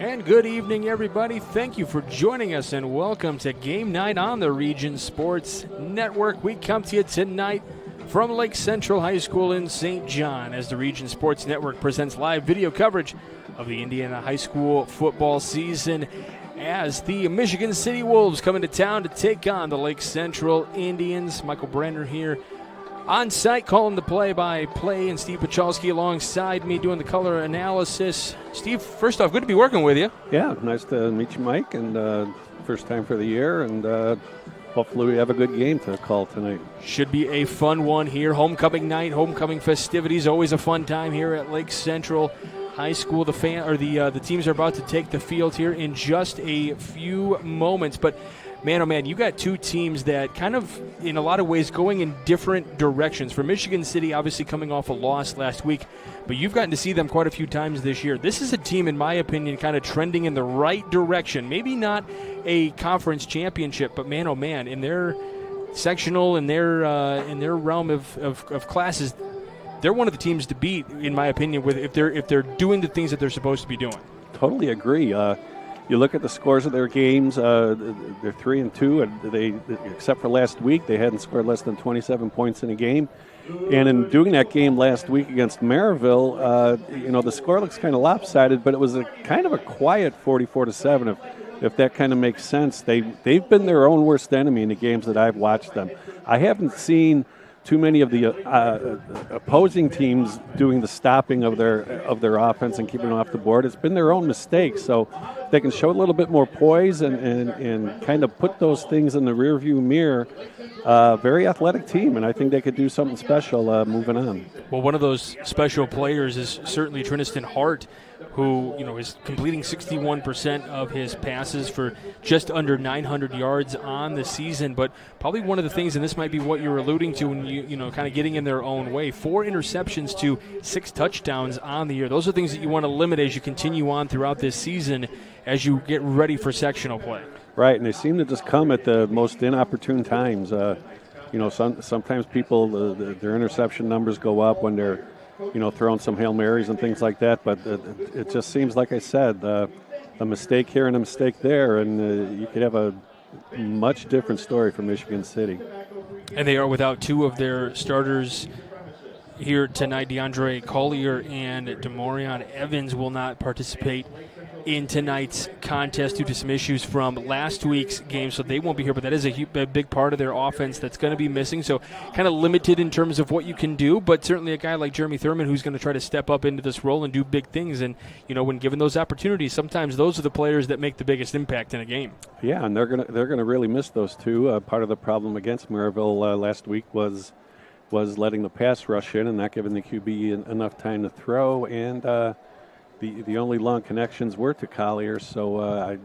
And good evening, everybody. Thank you for joining us, and welcome to Game Night on the Region Sports Network. We come to you tonight from Lake Central High School in St. John as the Region Sports Network presents live video coverage of the Indiana High School football season as the Michigan City Wolves come into town to take on the Lake Central Indians. Michael Brenner here on site calling the play-by-play, and Steve Pachalski alongside me doing the color analysis. Steve, first off, good to be working with you. Yeah, nice to meet you, Mike, and first time for the year, and hopefully we have a good game to call tonight. Should be a fun one here. Homecoming night, homecoming festivities, always a fun time here at Lake Central High School. The teams are about to take the field here in just a few moments, but man, oh man, you got two teams that kind of, in a lot of ways, going in different directions. For Michigan City, obviously coming off a loss last week, but you've gotten to see them quite a few times this year. This is a team, in my opinion, kind of trending in the right direction. Maybe not a conference championship, but man, oh man, in their sectional, in their realm of classes, they're one of the teams to beat, in my opinion, if they're doing the things that they're supposed to be doing. Totally agree. You look at the scores of their games, they're 3-2, and they, except for last week, they hadn't scored less than 27 points in a game. And in doing that game last week against Maryville, the score looks kind of lopsided, but it was a kind of a quiet 44-7, if that kind of makes sense. They've been their own worst enemy in the games that I've watched them. I haven't seen too many of the opposing teams doing the stopping of their offense and keeping them off the board. It's been their own mistakes, so they can show a little bit more poise and kind of put those things in the rearview mirror. Very athletic team, and I think they could do something special moving on. Well, one of those special players is certainly Tristan Hart, who is completing 61% of his passes for just under 900 yards on the season. But probably one of the things, and this might be what you're alluding to, when you kind of getting in their own way, 4 interceptions to 6 touchdowns on the year. Those are things that you want to limit as you continue on throughout this season, as you get ready for sectional play. Right, and they seem to just come at the most inopportune times. Sometimes people, their interception numbers go up when they're throwing some Hail Marys and things like that, but it just seems, like I said, a mistake here and a mistake there, and you could have a much different story for Michigan City. And they are without 2 of their starters here tonight. DeAndre Collier and DeMorion Evans will not participate in tonight's contest due to some issues from last week's game, so they won't be here, but that is a big part of their offense that's going to be missing, so kind of limited in terms of what you can do, but certainly a guy like Jeremy Thurman who's going to try to step up into this role and do big things, and when given those opportunities, sometimes those are the players that make the biggest impact in a game. Yeah, and they're gonna really miss those two. Part of the problem against Maryville last week was letting the pass rush in and not giving the QB enough time to throw, and the only long connections were to Collier, so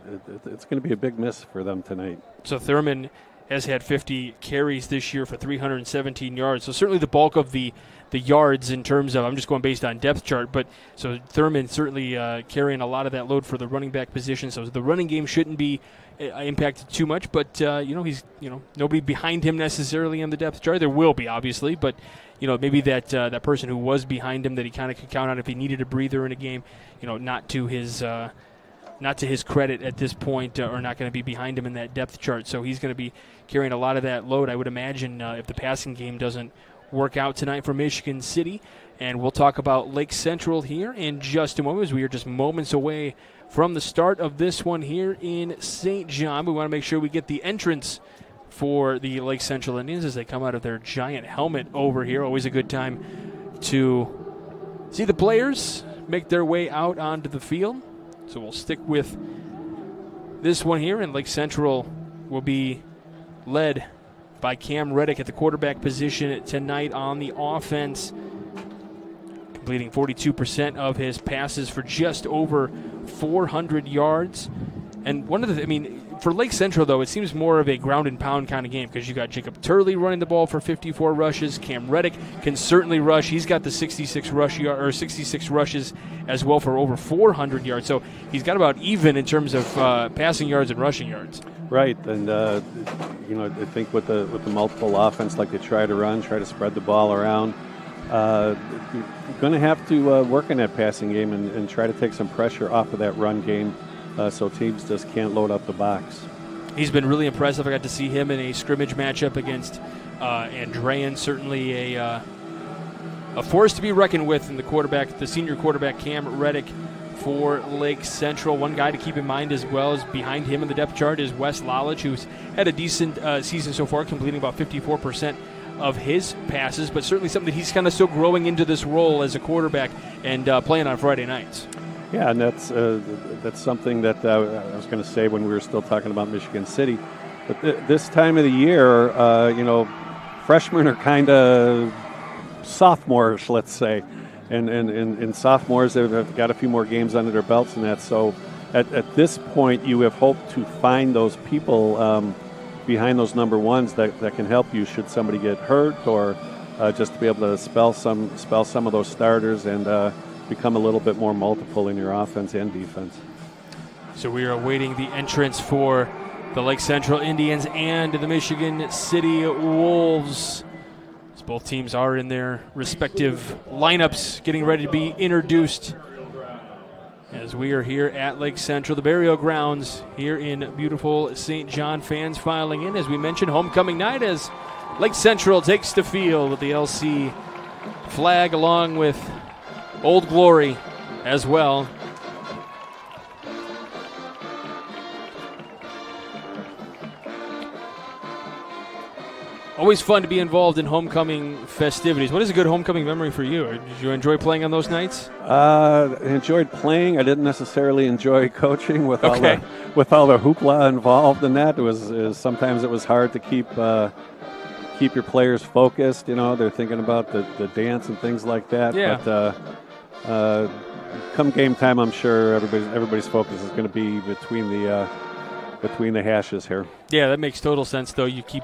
it's going to be a big miss for them tonight. So Thurman has had 50 carries this year for 317 yards. So certainly the bulk of the yards in terms of, I'm just going based on depth chart, but so Thurman certainly carrying a lot of that load for the running back position. So the running game shouldn't be impacted too much, but he's nobody behind him necessarily on the depth chart. There will be, obviously, but maybe that person who was behind him that he kind of could count on if he needed a breather in a game, not to his credit at this point, or not going to be behind him in that depth chart. So he's going to be carrying a lot of that load, I would imagine, if the passing game doesn't work out tonight for Michigan City. And we'll talk about Lake Central here in just a moment, as we are just moments away from the start of this one here in St. John. We want to make sure we get the entrance for the Lake Central Indians as they come out of their giant helmet over here. Always a good time to see the players make their way out onto the field. So we'll stick with this one here, and Lake Central will be led by Cam Reddick at the quarterback position tonight on the offense, completing 42% of his passes for just over 400 yards. And one of the, for Lake Central, though, it seems more of a ground and pound kind of game because you got Jacob Turley running the ball for 54 rushes. Cam Reddick can certainly rush. He's got the 66 rushes as well for over 400 yards. So he's got about even in terms of passing yards and rushing yards. Right, and I think with the multiple offense, like they try to run, try to spread the ball around. you're going to have to work in that passing game and try to take some pressure off of that run game so teams just can't load up the box. He's been really impressive. I got to see him in a scrimmage matchup against Andrean. Certainly a force to be reckoned with in the senior quarterback Cam Reddick for Lake Central. One guy to keep in mind as well as behind him in the depth chart is Wes Lalich, who's had a decent season so far, completing about 54% of his passes, but certainly something that he's kind of still growing into this role as a quarterback and playing on Friday nights. Yeah, and that's something that I was going to say when we were still talking about Michigan City. But this time of the year, freshmen are kind of sophomores, let's say. And sophomores have got a few more games under their belts and that. So at this point, you have hoped to find those people behind those number ones that can help you should somebody get hurt or just to be able to spell some of those starters and become a little bit more multiple in your offense and defense. So we are awaiting the entrance for the Lake Central Indians and the Michigan City Wolves. As both teams are in their respective lineups getting ready to be introduced. As we are here at Lake Central, the burial grounds here in beautiful St. John. Fans filing in, as we mentioned, homecoming night as Lake Central takes the field with the LC flag along with Old Glory as well. Always fun to be involved in homecoming festivities. What is a good homecoming memory for you? Did you enjoy playing on those nights? I enjoyed playing. I didn't necessarily enjoy coaching with all the hoopla involved in that. It was sometimes it was hard to keep your players focused. They're thinking about the dance and things like that. Yeah. But come game time, I'm sure everybody's focus is going to be between the hashes here. Yeah, that makes total sense. Though you keep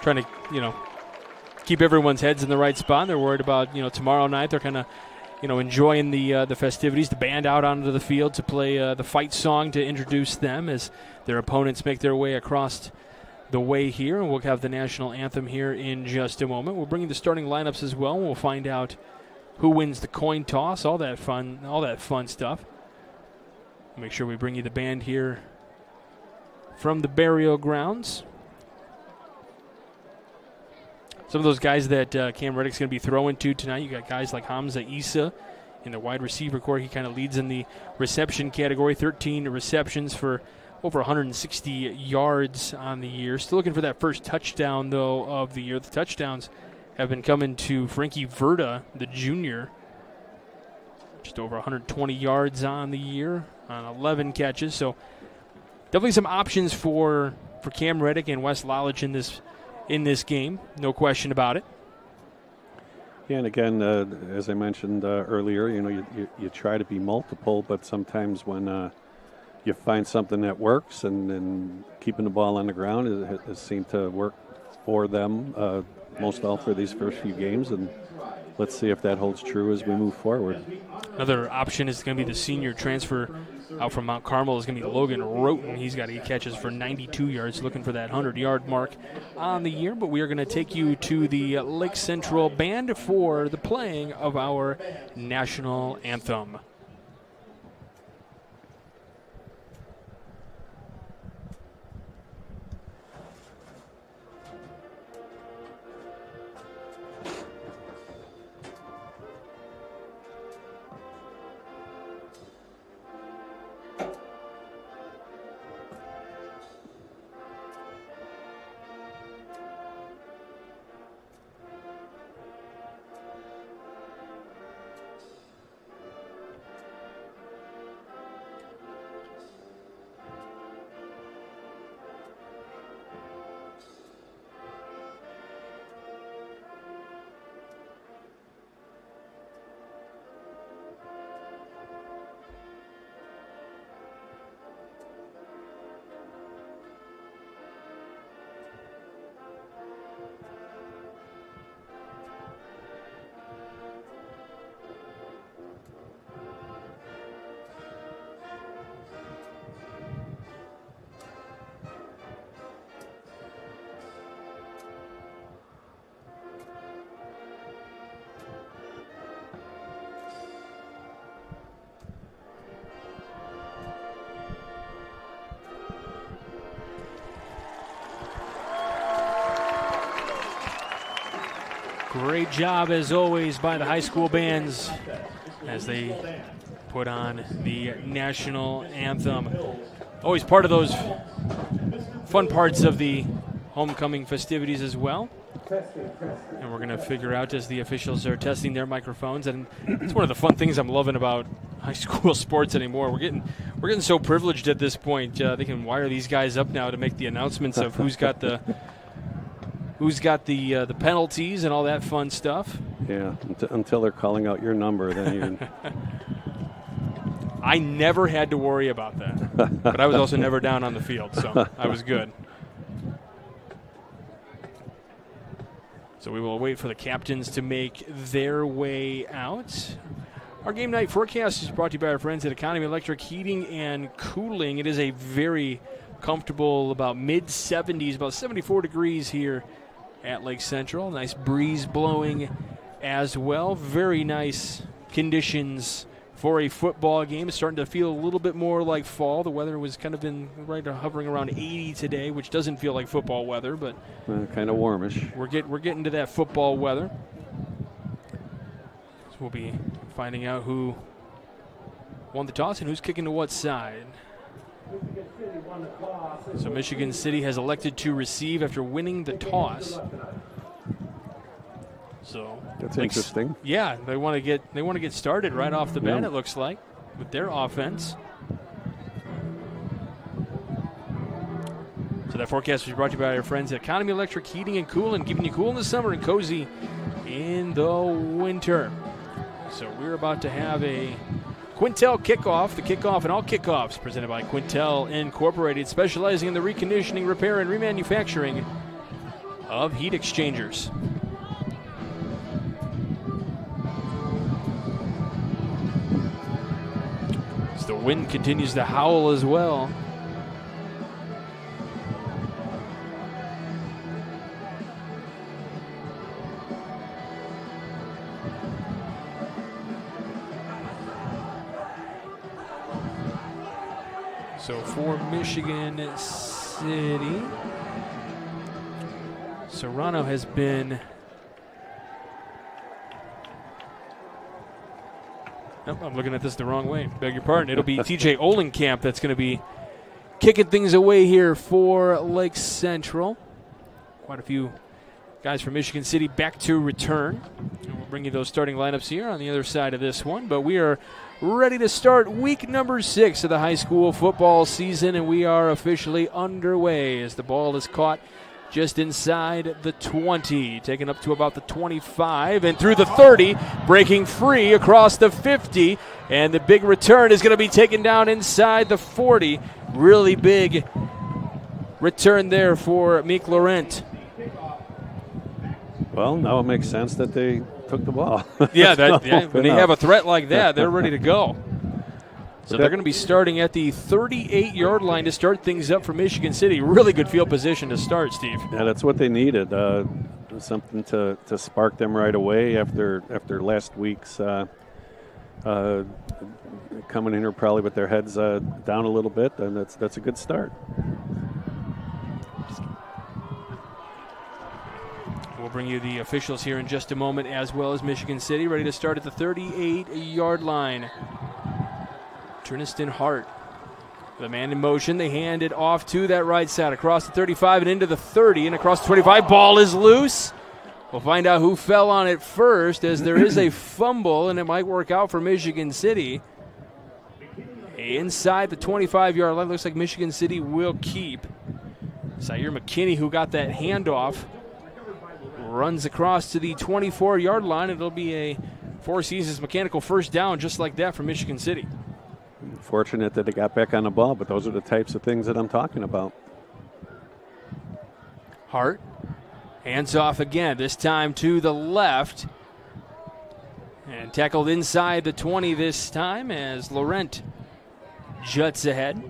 trying to keep everyone's heads in the right spot. They're worried about tomorrow night. They're kind of enjoying the festivities. The band out onto the field to play the fight song to introduce them as their opponents make their way across the way here. And we'll have the national anthem here in just a moment. We'll bring you the starting lineups as well. We'll find out who wins the coin toss. All that fun stuff. Make sure we bring you the band here from the burial grounds. Some of those guys that Cam Reddick's going to be throwing to tonight, you got guys like Hamza Issa in the wide receiver core. He kind of leads in the reception category, 13 receptions for over 160 yards on the year. Still looking for that first touchdown, though, of the year. The touchdowns have been coming to Frankie Verda, the junior. Just over 120 yards on the year on 11 catches. So definitely some options for Cam Reddick and Wes Lalich in this game, no question about it. Yeah, and again, as I mentioned earlier, you try to be multiple, but sometimes when you find something that works and keeping the ball on the ground has seemed to work for them most all for these first few games, and let's see if that holds true as we move forward. Another option is going to be the senior transfer out from Mount Carmel is going to be Logan Roten. He's got 8 catches for 92 yards, looking for that 100-yard mark on the year. But we are going to take you to the Lake Central Band for the playing of our national anthem. Great job, as always, by the high school bands as they put on the national anthem. Always part of those fun parts of the homecoming festivities as well. And we're going to figure out as the officials are testing their microphones. And it's one of the fun things I'm loving about high school sports anymore. We're getting so privileged at this point. They can wire these guys up now to make the announcements of who's got the penalties and all that fun stuff. Yeah, until they're calling out your number, then you. I never had to worry about that, but I was also never down on the field, so I was good. So we will wait for the captains to make their way out. Our game night forecast is brought to you by our friends at Economy Electric Heating and Cooling. It is a very comfortable, about mid-70s, about 74 degrees here at Lake Central. Nice breeze blowing as well. Very nice conditions for a football game. It's starting to feel a little bit more like fall. The weather was kind of been hovering around 80 today, which doesn't feel like football weather, but kind of warmish. We're getting to that football weather. So we'll be finding out who won the toss and who's kicking to what side. So Michigan City has elected to receive after winning the toss. So that's interesting. Yeah, they want to get started right off the bat. It looks like with their offense. So that forecast was brought to you by our friends at Economy Electric Heating and Cooling, keeping you cool in the summer and cozy in the winter. So we're about to have a Quintel Kickoff, the kickoff and all kickoffs presented by Quintel Incorporated, specializing in the reconditioning, repair, and remanufacturing of heat exchangers. As the wind continues to howl as well. So for Michigan City, Serrano has been I'm looking at this the wrong way. Beg your pardon. It'll be TJ Olenkamp that's going to be kicking things away here for Lake Central. Quite a few guys from Michigan City back to return. And we'll bring you those starting lineups here on the other side of this one. But we are ready to start week number 6 of the high school football season, and we are officially underway as the ball is caught just inside the 20, taken up to about the 25 and through the 30, breaking free across the 50, and the big return is going to be taken down inside the 40. Really big return there for Meek Laurent. Well, now it makes sense that they took the ball. When they have a threat like that, they're ready to go. So they're going to be starting at the 38-yard line to start things up for Michigan City. Really good field position to start, Steve. Yeah, that's what they needed. Something to spark them right away after last week's coming in here probably with their heads down a little bit, and that's a good start. We'll bring you the officials here in just a moment, as well as Michigan City, ready to start at the 38-yard line. Triniston Hart, the man in motion. They hand it off to that right side, across the 35 and into the 30 and across the 25. Ball is loose. We'll find out who fell on it first, as there is a fumble, and it might work out for Michigan City. Inside the 25-yard line, looks like Michigan City will keep. Zaire McKinney, who got that handoff, runs across to the 24-yard line. It'll be a Four Seasons mechanical first down just like that for Michigan City. Fortunate that they got back on the ball, but those are the types of things that I'm talking about. Hart hands off again, this time to the left. And tackled inside the 20 this time as Laurent juts ahead.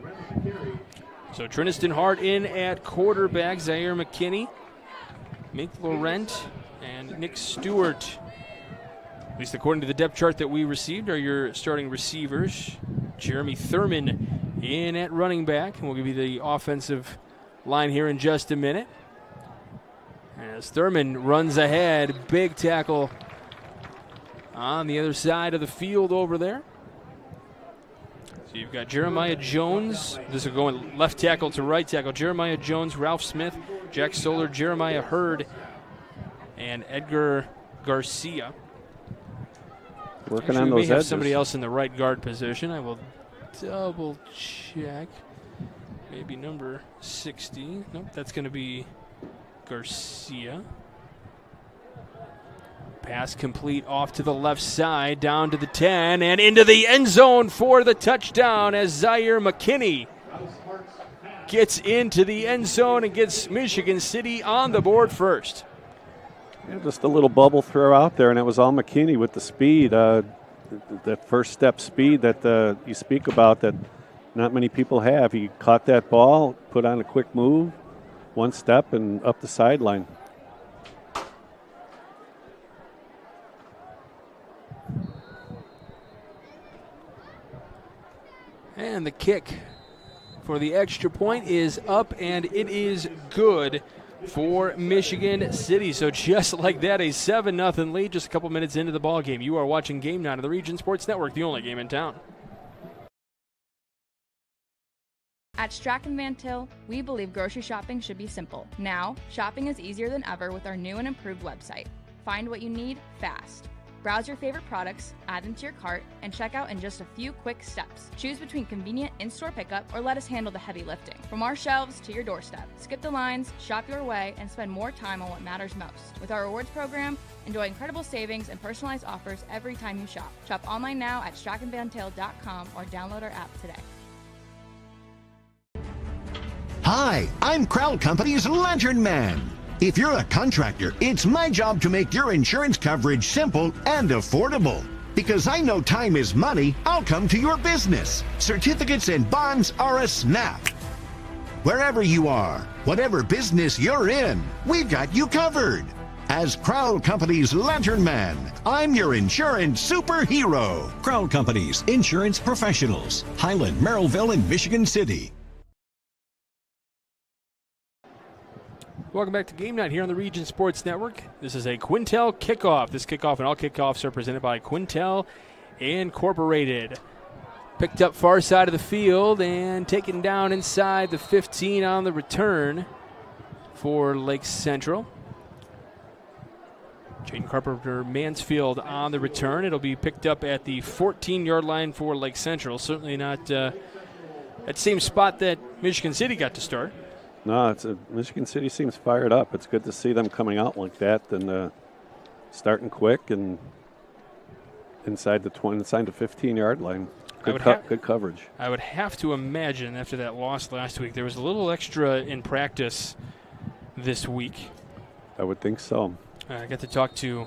So Triniston Hart in at quarterback, Zaire McKinney, Mick Laurent, and Nick Stewart. At least according to the depth chart that we received, are your starting receivers. Jeremy Thurman in at running back, and we'll give you the offensive line here in just a minute. As Thurman runs ahead, big tackle on the other side of the field over there. So you've got Jeremiah Jones. This is going left tackle to right tackle. Jeremiah Jones, Ralph Smith, Jack Solar, Jeremiah Hurd, and Edgar Garcia. Working Actually, on we those may have edges. somebody else in the right guard position. I will double check. Maybe number 60. Nope, that's going to be Garcia. Pass complete off to the left side, down to the 10, and into the end zone for the touchdown as Zaire McKinney gets into the end zone and gets Michigan City on the board first. Yeah, just a little bubble throw out there, and it was all McKinney with the speed, that first step speed that you speak about that not many people have. He caught that ball, put on a quick move, one step, and up the sideline. And the kick for the extra point is up, and it is good for Michigan City. So just like that, a 7-0 lead just a couple minutes into the ball game. You are watching Game 9 of the Region Sports Network, the only game in town. At Strachan Van Til, we believe grocery shopping should be simple. Now, shopping is easier than ever with our new and improved website. Find what you need fast. Browse your favorite products, add them to your cart, and check out in just a few quick steps. Choose between convenient in-store pickup or let us handle the heavy lifting. From our shelves to your doorstep, skip the lines, shop your way, and spend more time on what matters most. With our rewards program, enjoy incredible savings and personalized offers every time you shop. Shop online now at strachanvantil.com or download our app today. Hi, I'm Crowd Company's Lantern Man. If you're a contractor, it's my job to make your insurance coverage simple and affordable. Because I know time is money, I'll come to your business. Certificates and bonds are a snap. Wherever you are, whatever business you're in, we've got you covered. As Crowd Company's Lantern Man, I'm your insurance superhero. Crowd Companies, insurance professionals. Highland, Merrillville, and Michigan City. Welcome back to Game Night here on the Region Sports Network. This is a Quintel kickoff. This kickoff and all kickoffs are presented by Quintel Incorporated. Picked up far side of the field and taken down inside the 15 on the return for Lake Central. Jaden Carpenter Mansfield on the return. It'll be picked up at the 14-yard line for Lake Central. Certainly not that same spot that Michigan City got to start. No, Michigan City seems fired up. It's good to see them coming out like that and starting quick and inside the 15-yard line. Good coverage. I would have to imagine after that loss last week, there was a little extra in practice this week. I would think so. I got to talk to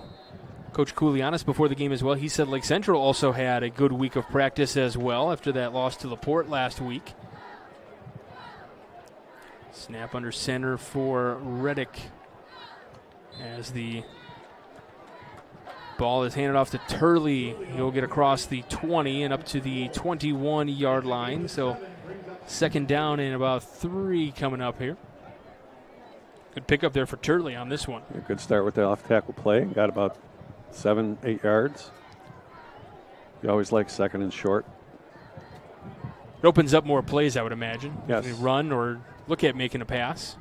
Coach Koulianis before the game as well. He said Lake Central also had a good week of practice as well after that loss to LaPorte last week. Snap under center for Reddick as the ball is handed off to Turley. He'll get across the 20 and up to the 21-yard line. So second down and about 3 coming up here. Good pickup there for Turley on this one. A good start with the off-tackle play. Got about 7-8 yards. You always like second and short. It opens up more plays, I would imagine. Yes. They run or look at making a pass.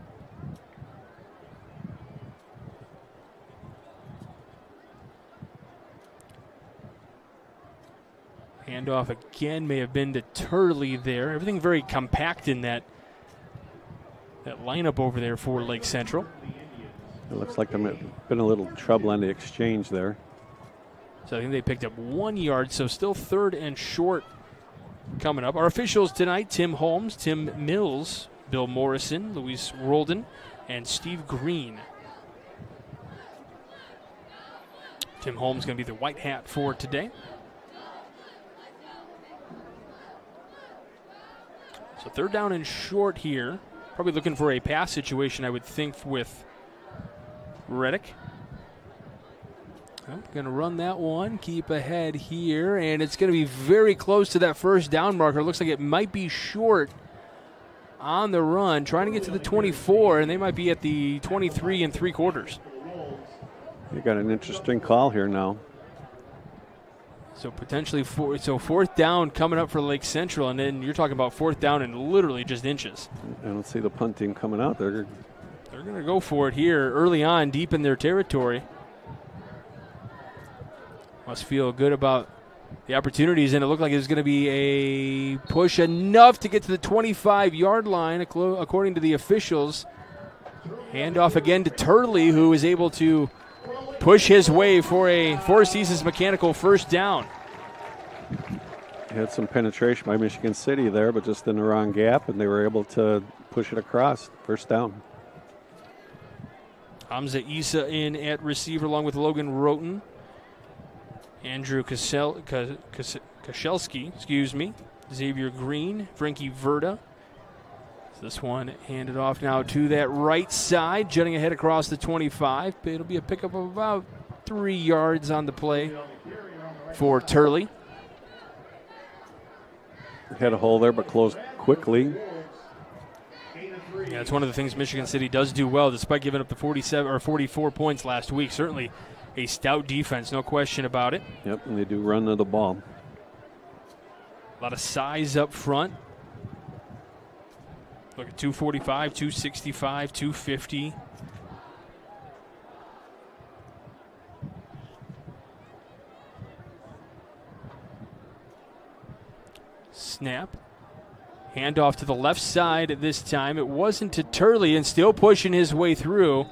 Handoff again may have been to Turley there. Everything very compact in that lineup over there for Lake Central. It looks like there's been a little trouble on the exchange there. So I think they picked up 1 yard, so still third and short coming up. Our officials tonight, Tim Holmes, Tim Mills, Bill Morrison, Luis Roldan, and Steve Green. Tim Holmes going to be the white hat for today. So third down and short here. Probably looking for a pass situation, I would think, with Reddick. Going to run that one, keep ahead here, and it's going to be very close to that first down marker. Looks like it might be short on the run, trying to get to the 24, and they might be at the 23 3/4. You got an interesting call here now. So potentially fourth down coming up for Lake Central, and then you're talking about fourth down in literally just inches. I don't see the punt team coming out there. They're going to go for it here early on, deep in their territory. Must feel good about the opportunities, and it looked like it was going to be a push enough to get to the 25-yard line, according to the officials. Handoff again to Turley, who is able to push his way for a Four Seasons mechanical first down. Had some penetration by Michigan City there, but just in the wrong gap, and they were able to push it across. First down. Hamza Issa in at receiver along with Logan Roten. Andrew Kashelski, Xavier Green, Frankie Verda. This one handed off now to that right side, jutting ahead across the 25. It'll be a pickup of about 3 yards on the play for Turley. Had a hole there, but closed quickly. Yeah, it's one of the things Michigan City does do well, despite giving up the 47 or 44 points last week. Certainly a stout defense, no question about it. Yep, and they do run to the ball. A lot of size up front. Look at 245, 265, 250. Snap. Handoff to the left side at this time. It wasn't to Turley, and still pushing his way through.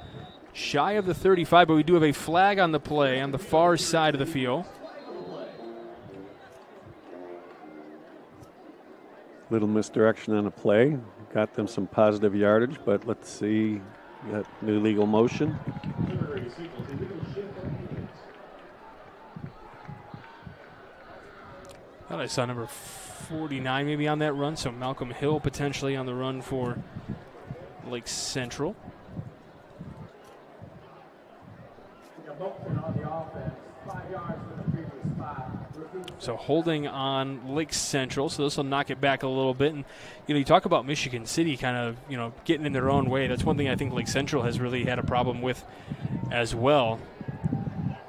Shy of the 35, but we do have a flag on the play on the far side of the field. Little misdirection on the play. Got them some positive yardage, but let's see. Got new legal motion. I thought I saw number 49 maybe on that run, so Malcolm Hill potentially on the run for Lake Central. So holding on Lake Central, so this will knock it back a little bit. And, you talk about Michigan City kind of, getting in their own way. That's one thing I think Lake Central has really had a problem with as well.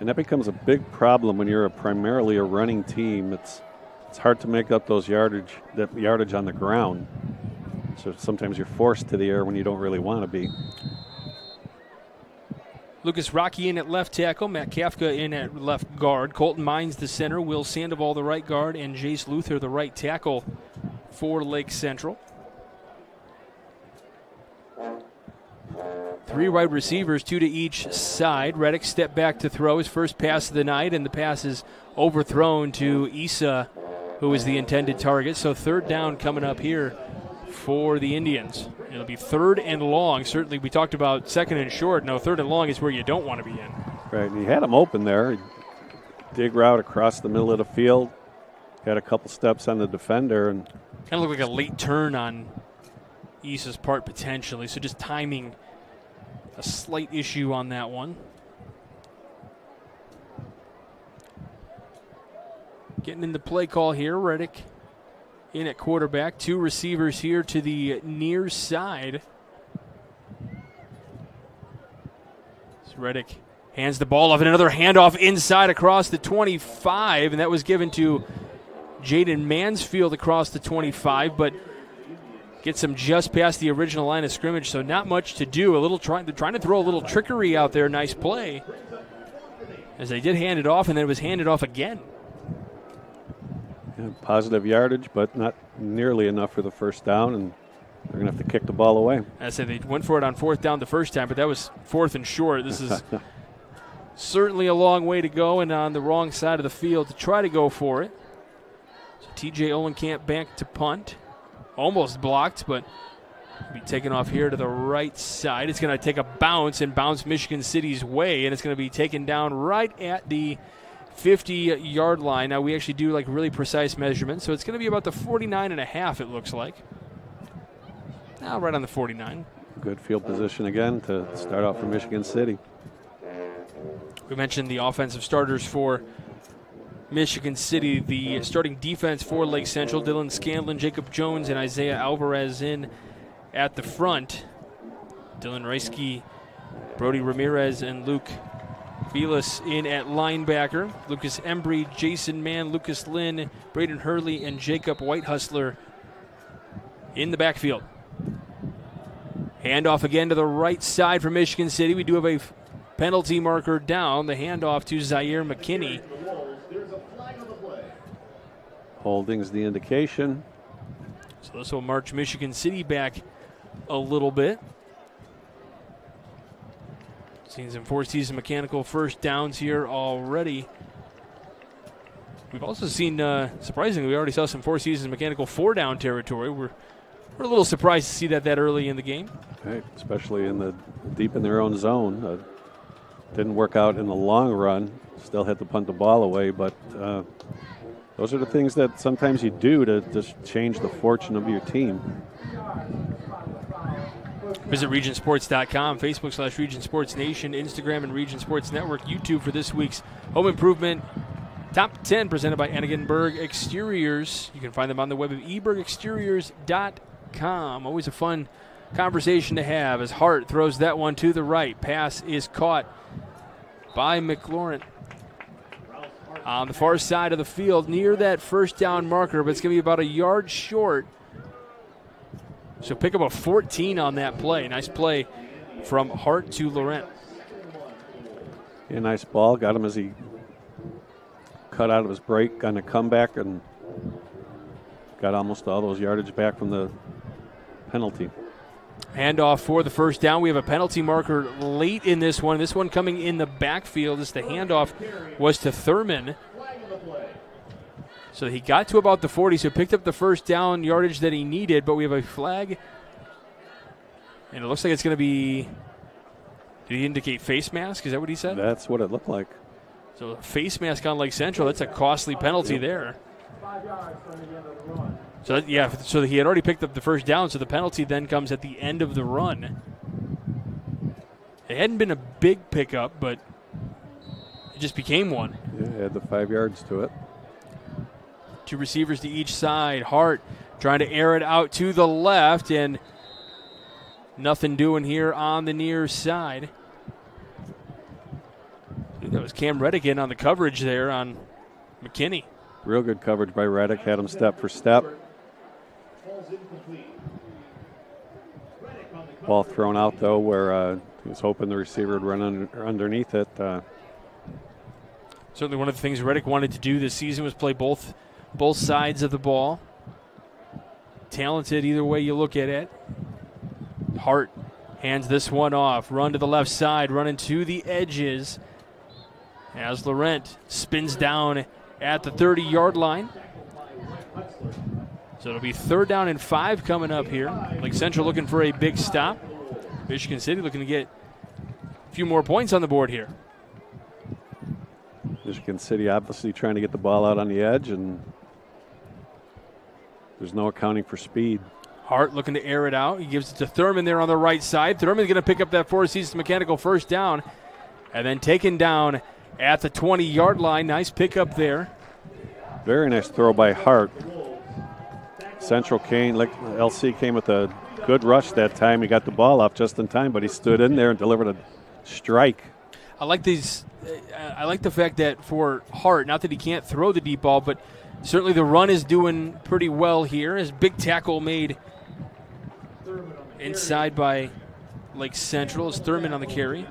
And that becomes a big problem when you're primarily a running team. It's hard to make up that yardage on the ground. So sometimes you're forced to the air when you don't really want to be. Lucas Rocky in at left tackle, Matt Kafka in at left guard, Colton Mines the center, Will Sandoval the right guard, and Jace Luther the right tackle for Lake Central. 3 wide receivers, 2 to each side. Reddick stepped back to throw his first pass of the night, and the pass is overthrown to Issa, who is the intended target. So third down coming up here for the Indians. It'll be third and long. Certainly, we talked about second and short. No, third and long is where you don't want to be in. Right, and he had him open there. Dig route across the middle of the field. Had a couple steps on the defender. And kind of looked like a late turn on Issa's part potentially. So just timing, a slight issue on that one. Getting in the play call here, Reddick in at quarterback. 2 receivers here to the near side. So Reddick hands the ball off, and another handoff inside across the 25, and that was given to Jaden Mansfield across the 25, but gets him just past the original line of scrimmage, so not much to do. Trying to throw a little trickery out there. Nice play, as they did hand it off, and then it was handed off again. Positive yardage, but not nearly enough for the first down, and they're going to have to kick the ball away. I said they went for it on fourth down the first time, but that was fourth and short. This is certainly a long way to go, and on the wrong side of the field to try to go for it. So TJ Olenkamp back to punt. Almost blocked, but be taken off here to the right side. It's going to take a bounce and bounce Michigan City's way, and it's going to be taken down right at the 50-yard line. Now, we actually do really precise measurements, so it's going to be about the 49.5, it looks like. Now, right on the 49. Good field position again to start off for Michigan City. We mentioned the offensive starters for Michigan City. The starting defense for Lake Central, Dylan Scanlon, Jacob Jones, and Isaiah Alvarez in at the front. Dylan Reisky, Brody Ramirez, and Luke Velas in at linebacker. Lucas Embry, Jason Mann, Lucas Lynn, Braden Hurley, and Jacob Whitehustler in the backfield. Handoff again to the right side for Michigan City. We do have a penalty marker down. The handoff to Zaire McKinney. Holding's the indication. So this will march Michigan City back a little bit. Seen some four-season mechanical first downs here already. We've also seen, surprisingly, we already saw some four-season mechanical four-down territory. We're a little surprised to see that early in the game. Right, especially deep in their own zone. Didn't work out in the long run. Still had to punt the ball away, but those are the things that sometimes you do to just change the fortune of your team. Visit regionsports.com, Facebook/Region Sports Nation, Instagram and Region Sports Network, YouTube for this week's Home Improvement Top 10 presented by Enigan-Berg Exteriors. You can find them on the web at ebergexteriors.com. Always a fun conversation to have as Hart throws that one to the right. Pass is caught by McLaurin on the far side of the field near that first down marker, but it's going to be about a yard short. So pick up a 14 on that play. Nice play from Hart to Laurent. Yeah, nice ball. Got him as he cut out of his break on the comeback and got almost all those yardage back from the penalty. Handoff for the first down. We have a penalty marker late in this one. This one coming in the backfield as the handoff was to Thurman. So he got to about the 40, so picked up the first down yardage that he needed, but we have a flag. And it looks like it's going to be, did he indicate face mask? Is that what he said? That's what it looked like. So face mask on Lake Central, that's a costly penalty there. So so he had already picked up the first down, so the penalty then comes at the end of the run. It hadn't been a big pickup, but it just became one. Yeah, it had the 5 yards to it. Two receivers to each side. Hart trying to air it out to the left, and nothing doing here on the near side. That was Cam Reddick in on the coverage there on McKinney. Real good coverage by Reddick. Had him step for step. Ball thrown out, though, where he was hoping the receiver would run underneath it. Certainly one of the things Reddick wanted to do this season was play both sides of the ball. Talented either way you look at it. Hart hands this one off. Run to the left side, running to the edges. As Laurent spins down at the 30-yard line. So it'll be 3rd down and 5 coming up here. Lake Central looking for a big stop. Michigan City looking to get a few more points on the board here. Michigan City obviously trying to get the ball out on the edge, and there's no accounting for speed. Hart looking to air it out. He gives it to Thurman there on the right side. Thurman's going to pick up that four-season mechanical first down, and then taken down at the 20-yard line. Nice pickup there. Very nice throw by Hart. Central came, like LC came with a good rush that time. He got the ball up just in time, but he stood in there and delivered a strike. I like these. I like the fact that for Hart, not that he can't throw the deep ball, but certainly the run is doing pretty well here. His big tackle made inside by Lake Central. Is Thurman on the carry?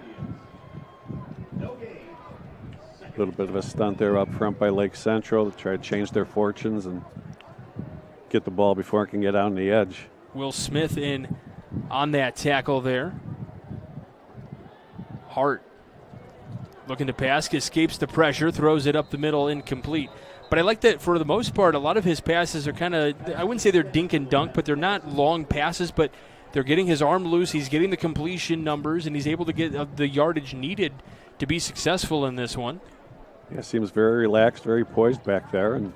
A little bit of a stunt there up front by Lake Central to try to change their fortunes and get the ball before it can get out on the edge. Will Smith in on that tackle there. Hart looking to pass, escapes the pressure, throws it up the middle, incomplete. But I like that for the most part, a lot of his passes are kind of, I wouldn't say they're dink and dunk, but they're not long passes, but they're getting his arm loose. He's getting the completion numbers, and he's able to get the yardage needed to be successful in this one. Yeah, seems very relaxed, very poised back there, and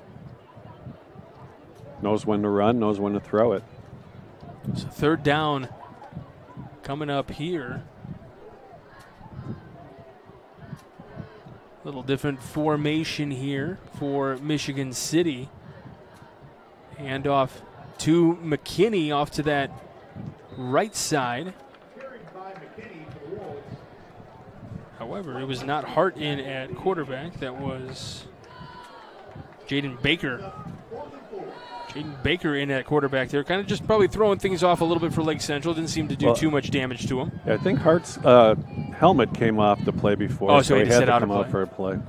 knows when to run, knows when to throw it. So 3rd down coming up here. Little different formation here for Michigan City. Handoff to McKinney off to that right side. However, it was not Hart in at quarterback. That was Jaden Baker. Jaden Baker in at quarterback there. Kind of just probably throwing things off a little bit for Lake Central. Didn't seem to do too much damage to him. Yeah, I think Hart's helmet came off the play before, so he had to out come out for a play.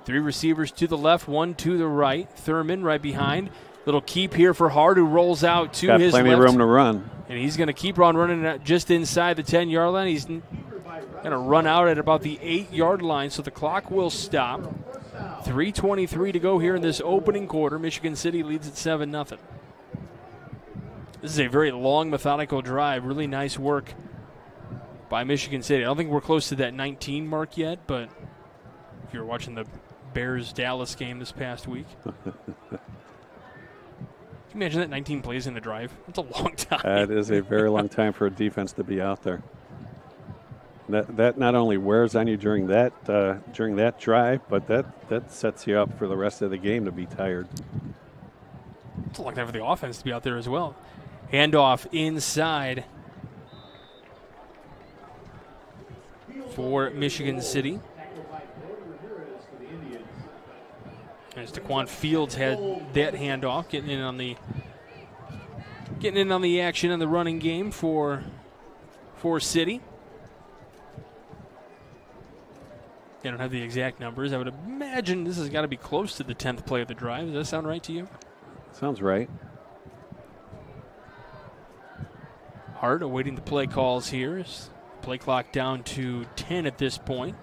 3 receivers to the left, 1 to the right. Thurman right behind. Little keep here for Hart, who rolls out to Got his plenty left. of room to run. And he's going to keep on running just inside the 10-yard line. He's going to run out at about the 8-yard line, so the clock will stop. 3:23 to go here in this opening quarter. Michigan City leads at 7-0. This is a very long, methodical drive. Really nice work by Michigan City. I don't think we're close to that 19 mark yet, but if you're watching the Bears-Dallas game this past week. Can you imagine that 19 plays in a drive? That's a long time. That is a very long time for a defense to be out there. That not only wears on you during that drive, but that sets you up for the rest of the game to be tired. It's a long time for the offense to be out there as well. Handoff inside for Michigan City. As Daquan Fields had that handoff, getting in on the action in the running game for City. I don't have the exact numbers. I would imagine this has got to be close to the 10th play of the drive. Does that sound right to you? Sounds right. Hart awaiting the play calls here. Play clock down to 10 at this point.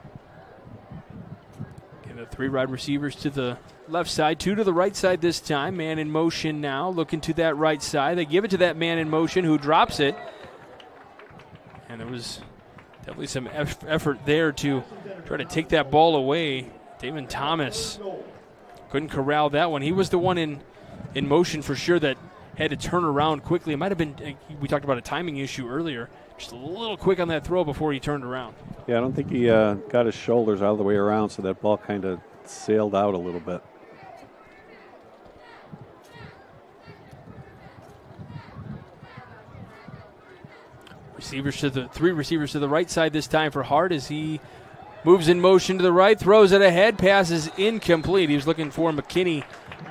And the 3 wide receivers to the left side, 2 to the right side this time. Man in motion now, looking to that right side. They give it to that man in motion who drops it. And there was definitely some effort there to try to take that ball away. Damon Thomas couldn't corral that one. He was the one in motion for sure that had to turn around quickly. It might have been, we talked about a timing issue earlier, just a little quick on that throw before he turned around. Yeah, I don't think he got his shoulders all the way around, so that ball kind of sailed out a little bit. Three receivers to the right side this time for Hart as he moves in motion to the right, throws it ahead, passes incomplete. He was looking for McKinney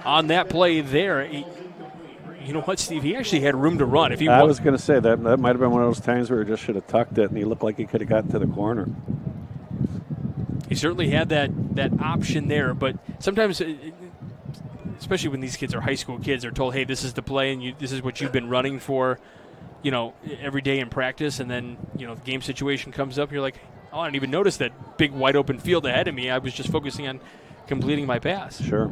on that play there. You know what, Steve? He actually had room to run. I was going to say that might have been one of those times where he just should have tucked it, and he looked like he could have gotten to the corner. He certainly had that option there, but sometimes, especially when these kids are high school kids, they're told, hey, this is the play, and this is what you've been running for, every day in practice, and then, the game situation comes up, you're like, oh, I didn't even notice that big wide open field ahead of me. I was just focusing on completing my pass. Sure.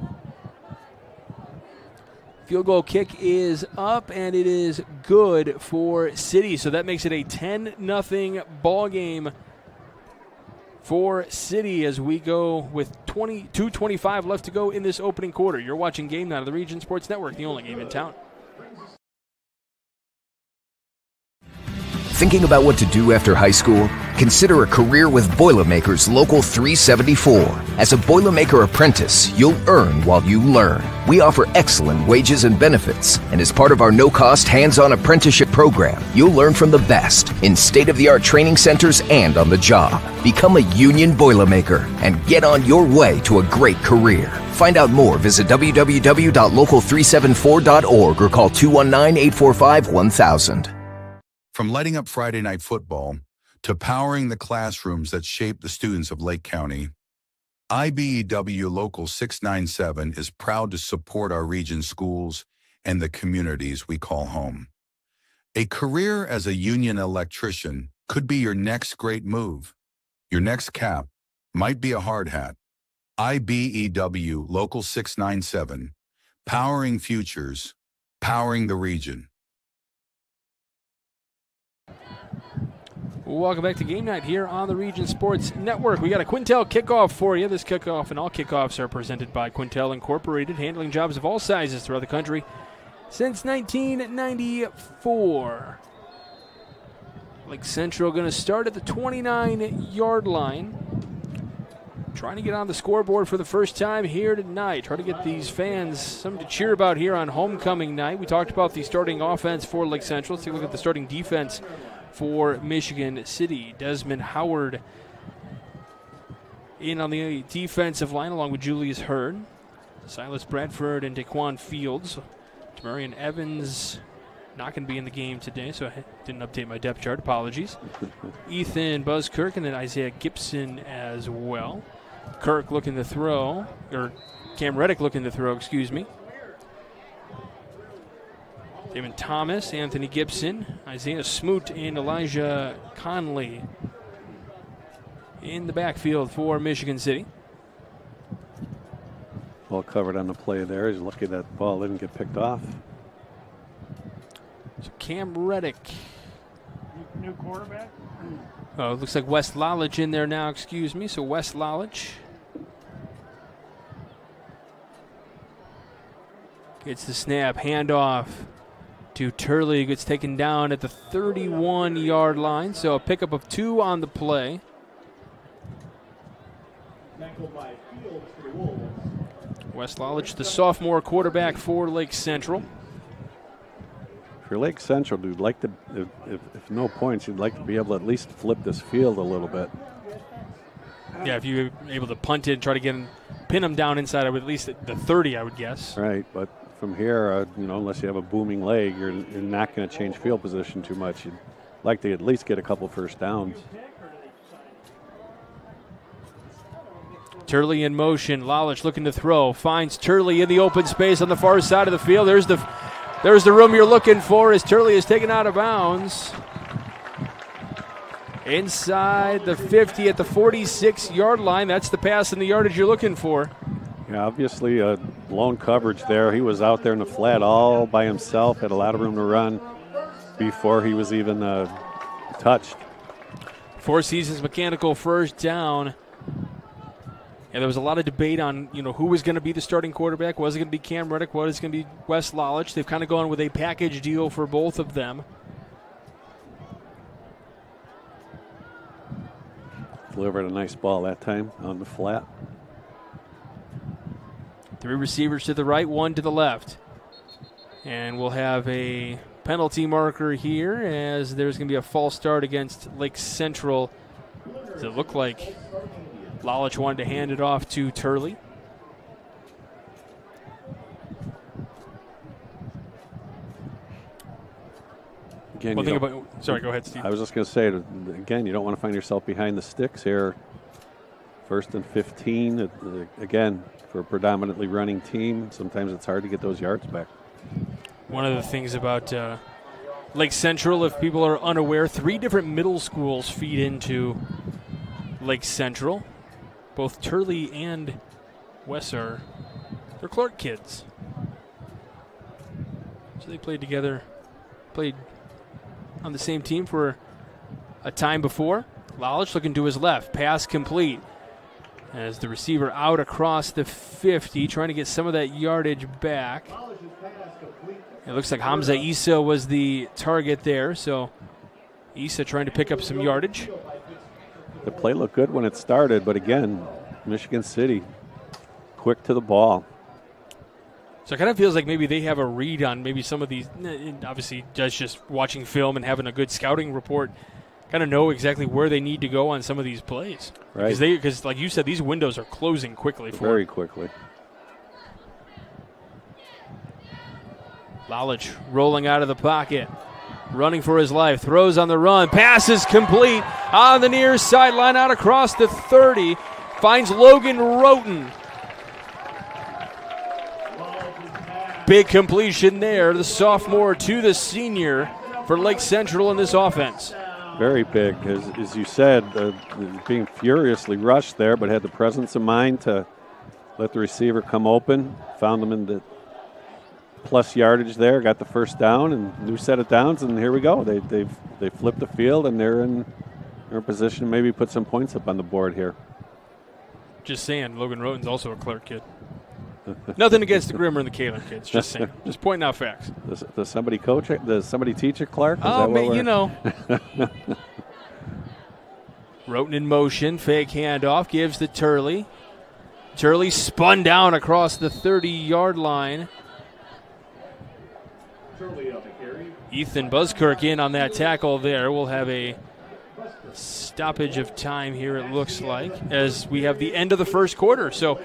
Field goal kick is up, and it is good for City. So that makes it a 10-0 ball game for City as we go with 2:25 left to go in this opening quarter. You're watching Game Night on the Region Sports Network, the only game in town. Thinking about what to do after high school? Consider a career with Boilermakers Local 374. As a Boilermaker apprentice, you'll earn while you learn. We offer excellent wages and benefits, and as part of our no-cost hands-on apprenticeship program, you'll learn from the best in state-of-the-art training centers and on the job. Become a union Boilermaker and get on your way to a great career. Find out more, visit www.local374.org or call 219-845-1000. From lighting up Friday Night Football to powering the classrooms that shape the students of Lake County, IBEW Local 697 is proud to support our region's schools and the communities we call home. A career as a union electrician could be your next great move. Your next cap might be a hard hat. IBEW Local 697, powering futures, powering the region. Welcome back to Game Night here on the Region Sports Network. We got a Quintel kickoff for you. This kickoff and all kickoffs are presented by Quintel Incorporated, handling jobs of all sizes throughout the country since 1994. Lake Central going to start at the 29-yard line. trying to get on the scoreboard for the first time here tonight. Try to get these fans something to cheer about here on homecoming night. We talked about the starting offense for Lake Central. Let's take a look at the starting defense for Michigan City. Desmond Howard in on the defensive line along with Julius Hurd, Silas Bradford, and Daquan Fields. Demarion Evans not going to be in the game today, so I didn't update my depth chart. Apologies. Ethan Buzzkirk and then Isaiah Gibson as well. Kirk looking to throw, or Cam Reddick looking to throw, excuse me. Damon Thomas, Anthony Gibson, Isaiah Smoot, and Elijah Conley in the backfield for Michigan City. Well covered on the play there. He's lucky that ball didn't get picked off. So Cam Reddick. New quarterback? Oh, it looks like Wes Lalich in there now, excuse me. So Wes Lalich gets the snap, handoff to Turley. Gets taken down at the 31-yard line. So a pickup of 2 on the play. Wes Lalich, the sophomore quarterback for Lake Central. For Lake Central, dude, like to, if no points, you'd like to be able to at least flip this field a little bit. Yeah, if you were able to punt it and try to pin them down inside of at least the 30, I would guess. Right, but from here, unless you have a booming leg, you're not going to change field position too much. You'd like to at least get a couple first downs. Turley in motion. Lalich looking to throw. Finds Turley in the open space on the far side of the field. There's the room you're looking for as Turley is taken out of bounds. Inside the 50 at the 46-yard line. That's the pass and the yardage you're looking for. Yeah, obviously blown coverage there. He was out there in the flat all by himself, had a lot of room to run before he was even touched. Four Seasons mechanical first down. Yeah, there was a lot of debate on, who was going to be the starting quarterback. Was it going to be Cam Reddick? Was it going to be Wes Lalich? They've kind of gone with a package deal for both of them. Delivered a nice ball that time on the flat. 3 receivers to the right, 1 to the left. And we'll have a penalty marker here as there's going to be a false start against Lake Central. Does it look like Lalich wanted to hand it off to Turley? Again, sorry, go ahead, Steve. I was just going to say, again, you don't want to find yourself behind the sticks here. 1st and 15. Again, for a predominantly running team, sometimes it's hard to get those yards back. One of the things about Lake Central, if people are unaware, 3 different middle schools feed into Lake Central. Both Turley and Wes they're Clark kids. So they played on the same team for a time before. Lalich looking to his left. Pass complete. As the receiver out across the 50, trying to get some of that yardage back. It looks like Hamza Issa was the target there, so Issa trying to pick up some yardage. The play looked good when it started, but again, Michigan City quick to the ball. So it kind of feels like maybe they have a read on maybe some of these. Obviously, just watching film and having a good scouting report, kind of know exactly where they need to go on some of these plays. Right. Because like you said, these windows are closing quickly. Very quickly. Lalich rolling out of the pocket. Running for his life, throws on the run, passes complete on the near sideline out across the 30, finds Logan Roten. Big completion there, the sophomore to the senior for Lake Central in this offense. Very big, as you said, being furiously rushed there, but had the presence of mind to let the receiver come open, found him in the plus yardage there, got the first down and new set of downs, and here we go. They flipped the field and they're in position to maybe put some points up on the board here. Just saying, Logan Roten's also a Clark kid. Nothing against the Grimmer and the Kalen kids. Just saying, just pointing out facts. Does somebody coach it? Does somebody teach at Clark? Oh, you know. Roten in motion, fake handoff, gives to Turley. Turley spun down across the 30-yard line. Ethan Buskirk in on that tackle there. We'll have a stoppage of time here, it looks like, as we have the end of the first quarter. So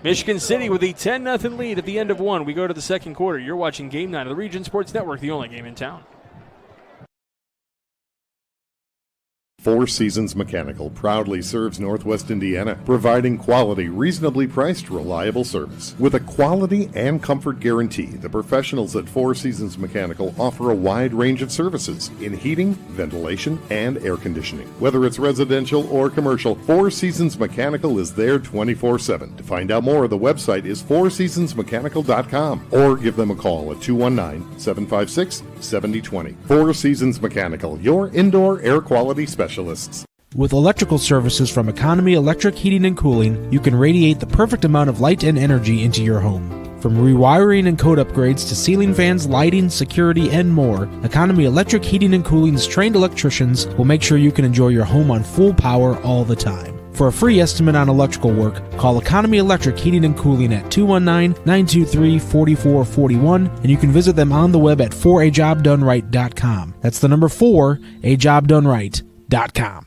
Michigan City with a 10-0 lead at the end of one. We go to the second quarter. You're watching Game 9 of the Region Sports Network, the only game in town. Four Seasons Mechanical proudly serves Northwest Indiana, providing quality, reasonably priced, reliable service. With a quality and comfort guarantee, the professionals at Four Seasons Mechanical offer a wide range of services in heating, ventilation, and air conditioning. Whether it's residential or commercial, Four Seasons Mechanical is there 24/7. To find out more, the website is fourseasonsmechanical.com or give them a call at 219-756-7020. Four Seasons Mechanical, your indoor air quality specialist. With electrical services from Economy Electric Heating and Cooling, you can radiate the perfect amount of light and energy into your home. From rewiring and code upgrades to ceiling fans, lighting, security, and more, Economy Electric Heating and Cooling's trained electricians will make sure you can enjoy your home on full power all the time. For a free estimate on electrical work, call Economy Electric Heating and Cooling at 219-923-4441, and you can visit them on the web at 4ajobdoneright.com. That's the number 4ajobdoneright.com.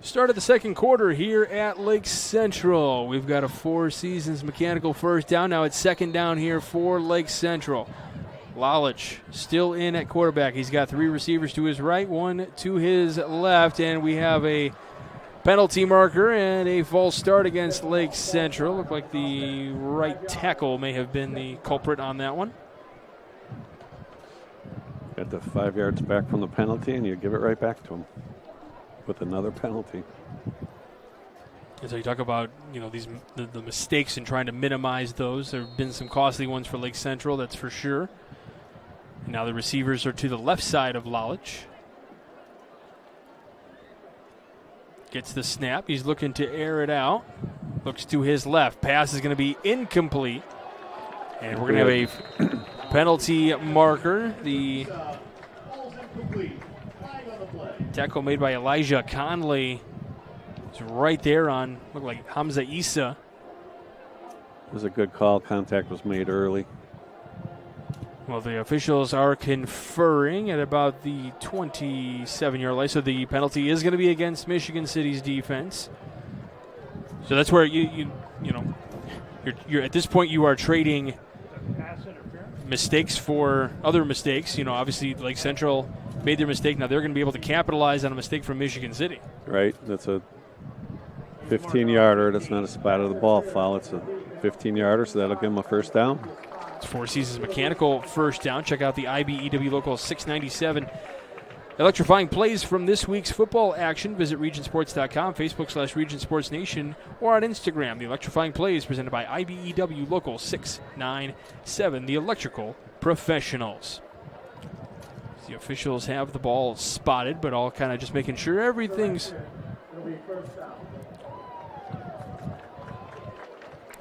Start of the second quarter here at Lake Central. We've got a Four Seasons Mechanical first down. Now it's second down here for Lake Central. Lalich still in at quarterback. He's got three receivers to his right, one to his left, and we have a penalty marker and a false start against Lake Central. Looked like the right tackle may have been the culprit on that one. Got the 5 yards back from the penalty, and you give it right back to him with another penalty. And so you talk about, these the mistakes and trying to minimize those. There have been some costly ones for Lake Central, that's for sure. And now the receivers are to the left side of Lalich. Gets the snap. He's looking to air it out. Looks to his left. Pass is going to be incomplete. And we're going to have a penalty marker. The tackle made by Elijah Conley is right there on, looked like Hamza Issa. It was a good call. Contact was made early. Well, the officials are conferring at about the 27-yard line, so the penalty is going to be against Michigan City's defense. So that's where you're at this point you are trading mistakes for other mistakes. Obviously Lake Central made their mistake. Now they're going to be able to capitalize on a mistake from Michigan City. Right. That's a 15-yarder. That's not a spot of the ball foul. It's a 15-yarder, so that'll give them a first down. It's Four Seasons Mechanical first down. Check out the IBEW Local 697 electrifying plays from this week's football action. Visit regionsports.com, Facebook/Region Sports Nation, or on Instagram. The electrifying plays presented by IBEW Local 697, the electrical professionals. The officials have the ball spotted, but all kind of just making sure everything's.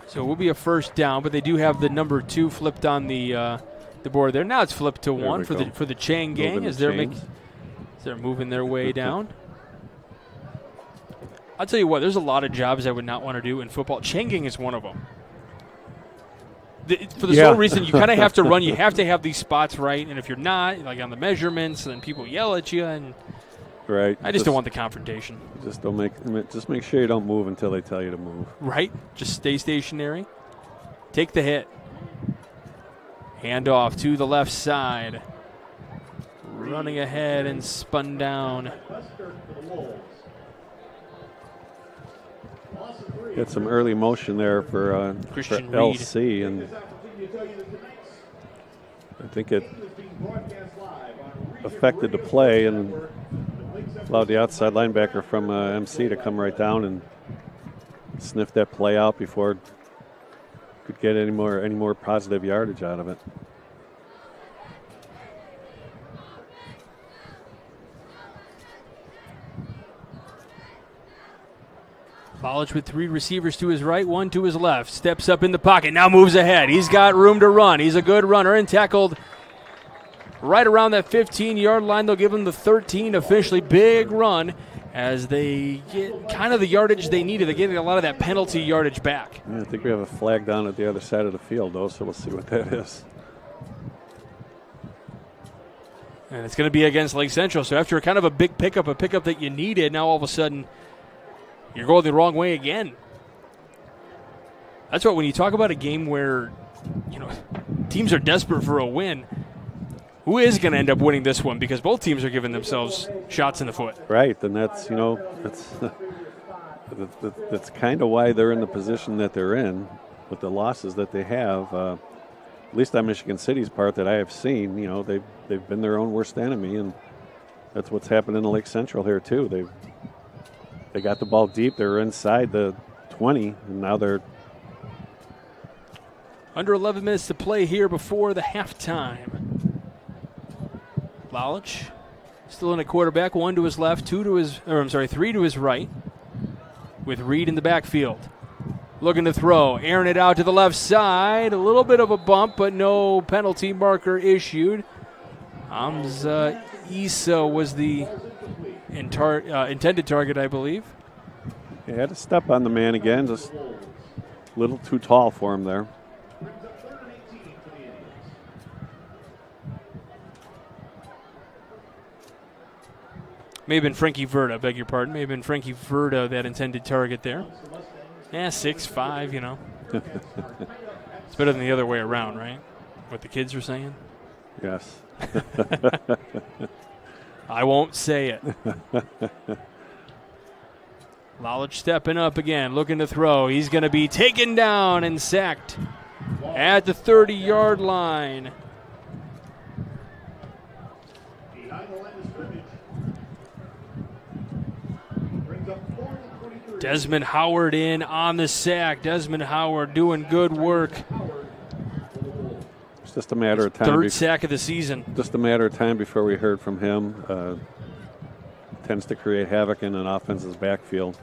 So it will be a first down, but they do have the number 2 flipped on the board there. Now it's flipped to 1 for the Chang gang as they're moving their way down. I'll tell you what, there's a lot of jobs I would not want to do in football. Chang gang is one of them. For the sole reason you kind of have to run, you have to have these spots right, and if you're not, like on the measurements, then people yell at you, and right. I just don't want the confrontation. Just make sure you don't move until they tell you to move. Right. Just stay stationary. Take the hit. Hand off to the left side. Running ahead and spun down. Get some early motion there for LC, and I think it affected the play and allowed the outside linebacker from MC to come right down and sniff that play out before it could get any more positive yardage out of it. Lalich with 3 receivers to his right, 1 to his left. Steps up in the pocket, now moves ahead. He's got room to run. He's a good runner and tackled right around that 15-yard line. They'll give them the 13 officially. Big run as they get kind of the yardage they needed. They're getting a lot of that penalty yardage back. Yeah, I think we have a flag down at the other side of the field, though, so we'll see what that is. And it's going to be against Lake Central. So after kind of a big pickup, a pickup that you needed, now all of a sudden you're going the wrong way again. That's what, when you talk about a game where, teams are desperate for a win, who is going to end up winning this one? Because both teams are giving themselves shots in the foot. Right, and that's, that's kind of why they're in the position that they're in with the losses that they have. At least on Michigan City's part that I have seen, they've been their own worst enemy, and that's what's happened in Lake Central here too. They got the ball deep, they were inside the 20, and now they're under 11 minutes to play here before the halftime. Lalich still in a quarterback, 1 to his left, 3 to his right, with Reed in the backfield. Looking to throw, airing it out to the left side. A little bit of a bump, but no penalty marker issued. Hamza Issa was the intended target, I believe. He had to step on the man again, just a little too tall for him there. May have been Frankie Verda, beg your pardon. May have been Frankie Verda that intended target there. 6'5", It's better than the other way around, right? What the kids are saying? Yes. I won't say it. Lalich stepping up again, looking to throw. He's going to be taken down and sacked at the 30-yard line. Desmond Howard in on the sack. Desmond Howard doing good work. It's just a matter of time. Third sack of the season. Just a matter of time before we heard from him. Tends to create havoc in an offense's backfield.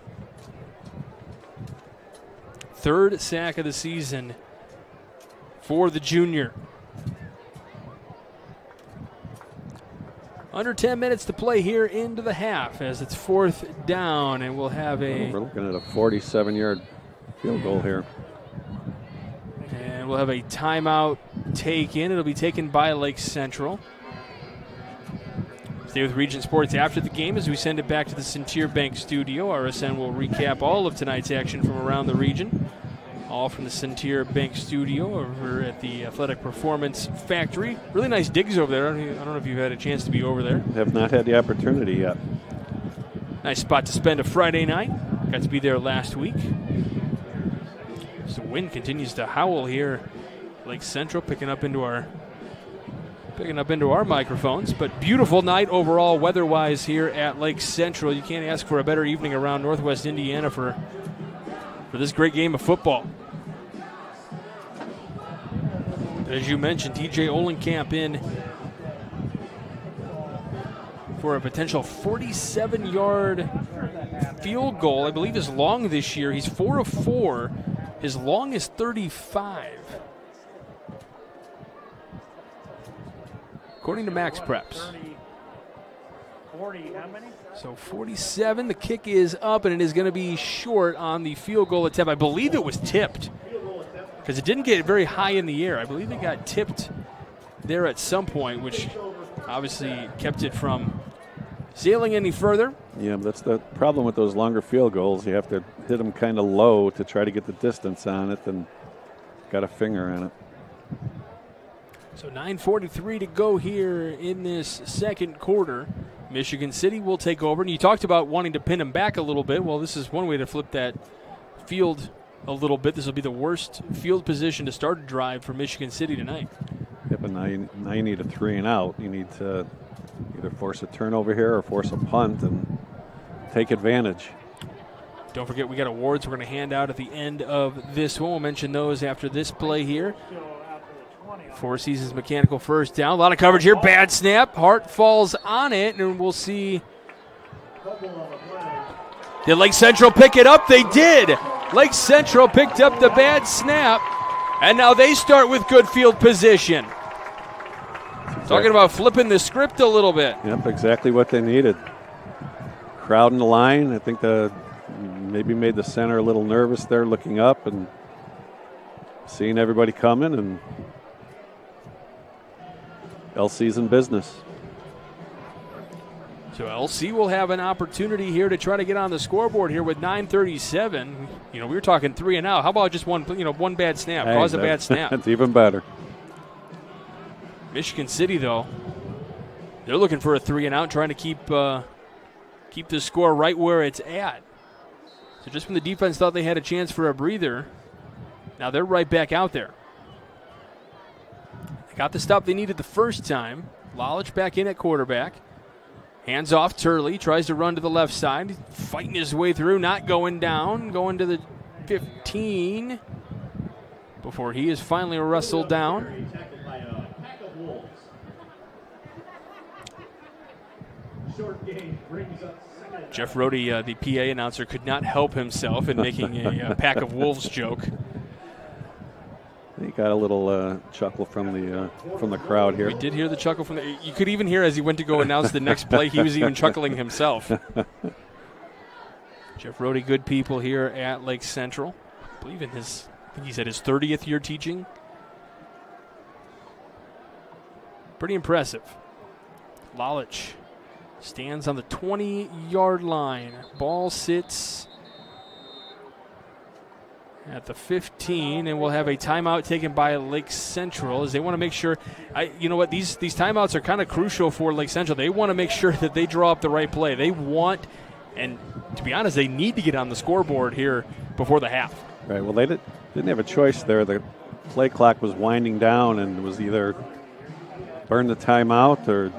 Third sack of the season for the junior. Under 10 minutes to play here into the half as it's 4th down, and we'll have We're looking at a 47-yard field goal here. And we'll have a timeout taken. It'll be taken by Lake Central. Stay with Region Sports after the game as we send it back to the Centier Bank studio. RSN will recap all of tonight's action from around the region. All from the Centier Bank studio over at the Athletic Performance Factory. Really nice digs over there. I don't know if you've had a chance to be over there. Have not had the opportunity yet. Nice spot to spend a Friday night. Got to be there last week. As the wind continues to howl here. Lake Central picking up into our microphones. But beautiful night overall weather-wise here at Lake Central. You can't ask for a better evening around Northwest Indiana for this great game of football. As you mentioned, TJ Olenkamp in for a potential 47-yard field goal. I believe his long this year. He's 4 of 4. His long is 35. According to Max Preps. 40, how many? So 47. The kick is up, and it is going to be short on the field goal attempt. I believe it was tipped because it didn't get very high in the air. I believe it got tipped there at some point, which obviously kept it from sailing any further. Yeah, but that's the problem with those longer field goals. You have to hit them kind of low to try to get the distance on it, and got a finger on it. So 9:43 to go here in this second quarter. Michigan City will take over. And you talked about wanting to pin them back a little bit. Well, this is one way to flip that field a little bit. This will be the worst field position to start a drive for Michigan City tonight. Yeah, but now you need a 3 and out. You need to either force a turnover here or force a punt and take advantage. Don't forget, we got awards we're going to hand out at the end of this one. We'll mention those after this play here. Four Seasons Mechanical first down. A lot of coverage here. Bad snap. Hart falls on it, and we'll see. Did Lake Central pick it up? They did. Lake Central picked up the bad snap, and now they start with good field position. Talking about flipping the script a little bit. Yep, exactly what they needed. Crowd in the line. I think maybe made the center a little nervous there, looking up and seeing everybody coming, and LC's in business. So LC will have an opportunity here to try to get on the scoreboard here with 9:37. We were talking 3 and out. How about just one bad snap? Hey, Cause a bad snap. That's even better. Michigan City, though, they're looking for a 3 and out, trying to keep the score right where it's at. So just when the defense thought they had a chance for a breather, now they're right back out there. They got the stop they needed the first time. Lalich back in at quarterback. Hands off, Turley tries to run to the left side, fighting his way through, not going down, going to the 15 before he is finally wrestled down. Jeff Rohde, the PA announcer, could not help himself in making a pack of wolves joke. He got a little chuckle from the crowd here. We did hear the chuckle from the. You could even hear as he went to go announce the next play, he was even chuckling himself. Jeff Rohde, good people here at Lake Central. I believe I think he's at his 30th year teaching. Pretty impressive. Lalich stands on the 20-yard line. Ball sits at the 15, and we'll have a timeout taken by Lake Central as they want to make sure. You know what? These timeouts are kind of crucial for Lake Central. They want to make sure that they draw up the right play. They want, and to be honest, they need to get on the scoreboard here before the half. Right. Well, they didn't have a choice there. The play clock was winding down, and it was either burn the timeout or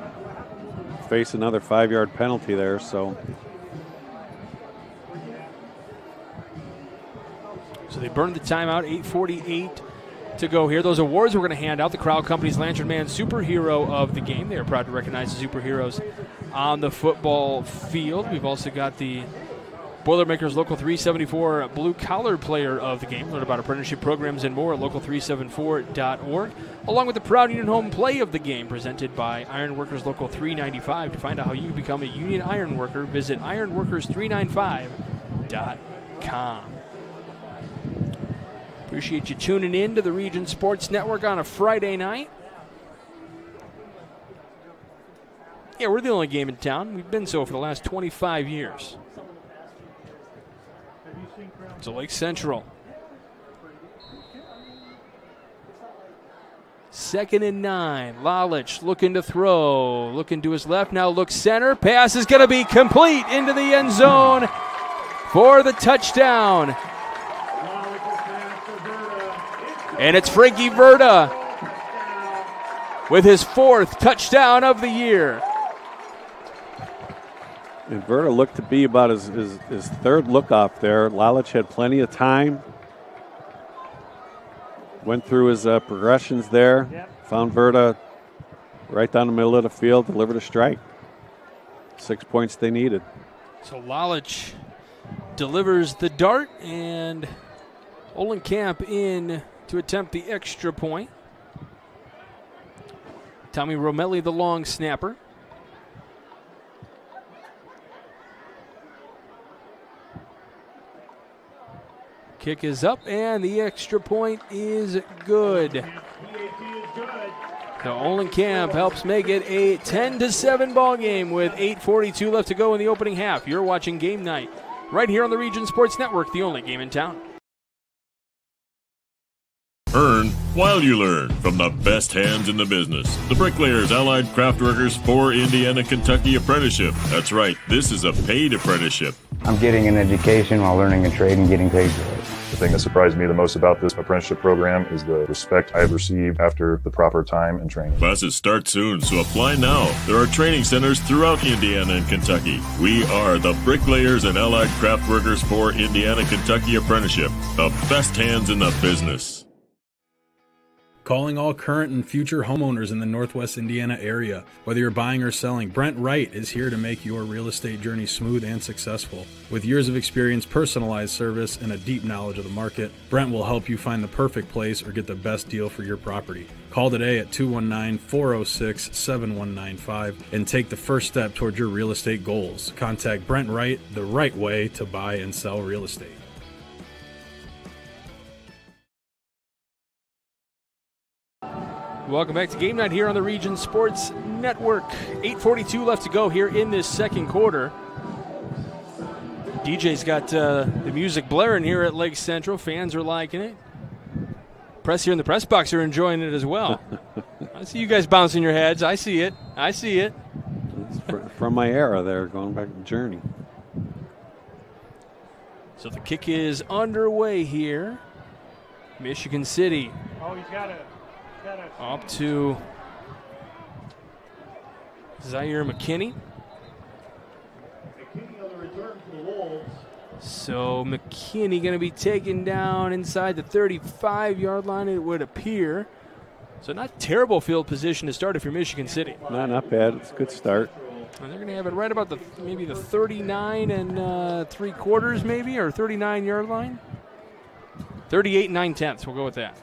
face another 5-yard penalty there. So they burned the timeout, 8:48 to go here. Those awards we're going to hand out, the Crowd Company's Lantern Man Superhero of the Game. They are proud to recognize the superheroes on the football field. We've also got the Boilermakers Local 374 Blue Collar Player of the Game. Learn about apprenticeship programs and more at local374.org, along with the Proud Union Home Play of the Game presented by Ironworkers Local 395. To find out how you can become a union ironworker, visit ironworkers395.com. Appreciate you tuning in to the Region Sports Network on a Friday night. Yeah, we're the only game in town. We've been so for the last 25 years. So Lake Central. 2nd and 9. Lalich looking to throw. Looking to his left. Now looks center. Pass is going to be complete into the end zone for the touchdown. And it's Frankie Verda with his 4th touchdown of the year. And Verda looked to be about his 3rd look off there. Lalich had plenty of time. Went through his progressions there. Yep. Found Verda right down the middle of the field, delivered a strike. 6 points they needed. So Lalich delivers the dart, and Olenkamp in to attempt the extra point. Tommy Romelli, the long snapper. Kick is up, and the extra point is good. So Olenkamp helps make it a 10-7 ball game with 8:42 left to go in the opening half. You're watching Game Night right here on the Region Sports Network, the only game in town. Earn while you learn from the best hands in the business. The Bricklayers Allied Craftworkers for Indiana, Kentucky Apprenticeship. That's right, this is a paid apprenticeship. I'm getting an education while learning a trade and getting paid for it. The thing that surprised me the most about this apprenticeship program is the respect I have received after the proper time and training. Classes start soon, so apply now. There are training centers throughout Indiana and Kentucky. We are the Bricklayers and Allied Craftworkers for Indiana, Kentucky Apprenticeship. The best hands in the business. Calling all current and future homeowners in the Northwest Indiana area. Whether you're buying or selling, Brent Wright is here to make your real estate journey smooth and successful. With years of experience, personalized service, and a deep knowledge of the market, Brent will help you find the perfect place or get the best deal for your property. Call today at 219-406-7195 and take the first step towards your real estate goals. Contact Brent Wright the right way to buy and sell real estate. Welcome back to Game Night here on the Region Sports Network. 8:42 left to go here in this second quarter. DJ's got the music blaring here at Lake Central. Fans are liking it. Press here in the press box are enjoying it as well. I see you guys bouncing your heads. I see it. It's from my era there, going back to Journey. So the kick is underway here. Michigan City. Oh, he's got it. Up to Zaire McKinney. So McKinney going to be taken down inside the 35-yard line, it would appear. So not terrible field position to start if you're Michigan City. Not bad. It's a good start. And they're going to have it right about maybe the 39 and 3/4 maybe, or 39-yard line. 38 and 9/10. We'll go with that.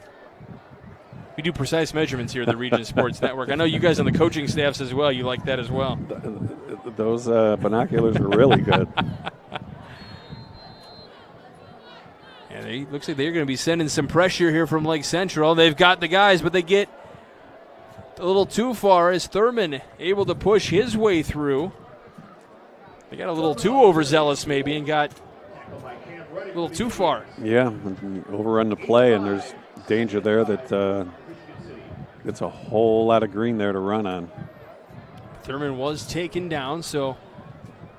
We do precise measurements here at the Region Sports Network. I know you guys on the coaching staffs as well. You like that as well. Those binoculars are really good. And it looks like they're going to be sending some pressure here from Lake Central. They've got the guys, but they get a little too far as Thurman able to push his way through. They got a little too overzealous maybe and got a little too far. Yeah, overrun the play, and there's danger there that it's a whole lot of green there to run on. Thurman was taken down, so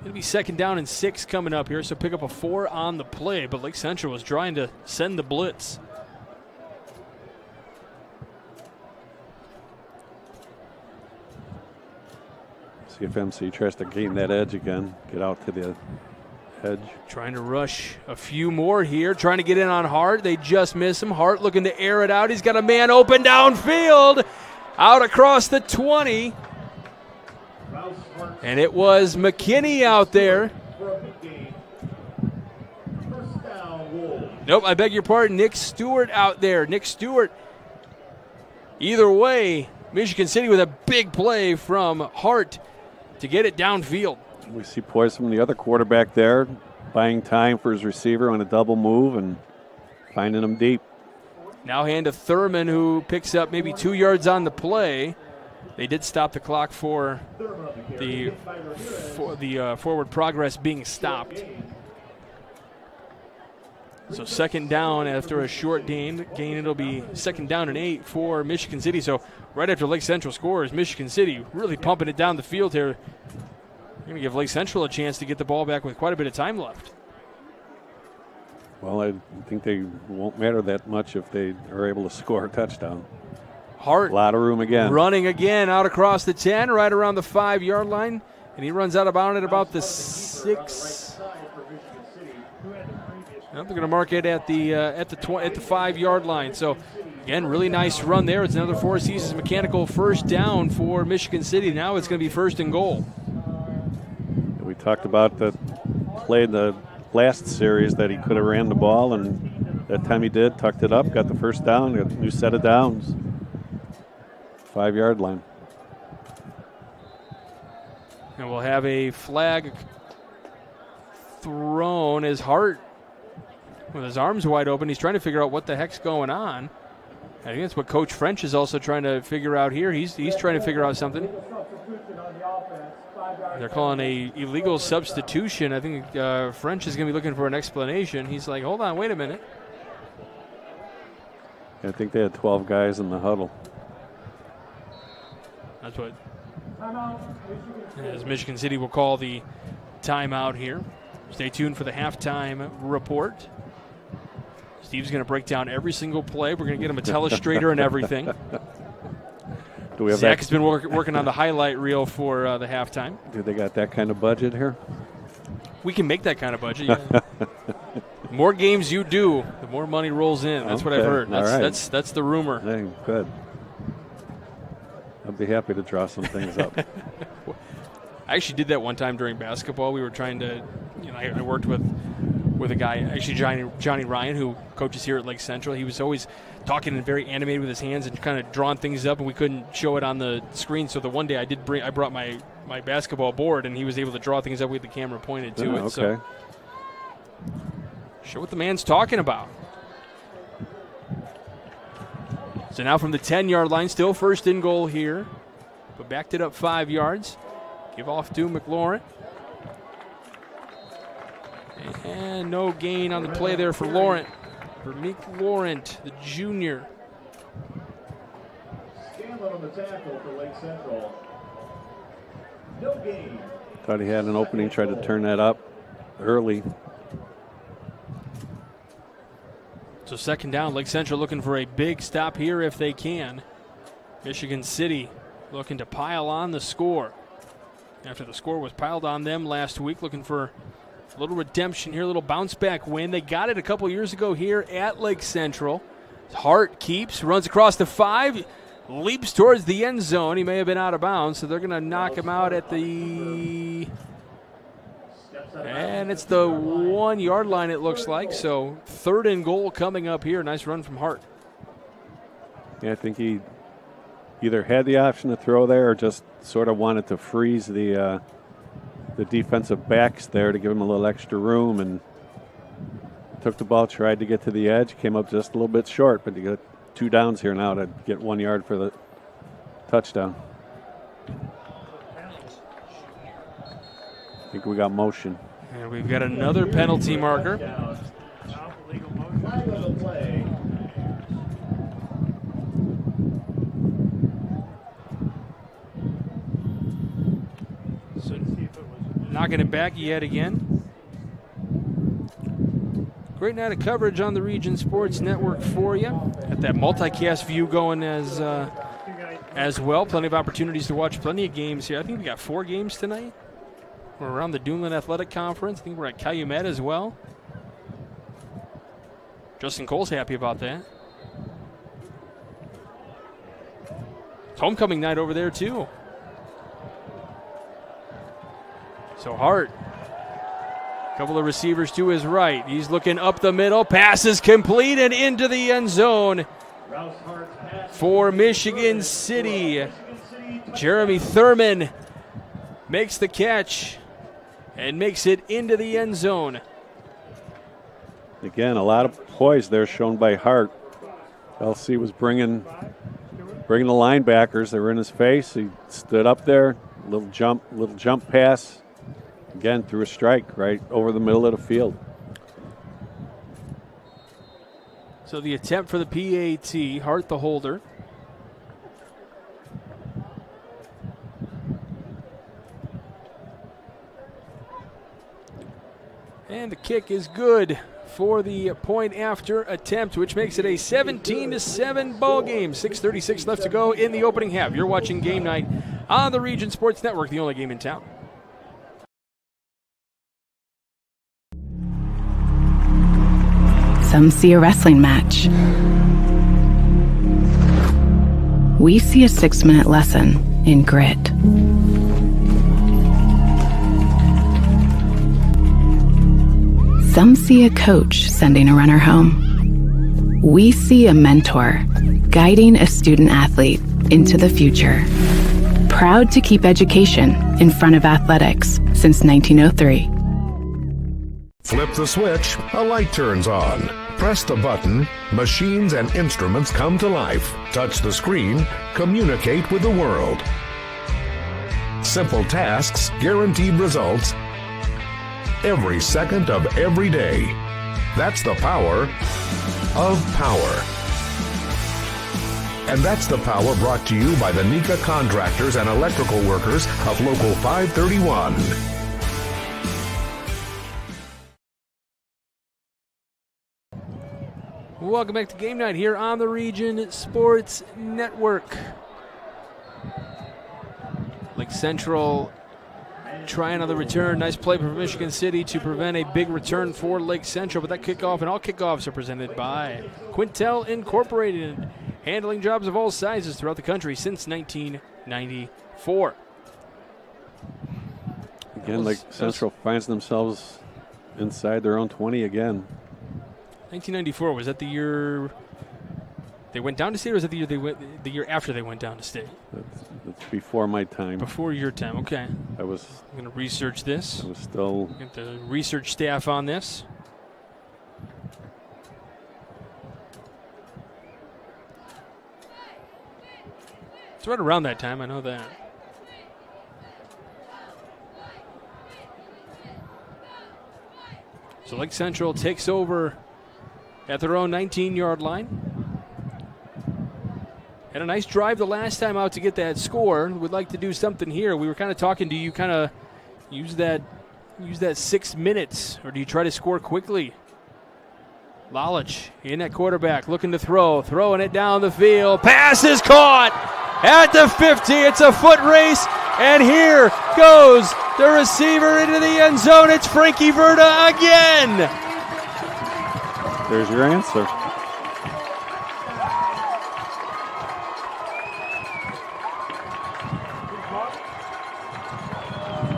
it'll be 2nd down and 6 coming up here, so pick up a 4 on the play, but Lake Central was trying to send the blitz. CFMC tries to gain that edge again, get out to the edge. Trying to rush a few more here, trying to get in on Hart. They just miss him. Hart looking to air it out. He's got a man open downfield, out across the 20. And it was McKinney out there. Nope, I beg your pardon. Nick Stewart out there. Nick Stewart. Either way, Michigan City with a big play from Hart to get it downfield. We see poise from the other quarterback there, buying time for his receiver on a double move and finding him deep. Now hand to Thurman, who picks up maybe 2 yards on the play. They did stop the clock for the forward progress being stopped. So 2nd down after a short gain. It'll be 2nd down and 8 for Michigan City. So right after Lake Central scores, Michigan City really pumping it down the field here. Going to give Lake Central a chance to get the ball back with quite a bit of time left. Well, I think they won't matter that much if they are able to score a touchdown. Hart. A lot of room again. Running again out across the 10, right around the 5-yard line. And he runs out of bounds at about the 6. They're going to mark it at the 5-yard line. So, again, really nice run there. It's another Four Seasons mechanical 1st down for Michigan City. Now it's going to be 1st and goal. We talked about the play in the last series that he could have ran the ball, and that time he did, tucked it up, got the 1st down, got a new set of downs. 5-yard line. And we'll have a flag thrown as Hart, with his arms wide open, he's trying to figure out what the heck's going on. I think that's what Coach French is also trying to figure out here. He's trying to figure out something. They're calling a illegal substitution. I think French is going to be looking for an explanation. He's like, hold on, wait a minute. I think they had 12 guys in the huddle. That's what, as Michigan City will call the timeout here. Stay tuned for the halftime report. Steve's going to break down every single play. We're going to get him a telestrator and everything. Do we have Zach has been working on the highlight reel for the halftime. Do they got that kind of budget here? We can make that kind of budget. Yeah. The more games you do, the more money rolls in. That's what I've heard. That's the rumor. Hey, good. I'd be happy to draw some things up. I actually did that one time during basketball. We were trying to, I worked with a guy, actually Johnny Ryan, who coaches here at Lake Central. He was always talking and very animated with his hands and kind of drawing things up, and we couldn't show it on the screen. So the one day I brought my basketball board, and he was able to draw things up with the camera pointed to it. Okay. So show what the man's talking about. So now from the 10-yard line, still first and goal here, but backed it up 5 yards. Give off to McLaurin. And no gain on the play there for Laurent. For Meek Laurent, the junior. Scanlon on the tackle for Lake Central. No gain. Thought he had an opening, tried to turn that up early. So second down, Lake Central looking for a big stop here if they can. Michigan City looking to pile on the score. After the score was piled on them last week, looking for a little redemption here, a little bounce back win. They got it a couple years ago here at Lake Central. Hart keeps, runs across the 5, leaps towards the end zone. He may have been out of bounds, so they're going to knock him out at the... And it's the 1 yard line, it looks like. So third and goal coming up here. Nice run from Hart. Yeah, I think he either had the option to throw there or just sort of wanted to freeze the defensive backs there to give him a little extra room, and took the ball, tried to get to the edge, came up just a little bit short, but you got 2 downs here now to get 1 yard for the touchdown. I think we got motion. And we've got another penalty marker. So knocking it back yet again. Great night of coverage on the Region Sports Network for you. Got that multicast view going as well. Plenty of opportunities to watch plenty of games here. I think we got 4 games tonight. We're around the Duneland Athletic Conference. I think we're at Calumet as well. Justin Cole's happy about that. It's homecoming night over there, too. So Hart, a couple of receivers to his right. He's looking up the middle. Pass is complete and into the end zone for Michigan City. Jeremy Thurman makes the catch and makes it into the end zone. Again, a lot of poise there shown by Hart. LC was bringing the linebackers. They were in his face. He stood up there, little jump pass. Again, threw a strike right over the middle of the field. So the attempt for the PAT, Hart the holder. And the kick is good for the point after attempt, which makes it a 17-7 ball game. 6:36 left to go in the opening half. You're watching Game Night on the Region Sports Network, the only game in town. Some see a wrestling match. We see a 6-minute lesson in grit. Some see a coach sending a runner home. We see a mentor guiding a student athlete into the future. Proud to keep education in front of athletics since 1903. Flip the switch, a light turns on. Press the button, machines and instruments come to life. Touch the screen, communicate with the world. Simple tasks, guaranteed results, every second of every day. That's the power of power. And that's the power brought to you by the NECA contractors and electrical workers of Local 531. Welcome back to Game Night here on the Region Sports Network. Lake Central trying on the return. Nice play for Michigan City to prevent a big return for Lake Central. But that kickoff and all kickoffs are presented by Quintel Incorporated, handling jobs of all sizes throughout the country since 1994. Again, Lake Central finds themselves inside their own 20 again. 1994, was that the year they went down to state, or was that the year after they went down to state? That's before my time. Before your time, okay. I'm going to research this. I was still. Get the research staff on this. It's right around that time, I know that. So Lake Central takes over at their own 19-yard line. Had a nice drive the last time out to get that score. Would like to do something here. We were kind of talking, do you kind of use that 6 minutes, or do you try to score quickly? Lalich in at quarterback, looking to throwing it down the field. Pass is caught at the 50. It's a foot race, and here goes the receiver into the end zone. It's Frankie Verda again. There's your answer.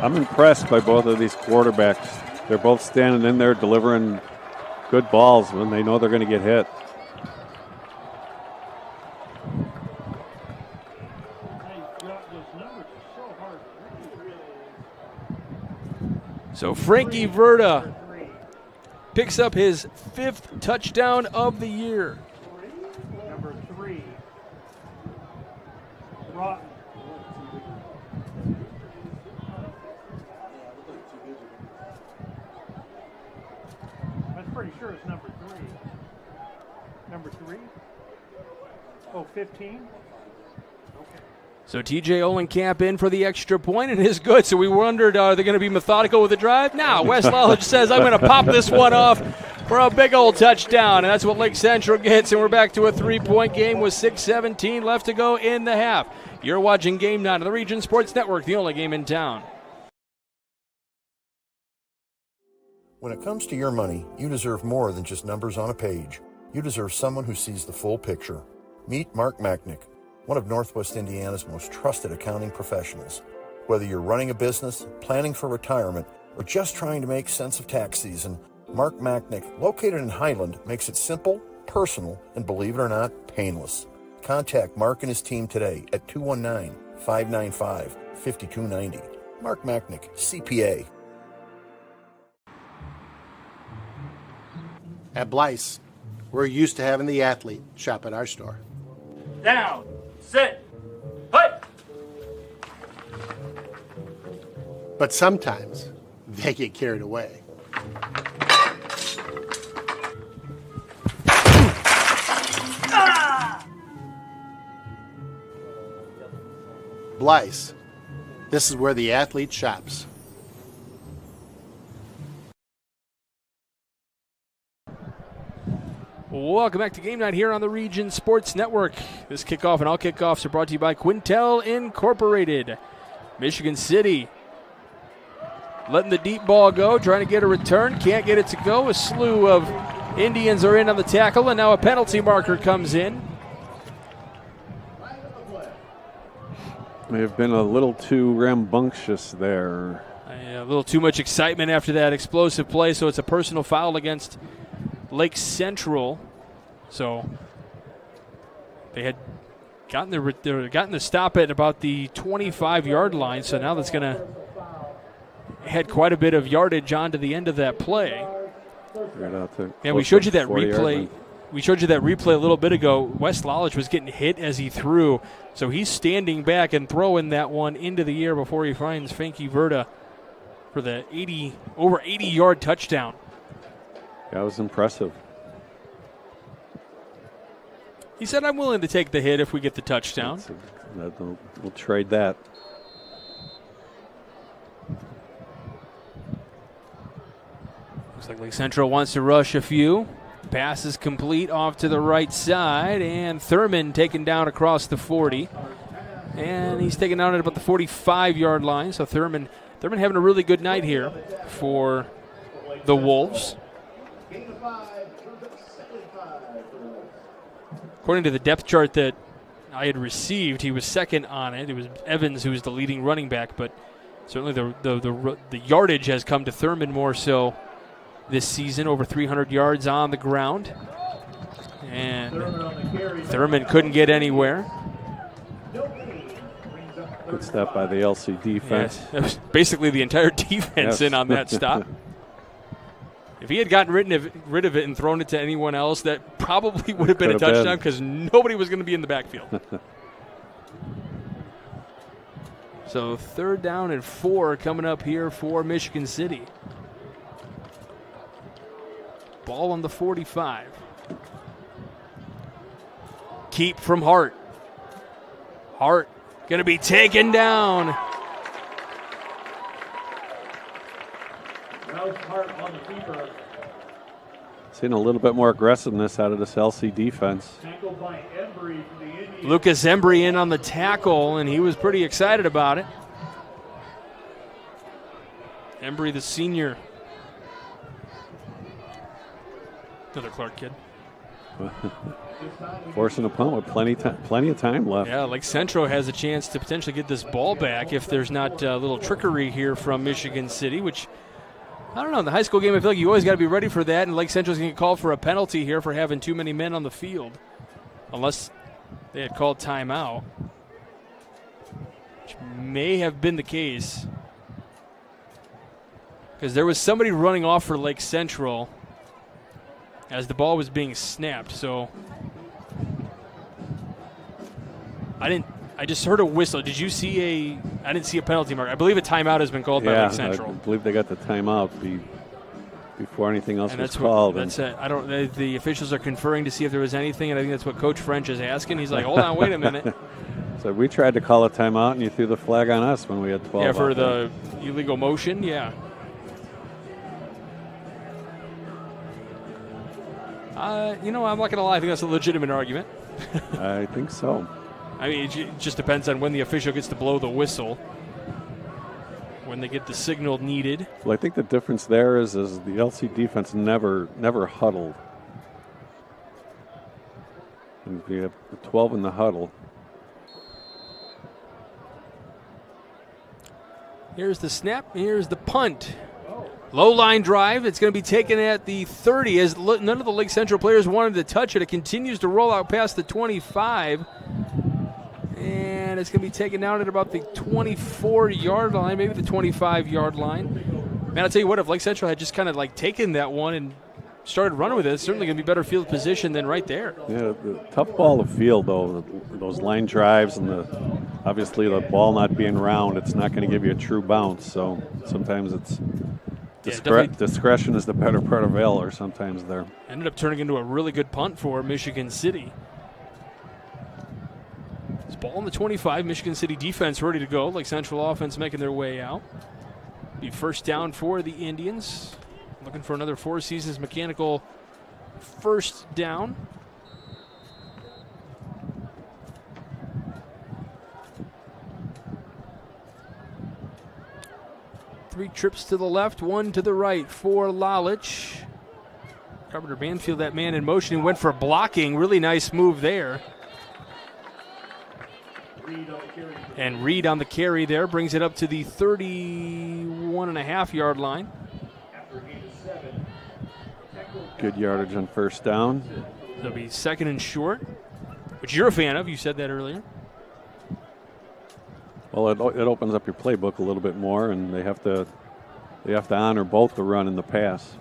I'm impressed by both of these quarterbacks. They're both standing in there delivering good balls when they know they're going to get hit. So Frankie Verda picks up his 5th touchdown of the year. Number 3, Rotten. I'm pretty sure it's number 3. Number 3? Oh, 15? So TJ Olenkamp in for the extra point, and is good. So we wondered, are they going to be methodical with the drive? No, Wes Lalich says, I'm going to pop this one off for a big old touchdown. And that's what Lake Central gets, and we're back to a 3-point game with 6:17 left to go in the half. You're watching Game 9 on the Region Sports Network, the only game in town. When it comes to your money, you deserve more than just numbers on a page. You deserve someone who sees the full picture. Meet Mark Machnick, one of Northwest Indiana's most trusted accounting professionals. Whether you're running a business, planning for retirement, or just trying to make sense of tax season, Mark Machnick, located in Highland, makes it simple, personal, and believe it or not, painless. Contact Mark and his team today at 219-595-5290. Mark Machnick, CPA. At Blyce, we're used to having the athlete shop at our store. Down, sit, put. But sometimes they get carried away. Blyce, this is where the athlete shops. Welcome back to Game Night here on the Region Sports Network. This kickoff and all kickoffs are brought to you by Quintel Incorporated. Michigan City letting the deep ball go, trying to get a return, can't get it to go. A slew of Indians are in on the tackle, and now a penalty marker comes in. May have been a little too rambunctious there. A little too much excitement after that explosive play, so it's a personal foul against Lake Central. So they had gotten the stop at about the 25-yard line, so now that's going to add quite a bit of yardage onto the end of that play. Yeah, we showed you that replay. We showed you that replay a little bit ago. Wes Lalich was getting hit as he threw, so he's standing back and throwing that one into the air before he finds Frankie Verda for the over 80-yard touchdown. That was impressive. He said, I'm willing to take the hit if we get the touchdown. We'll trade that. Looks like Lake Central wants to rush a few. Pass is complete off to the right side, and Thurman taken down across the 40. And he's taken down at about the 45-yard line, so Thurman Thurman having a really good night here for the Wolves. According to the depth chart that I had received, he was second on it. It was Evans who was the leading running back, but certainly the yardage has come to Thurman more so this season, over 300 yards on the ground. And Thurman couldn't get anywhere. Good stop by the LC defense. Yes, that was basically the entire defense in on that stop. If he had gotten rid of it and thrown it to anyone else, that probably would have been a touchdown because nobody was going to be in the backfield. So 3rd down and 4 coming up here for Michigan City. Ball on the 45. Keep from Hart. Hart going to be taken down. Seeing a little bit more aggressiveness out of this LC defense. Lucas Embry in on the tackle, and he was pretty excited about it. Embry, the senior. Another Clark kid. Forcing a punt with plenty of time left. Yeah, Lake Central has a chance to potentially get this ball back if there's not a little trickery here from Michigan City, which, I don't know, in the high school game I feel like you always got to be ready for that, and Lake Central's going to get called for a penalty here for having too many men on the field, unless they had called timeout, which may have been the case, because there was somebody running off for Lake Central as the ball was being snapped. So I just heard a whistle. Did you see I didn't see a penalty mark. I believe a timeout has been called by Lake Central. I believe they got the timeout before anything else was called. called. That's it. I don't. The officials are conferring to see if there was anything, and I think that's what Coach French is asking. He's like, hold on, wait a minute. So we tried to call a timeout, and you threw the flag on us when we had 12. Yeah, for the illegal motion, yeah. I'm not going to lie. I think that's a legitimate argument. I think so. I mean, it just depends on when the official gets to blow the whistle, when they get the signal needed. Well, I think the difference there is the LC defense never huddled. And we have 12 in the huddle. Here's the snap. Here's the punt. Low line drive. It's going to be taken at the 30 as none of the Lake Central players wanted to touch it. It continues to roll out past the 25. And it's going to be taken down at about the 24-yard line, maybe the 25-yard line. Man, I'll tell you what, if Lake Central had just kind of like taken that one and started running with it, it's certainly going to be better field position than right there. Yeah, the tough ball of field, though, those line drives and obviously the ball not being round, it's not going to give you a true bounce. So sometimes it's discretion is the better part of valor sometimes there. Ended up turning into a really good punt for Michigan City. It's ball on the 25. Michigan City defense ready to go. Lake Central offense making their way out. Be first down for the Indians. Looking for another Four Seasons mechanical first down. Three trips to the left, one to the right for Lalich. Carpenter Banfield, that man in motion, and went for blocking. Really nice move there. And Reed on the carry there brings it up to the 31.5-yard line. Good yardage on first down. It'll be second and short, which you're a fan of. You said that earlier. Well, it opens up your playbook a little bit more, and they have to honor both the run and the pass.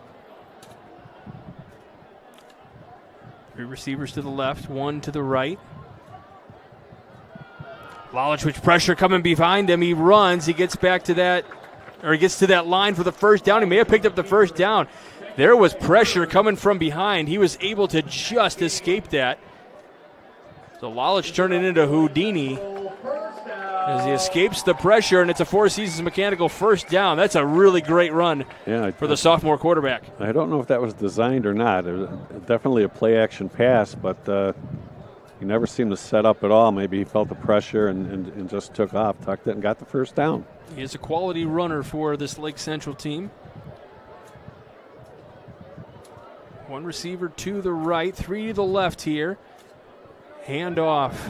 Three receivers to the left, one to the right. Lalich with pressure coming behind him. He runs. He gets back to that, or he gets to that line for the first down. He may have picked up the first down. There was pressure coming from behind. He was able to just escape that. So Lalich turned it into Houdini as he escapes the pressure, and it's a Four Seasons mechanical first down. That's a really great run for the sophomore quarterback. I don't know if that was designed or not. It was definitely a play-action pass, but He never seemed to set up at all. Maybe he felt the pressure and just took off, tucked it, and got the first down. He is a quality runner for this Lake Central team. One receiver to the right, 3 to the left here. Hand off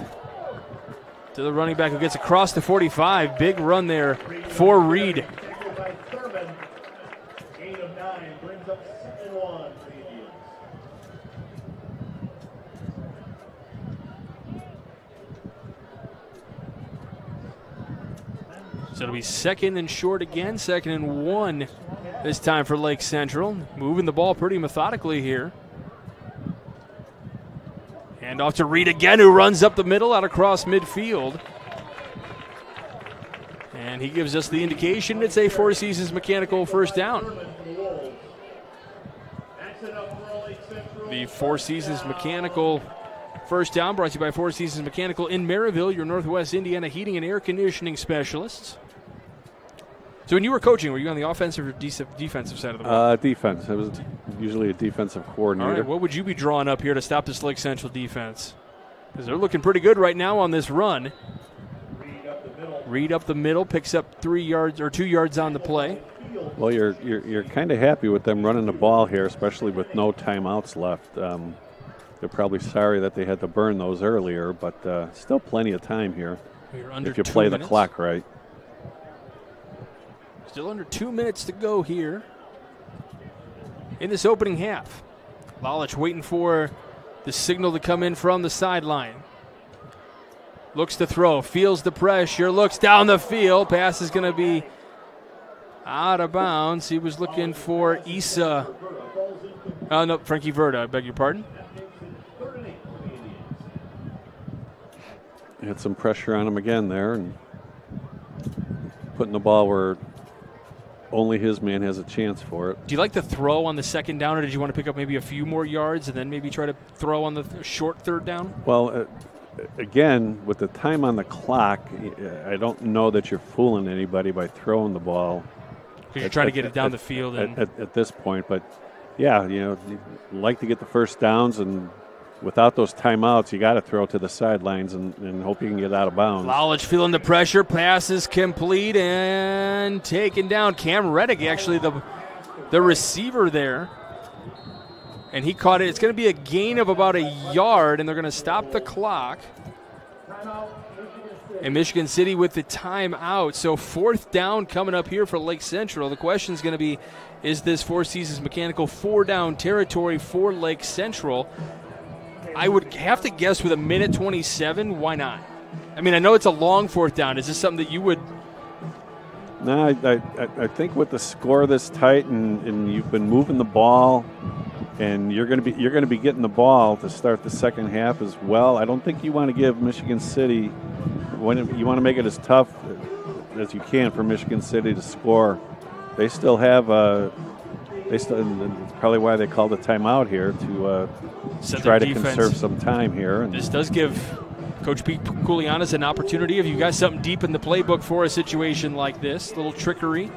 to the running back who gets across the 45. Big run there for Reed. Gain of 9 brings up 2nd and 1 for the Indians. So it'll be 2nd and short again, 2nd and 1 this time for Lake Central. Moving the ball pretty methodically here. Hand off to Reed again, who runs up the middle out across midfield. And he gives us the indication it's a Four Seasons Mechanical first down. The Four Seasons Mechanical first down brought to you by Four Seasons Mechanical in Maryville, your Northwest Indiana heating and air conditioning specialists. So when you were coaching, were you on the offensive or defensive side of the ball? Defense. I was usually a defensive coordinator. All right, what would you be drawing up here to stop this Lake Central defense? Because they're looking pretty good right now on this run. Reed up the middle, picks up 3 yards or 2 yards on the play. Well, you're kind of happy with them running the ball here, especially with no timeouts left. They're probably sorry that they had to burn those earlier, but still plenty of time here if you play the clock right. Still under 2 minutes to go here in this opening half. Lalich waiting for the signal to come in from the sideline. Looks to throw, feels the pressure, looks down the field. Pass is going to be out of bounds. He was looking for Issa. No, Frankie Verda, I beg your pardon. Had some pressure on him again there and putting the ball where only his man has a chance for it. Do you like the throw on the 2nd down, or did you want to pick up maybe a few more yards and then maybe try to throw on the short 3rd down? Well, again, with the time on the clock, I don't know that you're fooling anybody by throwing the ball. Because you're trying to get it down the field. At this point. But, yeah, you'd like to get the first downs, and without those timeouts, you got to throw to the sidelines and hope you can get out of bounds. Lalich feeling the pressure. Pass is complete and taken down. Cam Reddick, actually, the receiver there. And he caught it. It's going to be a gain of about a yard, and they're going to stop the clock. And Michigan City with the timeout. So 4th down coming up here for Lake Central. The question is going to be, is this Four Seasons Mechanical 4-down territory for Lake Central? I would have to guess with a minute 27, why not? I mean, I know it's a long 4th down. Is this something that you would? No, I think with the score this tight and you've been moving the ball, and you're going to be getting the ball to start the second half as well. I don't think you want to give Michigan City, you want to make it as tough as you can for Michigan City to score. They still have it's probably why they called a timeout here to try to conserve some time here. And this does give Coach Pete Koulianis an opportunity. If you got something deep in the playbook for a situation like this, a little trickery.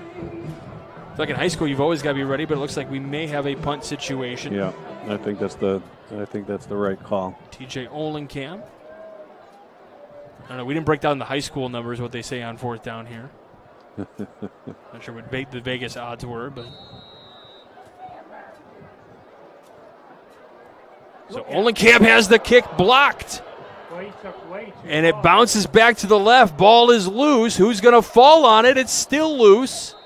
Like in high school, you've always got to be ready, but it looks like we may have a punt situation. Yeah, I think that's the right call. TJ Olenkamp. I don't know. We didn't break down the high school numbers, what they say on 4th down here. Not sure what the Vegas odds were, but. So Olenkamp has the kick blocked. And it bounces back to the left. Ball is loose. Who's going to fall on it? It's still loose.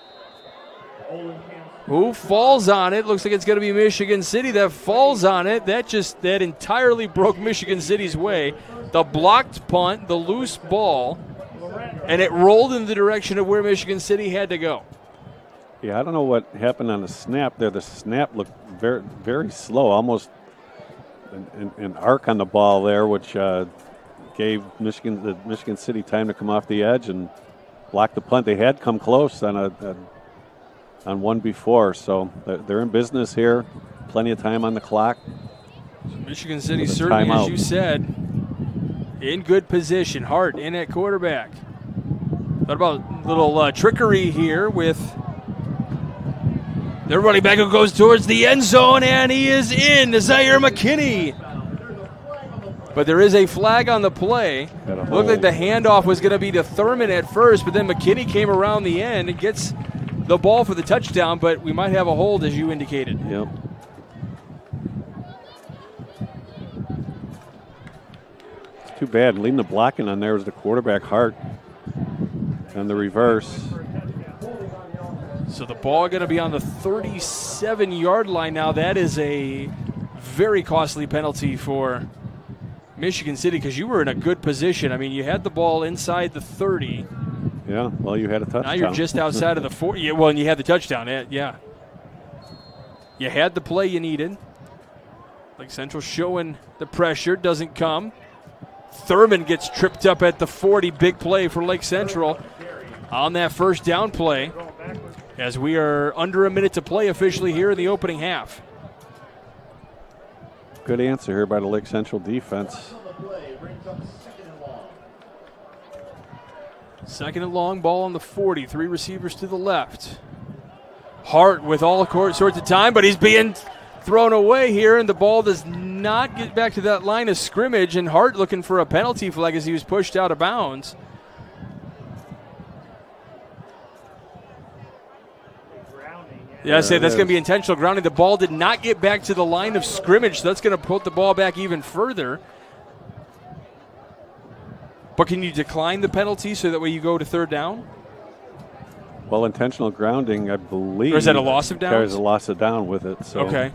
Who falls on it? Looks like it's going to be Michigan City that falls on it. That entirely broke Michigan City's way. The blocked punt, the loose ball, and it rolled in the direction of where Michigan City had to go. Yeah, I don't know what happened on the snap there. The snap looked very, very slow, almost an arc on the ball there, which gave Michigan City time to come off the edge and block the punt. They had come close on one before, so they're in business here. Plenty of time on the clock. So Michigan City certainly, as you said, in good position. Hart in at quarterback. What about a little trickery here with their running back who goes towards the end zone, and he is in. Zaire McKinney But there is a flag on the play. Looked like the handoff was going to be to Thurman at first, but then McKinney came around the end and gets the ball for the touchdown, but we might have a hold, as you indicated. Yep. It's too bad. Leading the blocking on there was the quarterback, Hart, and the reverse. So the ball going to be on the 37-yard line now. That is a very costly penalty for Michigan City because you were in a good position. I mean, you had the ball inside the 30. Yeah, well, you had a touchdown. Now you're just outside of the 40. Yeah, well, and you had the touchdown. Yeah. You had the play you needed. Lake Central showing the pressure. Doesn't come. Thurman gets tripped up at the 40. Big play for Lake Central on that first down play as we are under a minute to play officially here in the opening half. Good answer here by the Lake Central defense. Second and long, ball on the 40. 3 receivers to the left. Hart with all sorts of time, but he's being thrown away here, and the ball does not get back to that line of scrimmage, and Hart looking for a penalty flag as he was pushed out of bounds. Yeah, I say that's going to be intentional grounding. The ball did not get back to the line of scrimmage, so that's going to put the ball back even further. But can you decline the penalty so that way you go to third down? Well, intentional grounding, I believe. Or is that a loss of downs? There's a loss of down with it. So. Okay.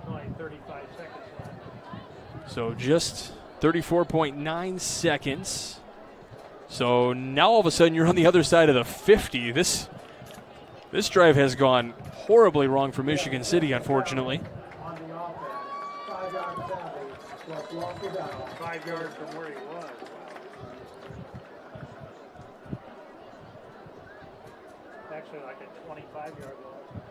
Only 35 seconds left. So just 34.9 seconds. So now all of a sudden you're on the other side of the 50. This drive has gone horribly wrong for Michigan City, unfortunately. On the offense, 5 yards penalty, 5 yards from where he was. Actually, like a 25-yard loss.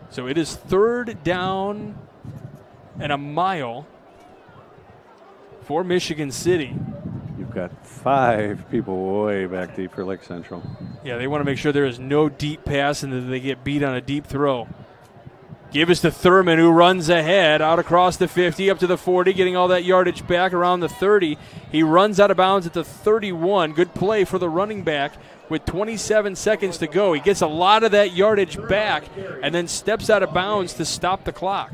So it is third down and a mile for Michigan City. You've got 5 people way back deep for Lake Central. Yeah, they want to make sure there is no deep pass and that they get beat on a deep throw. Give us to Thurman, who runs ahead out across the 50 up to the 40, getting all that yardage back around the 30. He runs out of bounds at the 31. Good play for the running back with 27 seconds to go. He gets a lot of that yardage back and then steps out of bounds to stop the clock.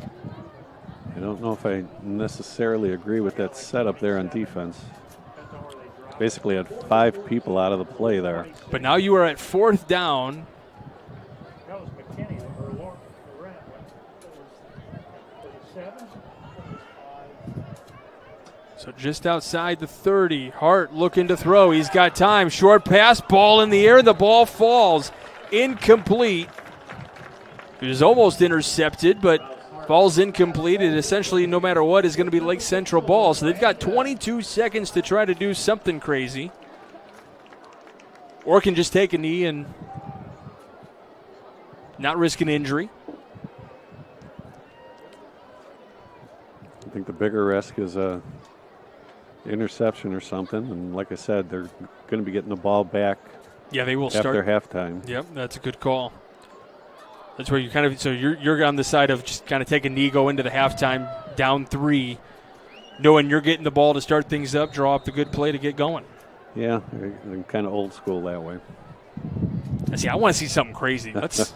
I don't know if I necessarily agree with that setup there on defense. Basically had 5 people out of the play there. But now you are at fourth down. That was McKinney or Lorenz. Was it 7? So just outside the 30. Hart looking to throw. He's got time. Short pass, ball in the air. The ball falls. Incomplete. It was almost intercepted, but ball's incomplete. It essentially, no matter what, is going to be Lake Central ball. So they've got 22 seconds to try to do something crazy. Or can just take a knee and not risk an injury. I think the bigger risk is a interception or something. And like I said, they're going to be getting the ball back. Yeah, they will after start halftime. Yep, that's a good call. That's where you kind of, so you're on the side of just kind of take a knee, go into the halftime down 3, knowing you're getting the ball to start things up, draw up the good play to get going. Yeah, I'm kind of old school that way. See, I want to see something crazy. Let's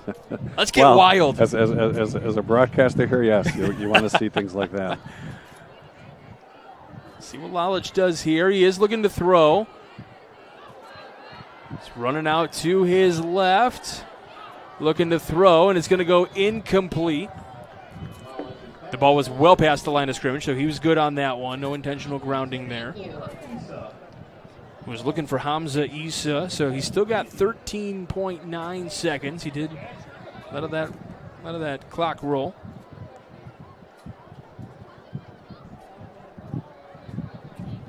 get wild. As a broadcaster here, yes, you want to see things like that. See what Lalich does here. He is looking to throw. He's running out to his left. Looking to throw, and it's going to go incomplete. The ball was well past the line of scrimmage, so he was good on that one. No intentional grounding there. Was looking for Hamza Issa, so he's still got 13.9 seconds. He did let that clock roll.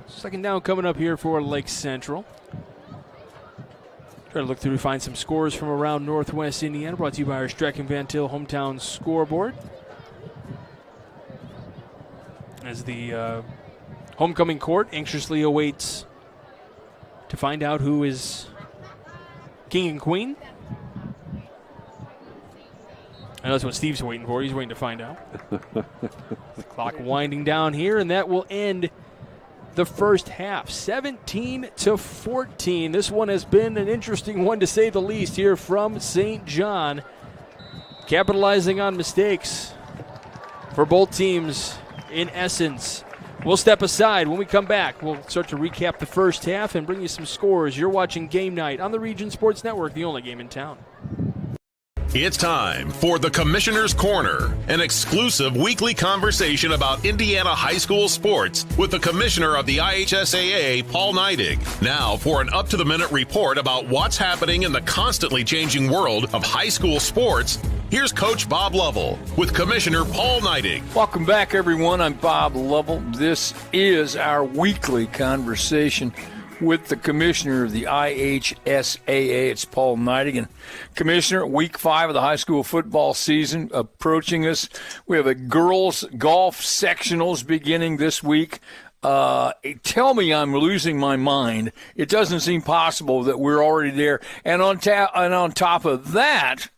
Second down coming up here for Lake Central. Try to look through to find some scores from around Northwest Indiana. Brought to you by our Streck and Van Til hometown scoreboard. As the homecoming court anxiously awaits to find out who is king and queen. And that's what Steve's waiting for. He's waiting to find out. The clock winding down here, and that will end the first half, 17-14. This one has been an interesting one, to say the least, here from St. John. Capitalizing on mistakes for both teams, in essence. We'll step aside. When we come back, we'll start to recap the first half and bring you some scores. You're watching Game Night on the Region Sports Network, the only game in town. It's time for the Commissioner's Corner, an exclusive weekly conversation about Indiana high school sports with the Commissioner of the IHSAA, Paul Neidig. Now for an up-to-the-minute report about what's happening in the constantly changing world of high school sports, here's Coach Bob Lovell with Commissioner Paul Neidig. Welcome back, everyone. I'm Bob Lovell. This is our weekly conversation with the Commissioner of the IHSAA. It's Paul Neidig. And Commissioner, week 5 of the high school football season approaching us. We have a girls golf sectionals beginning this week. Tell me I'm losing my mind. It doesn't seem possible that we're already there. And on top of that,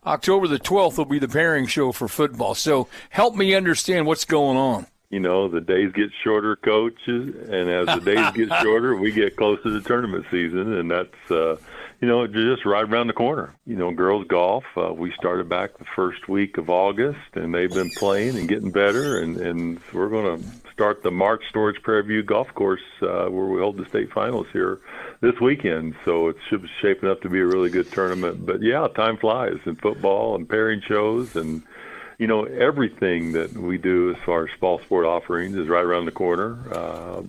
October the 12th will be the pairing show for football. So help me understand what's going on. You know, the days get shorter, coaches, and as the days get shorter, we get close to the tournament season, and that's, just right around the corner. You know, girls golf, we started back the first week of August, and they've been playing and getting better, and we're going to start the March Storage Prairie View Golf Course where we hold the state finals here this weekend, so it's shaping up to be a really good tournament. But, yeah, time flies in football and pairing shows, and everything that we do as far as fall sport offerings is right around the corner.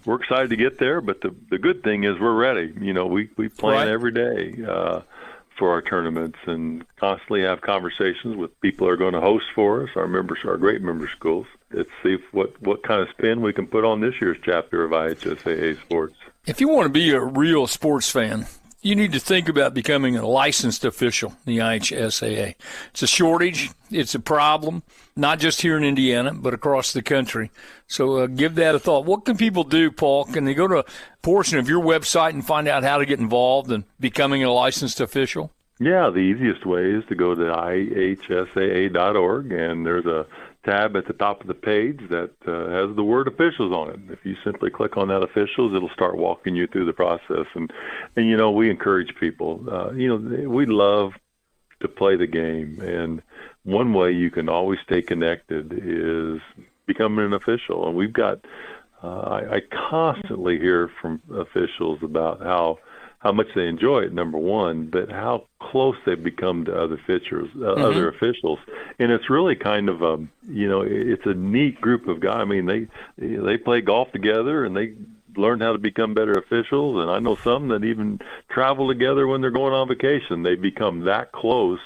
We're excited to get there, but the good thing is we're ready. We plan every day for our tournaments and constantly have conversations with people who are going to host for us, our members, our great member schools. Let's see what kind of spin we can put on this year's chapter of IHSAA sports. If you want to be a real sports fan, you need to think about becoming a licensed official in the IHSAA. It's a shortage. It's a problem, not just here in Indiana, but across the country. So give that a thought. What can people do, Paul? Can they go to a portion of your website and find out how to get involved in becoming a licensed official? Yeah, the easiest way is to go to ihsaa.org, and there's a tab at the top of the page that has the word officials on it. If you simply click on that officials, it'll start walking you through the process. And we encourage people. We love to play the game. And one way you can always stay connected is becoming an official. And we've got, I constantly hear from officials about how much they enjoy it, number one, but how close they've become to other other officials. And it's really kind of it's a neat group of guys. I mean, they play golf together and they learn how to become better officials. And I know some that even travel together when they're going on vacation. They become that close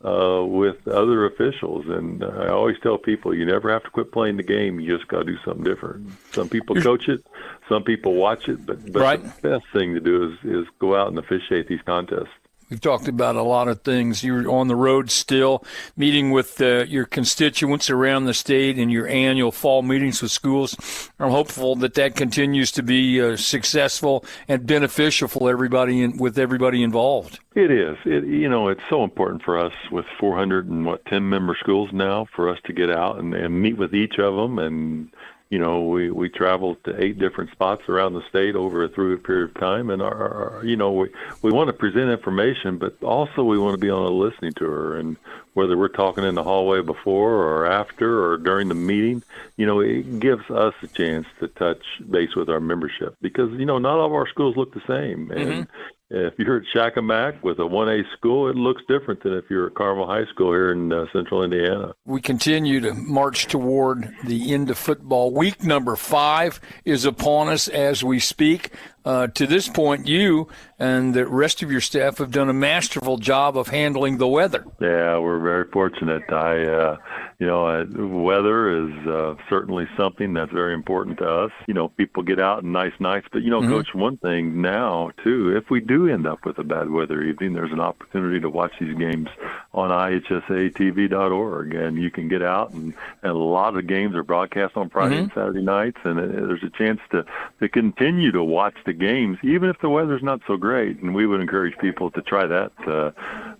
with other officials. And I always tell people, you never have to quit playing the game. You just got to do something different. Some people coach it, some people watch it, but the best thing to do is go out and officiate these contests. We've talked about a lot of things. You're on the road still, meeting with your constituents around the state in your annual fall meetings with schools. I'm hopeful that continues to be successful and beneficial for everybody with everybody involved. It is. It's so important for us with 410 member schools now for us to get out and meet with each of them. And we travel to 8 different spots around the state over a 3-week period of time, and we want to present information, but also we want to be on a listening tour. And whether we're talking in the hallway before or after or during the meeting, it gives us a chance to touch base with our membership because not all of our schools look the same. And if you're at Shakamak with a 1A school, it looks different than if you're at Carmel High School here in central Indiana. We continue to march toward the end of football. Week number 5 is upon us as we speak. To this point, you and the rest of your staff have done a masterful job of handling the weather. Yeah, we're very fortunate. Weather is certainly something that's very important to us. People get out in nice nights, but Coach, one thing now too, if we do end up with a bad weather evening, there's an opportunity to watch these games on ihsatv.org, and you can get out and a lot of games are broadcast on Friday and Saturday nights, and there's a chance to continue to watch the games, even if the weather's not so great. And we would encourage people to try that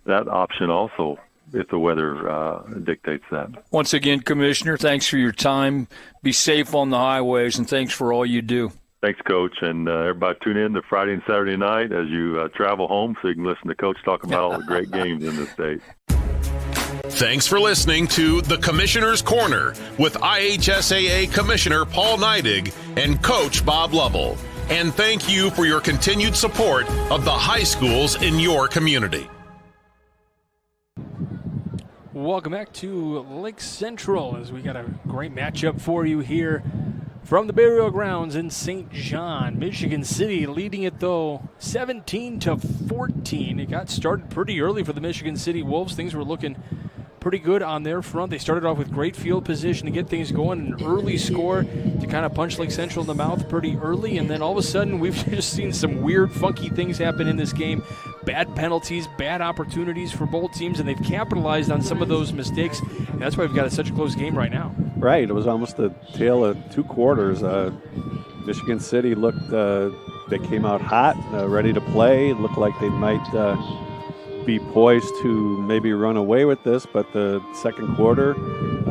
option also if the weather dictates that. Once again, Commissioner, thanks for your time. Be safe on the highways, and thanks for all you do. Thanks, Coach, and everybody tune in to Friday and Saturday night as you travel home so you can listen to Coach talk about all the great games in the state. Thanks for listening to The Commissioner's Corner with IHSAA Commissioner Paul Neidig and Coach Bob Lovell. And thank you for your continued support of the high schools in your community. Welcome back to Lake Central as we got a great matchup for you here from the burial grounds in St. John. Michigan City leading it, though, 17-14. It got started pretty early for the Michigan City Wolves. Things were looking pretty good on their front. They started off with great field position to get things going, an early score to kind of punch Lake Central in the mouth pretty early, and then all of a sudden we've just seen some weird, funky things happen in this game. Bad penalties, bad opportunities for both teams, and they've capitalized on some of those mistakes, and that's why we've got such a close game right now. Right, it was almost a tale of two quarters. Michigan City looked, they came out hot, ready to play. It looked like they might be poised to maybe run away with this, but the second quarter,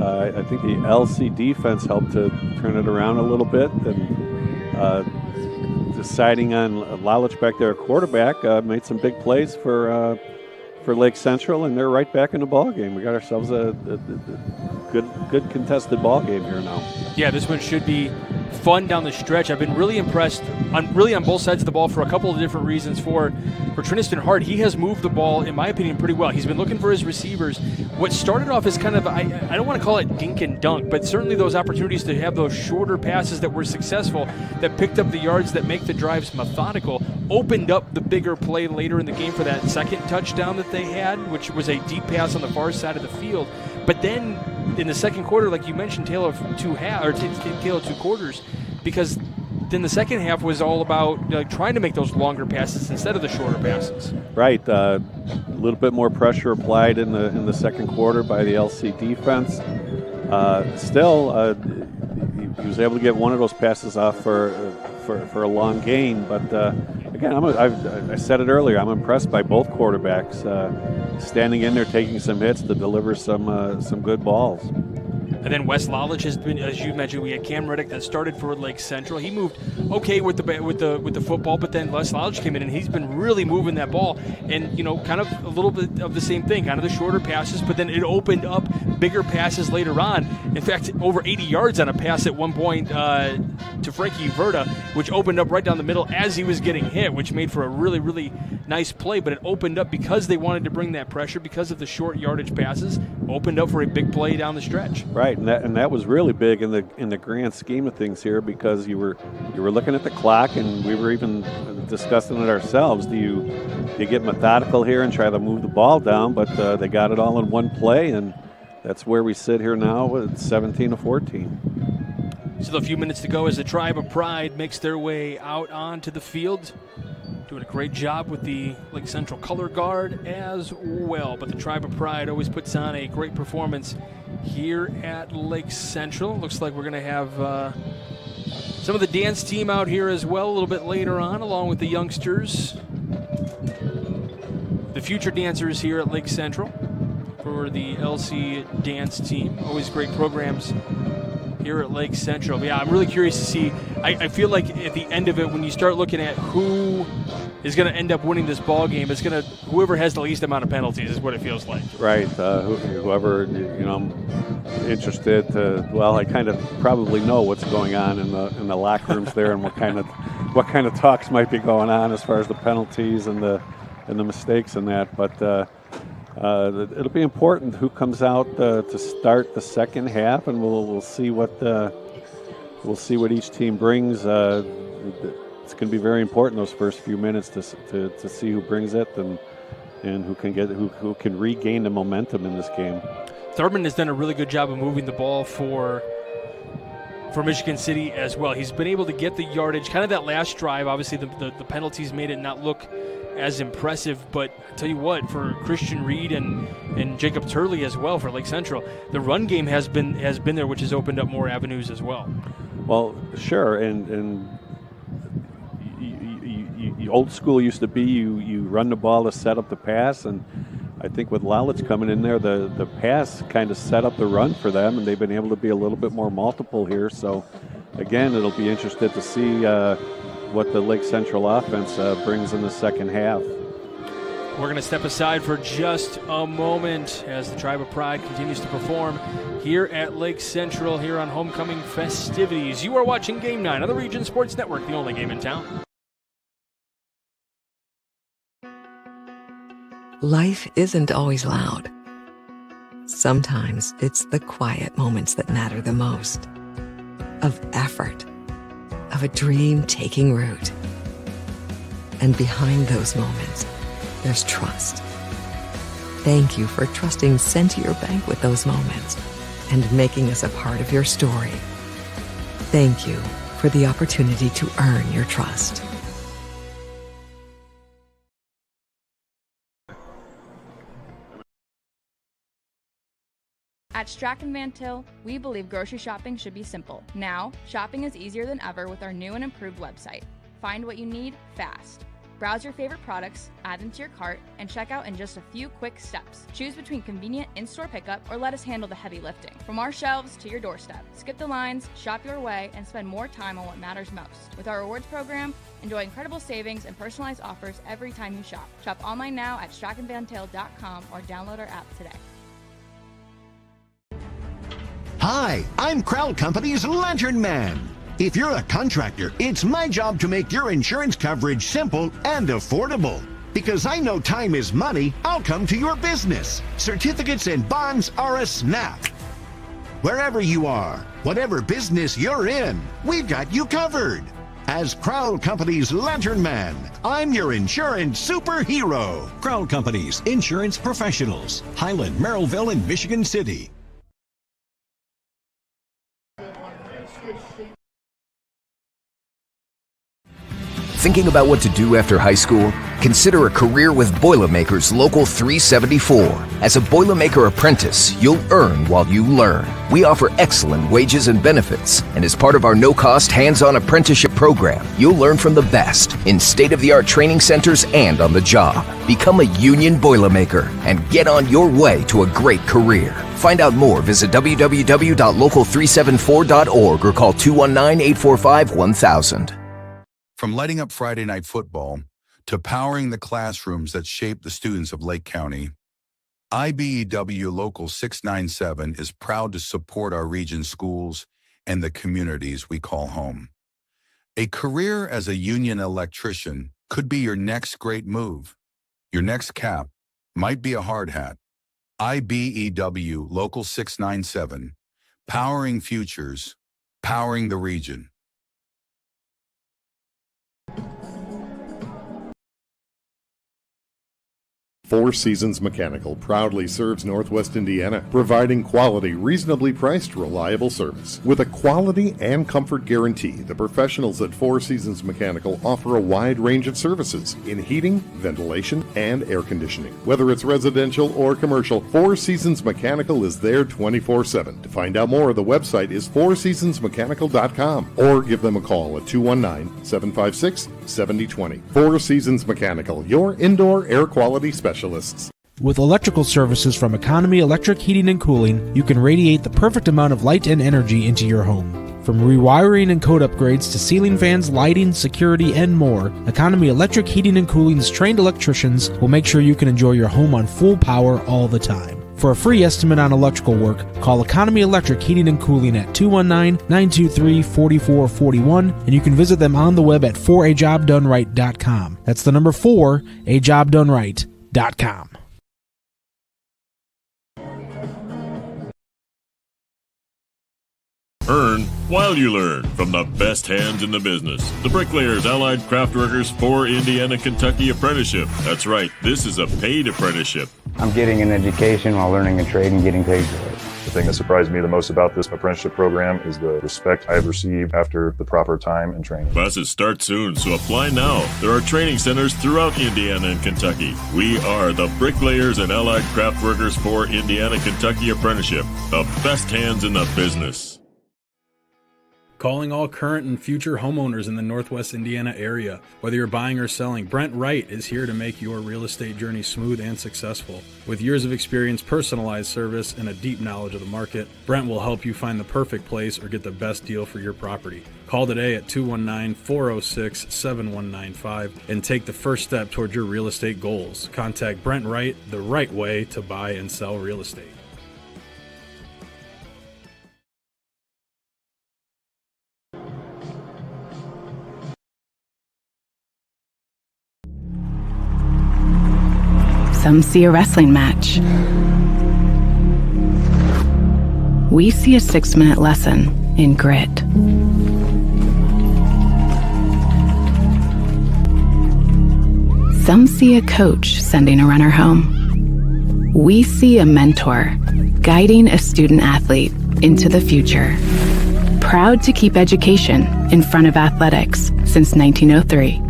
I think the LC defense helped to turn it around a little bit, and deciding on Lalich back there, quarterback, made some big plays for Lake Central, and they're right back in the ball game. We got ourselves a good contested ball game here now. Yeah, this one should be fun down the stretch. I've been really impressed on both sides of the ball for a couple of different reasons. For Tristan Hart, he has moved the ball, in my opinion, pretty well. He's been looking for his receivers. What started off as kind of, I don't want to call it dink and dunk, but certainly those opportunities to have those shorter passes that were successful, that picked up the yards, that make the drives methodical, opened up the bigger play later in the game for that second touchdown that they had, which was a deep pass on the far side of the field. But then in the second quarter, like you mentioned, tale of two quarters, because then the second half was all about trying to make those longer passes instead of the shorter passes. Right, a little bit more pressure applied in the second quarter by the LC defense. Still, he was able to get one of those passes off for a long gain. But again, I said it earlier, I'm impressed by both quarterbacks standing in there, taking some hits to deliver some good balls. And then Wes Lalich has been, as you mentioned, we had Cam Reddick that started for Lake Central. He moved okay with the football, but then Wes Lalich came in and he's been really moving that ball. And kind of a little bit of the same thing, kind of the shorter passes, but then it opened up bigger passes later on. In fact, over 80 yards on a pass at one point to Frankie Verta, which opened up right down the middle as he was getting hit, which made for a really, really nice play. But it opened up because they wanted to bring that pressure, because of the short yardage passes, opened up for a big play down the stretch. Right, and that was really big in the grand scheme of things here, because you were looking at the clock, and we were even discussing it ourselves. Do you get methodical here and try to move the ball down? But they got it all in one play, and that's where we sit here now with 17-14. Still a few minutes to go as the Tribe of Pride makes their way out onto the field. Doing a great job with the Lake Central color guard as well. But the Tribe of Pride always puts on a great performance here at Lake Central. Looks like we're going to have some of the dance team out here as well a little bit later on, along with the youngsters. The future dancers here at Lake Central for the LC dance team. Always great programs here at Lake Central. But yeah, I'm really curious to see. I feel like at the end of it, when you start looking at who is going to end up winning this ball game, it's going to whoever has the least amount of penalties is what it feels like. Right. Whoever interested to. Well, I kind of probably know what's going on in the locker rooms there, and what kind of talks might be going on as far as the penalties and the mistakes and that. But it'll be important who comes out to start the second half, and we'll see what each team brings. It's going to be very important those first few minutes to see who brings it and who can regain the momentum in this game. Thurman has done a really good job of moving the ball for Michigan City as well. He's been able to get the yardage. Kind of that last drive, obviously the penalties made it not look as impressive, but I tell you what, for Christian Reed and Jacob Turley as well for Lake Central, the run game has been there, which has opened up more avenues as well. Well, sure, and old school used to be you run the ball to set up the pass, and I think with Lalitz coming in there, the pass kind of set up the run for them, and they've been able to be a little bit more multiple here. So, again, it'll be interesting to see what the Lake Central offense brings in the second half. We're going to step aside for just a moment as the Tribe of Pride continues to perform here at Lake Central, here on Homecoming Festivities. You are watching Game 9 on the Region Sports Network, the only game in town. Life isn't always loud. Sometimes it's the quiet moments that matter the most. Of effort, of a dream taking root. And behind those moments, there's trust. Thank you for trusting Centier Bank with those moments and making us a part of your story. Thank you for the opportunity to earn your trust. At Strachan Van Til, we believe grocery shopping should be simple. Now, shopping is easier than ever with our new and improved website. Find what you need fast. Browse your favorite products, add them to your cart, and check out in just a few quick steps. Choose between convenient in-store pickup or let us handle the heavy lifting. From our shelves to your doorstep. Skip the lines, shop your way, and spend more time on what matters most. With our rewards program, enjoy incredible savings and personalized offers every time you shop. Shop online now at strachanvantil.com or download our app today. Hi, I'm Crowd Company's Lantern Man. If you're a contractor, it's my job to make your insurance coverage simple and affordable. Because I know time is money, I'll come to your business. Certificates and bonds are a snap. Wherever you are, whatever business you're in, we've got you covered. As Crowd Company's Lantern Man, I'm your insurance superhero. Crowd Company's insurance professionals. Highland, Merrillville, and Michigan City. Thinking about what to do after high school? Consider a career with Boilermakers Local 374. As a Boilermaker apprentice, you'll earn while you learn. We offer excellent wages and benefits, and as part of our no-cost hands-on apprenticeship program, you'll learn from the best in state-of-the-art training centers and on the job. Become a union Boilermaker and get on your way to a great career. Find out more, visit www.local374.org or call 219-845-1000. From lighting up Friday night football to powering the classrooms that shape the students of Lake County, IBEW Local 697 is proud to support our region's schools and the communities we call home. A career as a union electrician could be your next great move. Your next cap might be a hard hat. IBEW Local 697, powering futures, powering the region. Four Seasons Mechanical proudly serves Northwest Indiana, providing quality, reasonably priced, reliable service. With a quality and comfort guarantee, the professionals at Four Seasons Mechanical offer a wide range of services in heating, ventilation, and air conditioning. Whether it's residential or commercial, Four Seasons Mechanical is there 24/7. To find out more, the website is fourseasonsmechanical.com or give them a call at 219-756-7020. Four Seasons Mechanical, your indoor air quality specialist. With electrical services from Economy Electric Heating and Cooling, you can radiate the perfect amount of light and energy into your home. From rewiring and code upgrades to ceiling fans, lighting, security, and more, Economy Electric Heating and Cooling's trained electricians will make sure you can enjoy your home on full power all the time. For a free estimate on electrical work, call Economy Electric Heating and Cooling at 219-923-4441, and you can visit them on the web at 4ajobdoneright.com. That's the number 4ajobdoneright.com. Earn while you learn from the best hands in the business. The Bricklayers Allied Craftworkers for Indiana Kentucky Apprenticeship. That's right, this is a paid apprenticeship. I'm getting an education while learning a trade and getting paid for it. The thing that surprised me the most about this apprenticeship program is the respect I have received after the proper time and training. Classes start soon, so apply now. There are training centers throughout Indiana and Kentucky. We are the Bricklayers and Allied Craftworkers for Indiana Kentucky Apprenticeship, the best hands in the business. Calling all current and future homeowners in the Northwest Indiana area. Whether you're buying or selling, Brent Wright is here to make your real estate journey smooth and successful. With years of experience, personalized service, and a deep knowledge of the market, Brent will help you find the perfect place or get the best deal for your property. Call today at 219-406-7195 and take the first step toward your real estate goals. Contact Brent Wright, the right way to buy and sell real estate. Some see a wrestling match. We see a 6-minute lesson in grit. Some see a coach sending a runner home. We see a mentor guiding a student athlete into the future. Proud to keep education in front of athletics since 1903.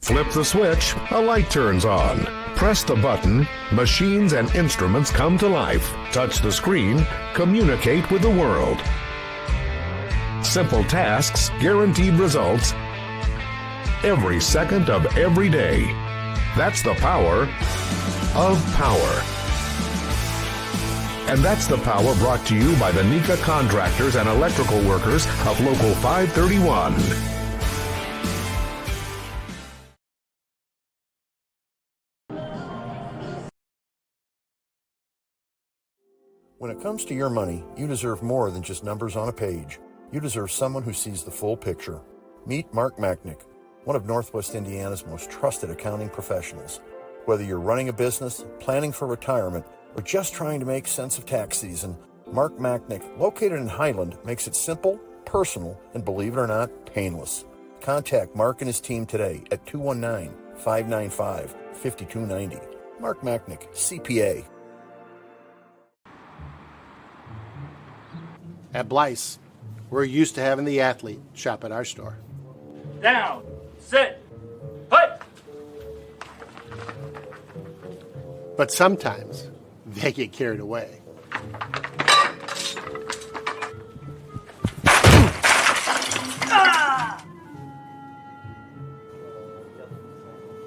Flip the switch, a light turns on. Press the button, machines and instruments come to life. Touch the screen, communicate with the world. Simple tasks, guaranteed results, every second of every day. That's the power of power. And that's the power brought to you by the NECA contractors and electrical workers of Local 531. When it comes to your money, you deserve more than just numbers on a page. You deserve someone who sees the full picture. Meet Mark Machnick, one of Northwest Indiana's most trusted accounting professionals. Whether you're running a business, planning for retirement, or just trying to make sense of tax season, Mark Machnick, located in Highland, makes it simple, personal, and believe it or not, painless. Contact Mark and his team today at 219-595-5290. Mark Machnick, CPA. At Blyce, we're used to having the athlete shop at our store. Down, sit, put. But sometimes they get carried away.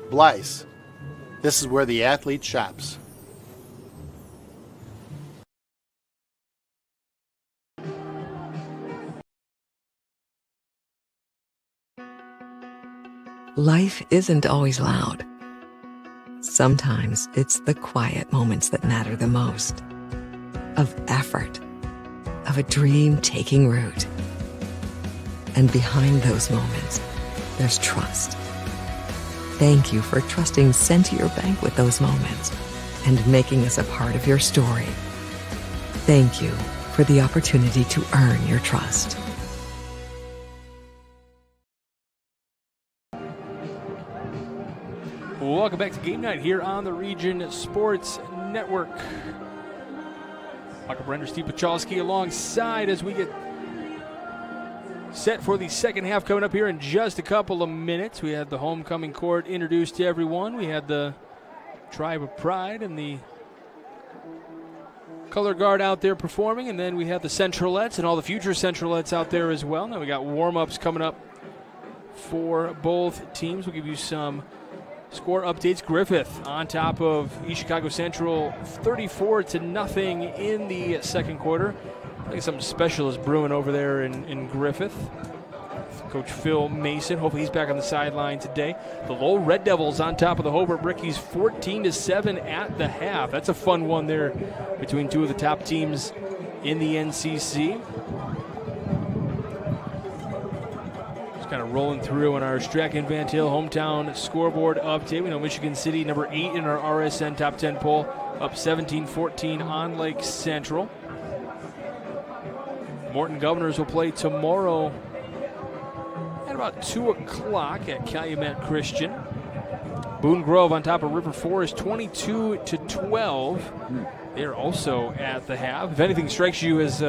Blyce, this is where the athlete shops. Life isn't always loud. Sometimes it's the quiet moments that matter the most. Of effort, of a dream taking root. And behind those moments, there's trust. Thank you for trusting Centier Bank with those moments and making us a part of your story. Thank you for the opportunity to earn your trust. Welcome back to Game Night here on the Region Sports Network. Michael Brenner, Steve Pachalski alongside as we get set for the second half coming up here in just a couple of minutes. We had the homecoming court introduced to everyone. We had the Tribe of Pride and the color guard out there performing, and then we have the Centralettes and all the future Centralettes out there as well. Now we got warm-ups coming up for both teams. We'll give you some score updates. Griffith on top of East Chicago Central 34-0 in the second quarter. I think something special is brewing over there in Griffith. Coach Phil Mason, hopefully he's back on the sideline today. The Lowell Red Devils on top of the Hobart Brickies 14-7 at the half. That's a fun one there between two of the top teams in the NCC. Kind of rolling through on our Strachan Van Til hometown scoreboard update. We know Michigan City, number 8 in our RSN top 10 poll, up 17-14 on Lake Central. Morton Governors will play tomorrow at about 2 o'clock at Calumet Christian. Boone Grove on top of River Forest 22-12. They're also at the half. If anything strikes you as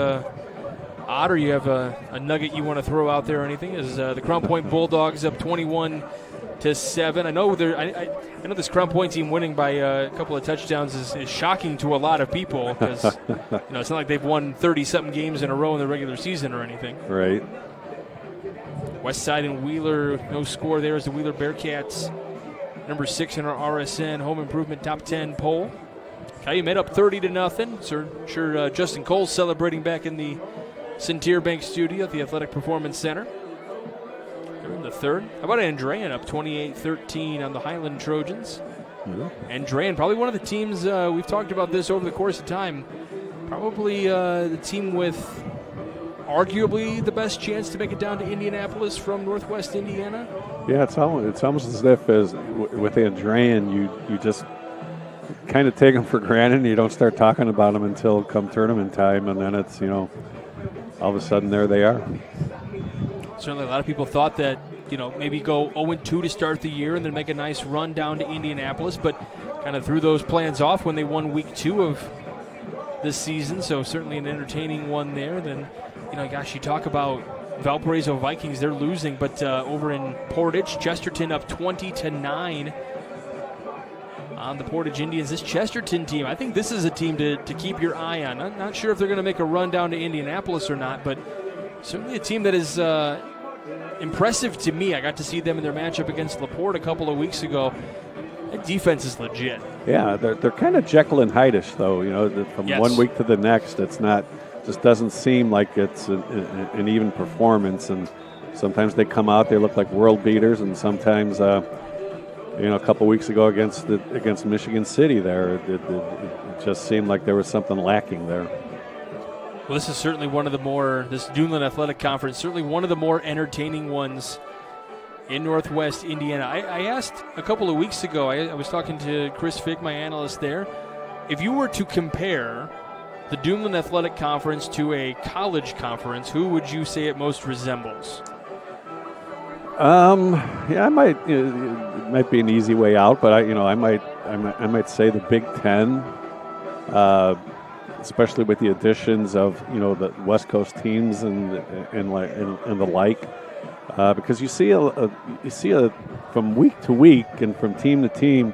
odd, or you have a nugget you want to throw out there or anything, is the Crown Point Bulldogs up 21-10 7. I know I know this Crown Point team winning by a couple of touchdowns is shocking to a lot of people because it's not like they've won 30-something games in a row in the regular season or anything. Right. West Side and Wheeler, no score there as the Wheeler Bearcats, number 6 in our RSN Home Improvement Top 10 poll. Calumet up 30-0. Sure, Justin Cole's celebrating back in the Centeer Bank studio at the Athletic Performance Center. They're in the third. How about Andrean up 28-13 on the Highland Trojans? Mm-hmm. Andrean, probably one of the teams, we've talked about this over the course of time, probably the team with arguably the best chance to make it down to Indianapolis from Northwest Indiana. Yeah, it's almost as if with Andrean, you just kind of take them for granted and you don't start talking about them until come tournament time, and then it's, all of a sudden there they are. Certainly a lot of people thought that, maybe go 0-2 to start the year and then make a nice run down to Indianapolis, but kind of threw those plans off when they won week 2 of this season, so certainly an entertaining one there. Then, you talk about Valparaiso Vikings, they're losing, but over in Portage, Chesterton up 20-9 on the Portage Indians. This Chesterton team, I think this is a team to keep your eye on. I'm not sure if they're going to make a run down to Indianapolis or not, but certainly a team that is impressive to me. I got to see them in their matchup against LaPorte a couple of weeks ago. That defense is legit. Yeah, they're kind of Jekyll and Hyde-ish, though. From one week to the next, it's not, just doesn't seem like it's an even performance. And sometimes they come out, they look like world beaters, and sometimes, a couple weeks ago against Michigan City, there, it just seemed like there was something lacking there. Well, this is certainly this Duneland Athletic Conference, certainly one of the more entertaining ones in Northwest Indiana. I asked a couple of weeks ago, I was talking to Chris Fick, my analyst there, if you were to compare the Duneland Athletic Conference to a college conference, who would you say it most resembles? Yeah, it might be an easy way out, but I might say the Big Ten, especially with the additions of the West Coast teams and the like, because you see from week to week and from team to team,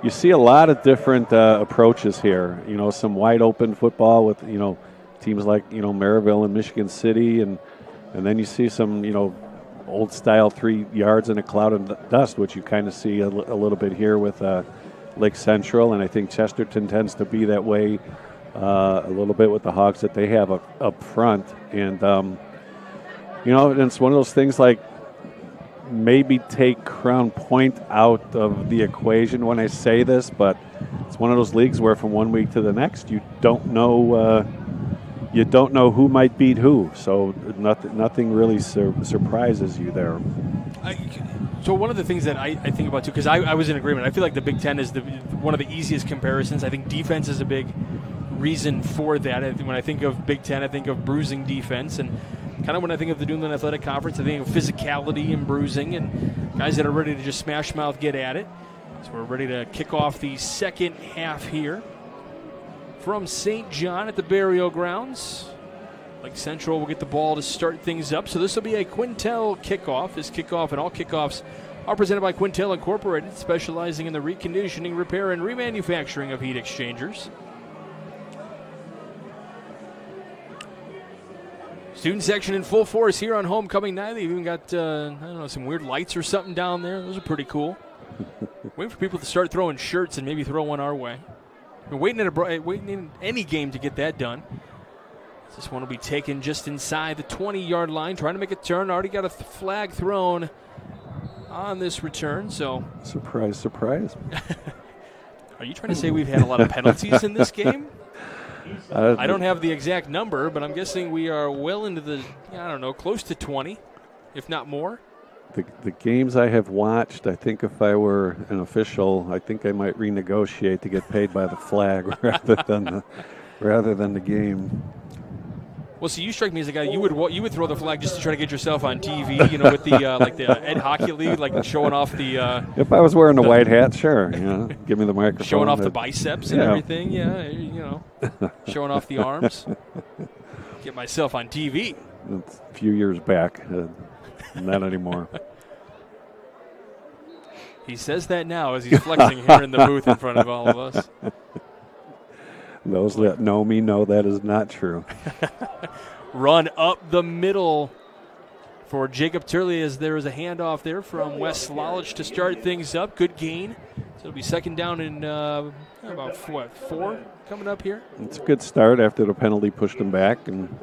you see a lot of different approaches here. Some wide open football with teams like Maryville and Michigan City, and then you see some old style 3 yards in a cloud of dust, which you kind of see a little bit here with Lake Central, and I think Chesterton tends to be that way a little bit with the Hogs that they have up front. And it's one of those things like maybe take Crown Point out of the equation when I say this, but it's one of those leagues where from one week to the next you don't know who might beat who, so nothing really surprises you there. So one of the things that I think about too, because I was in agreement, I feel like the Big Ten is one of the easiest comparisons. I think defense is a big reason for that. When I think of Big Ten, I think of bruising defense, and kind of when I think of the Duneland Athletic Conference, I think of physicality and bruising and guys that are ready to just smash mouth, get at it. So we're ready to kick off the second half here from St. John at the Burial Grounds. Lake Central will get the ball to start things up. So this will be a Quintel kickoff. This kickoff and all kickoffs are presented by Quintel Incorporated, specializing in the reconditioning, repair, and remanufacturing of heat exchangers. Student section in full force here on homecoming night. They've even got, some weird lights or something down there. Those are pretty cool. Waiting for people to start throwing shirts and maybe throw one our way. We're waiting in any game to get that done. This one will be taken just inside the 20-yard line, trying to make a turn. Already got a flag thrown on this return, so. Surprise, surprise. Are you trying to say we've had a lot of penalties in this game? I don't have the exact number, but I'm guessing we are well into the, close to 20, if not more. The games I have watched, I think if I were an official, I think I might renegotiate to get paid by the flag rather than the game. Well, see, you strike me as a guy, you would throw the flag just to try to get yourself on TV, with the the Ed Hockey League, like showing off the. If I was wearing the white hat, sure, give me the microphone. Showing off the biceps and everything, showing off the arms. Get myself on TV. It's a few years back, not anymore. He says that now as he's flexing here in the booth in front of all of us. Those that know me know that is not true. Run up the middle for Jacob Turley as there is a handoff there from Wes Slolich to start things up. Good gain. So it'll be second down in about, 4 coming up here? It's a good start after the penalty pushed him back. And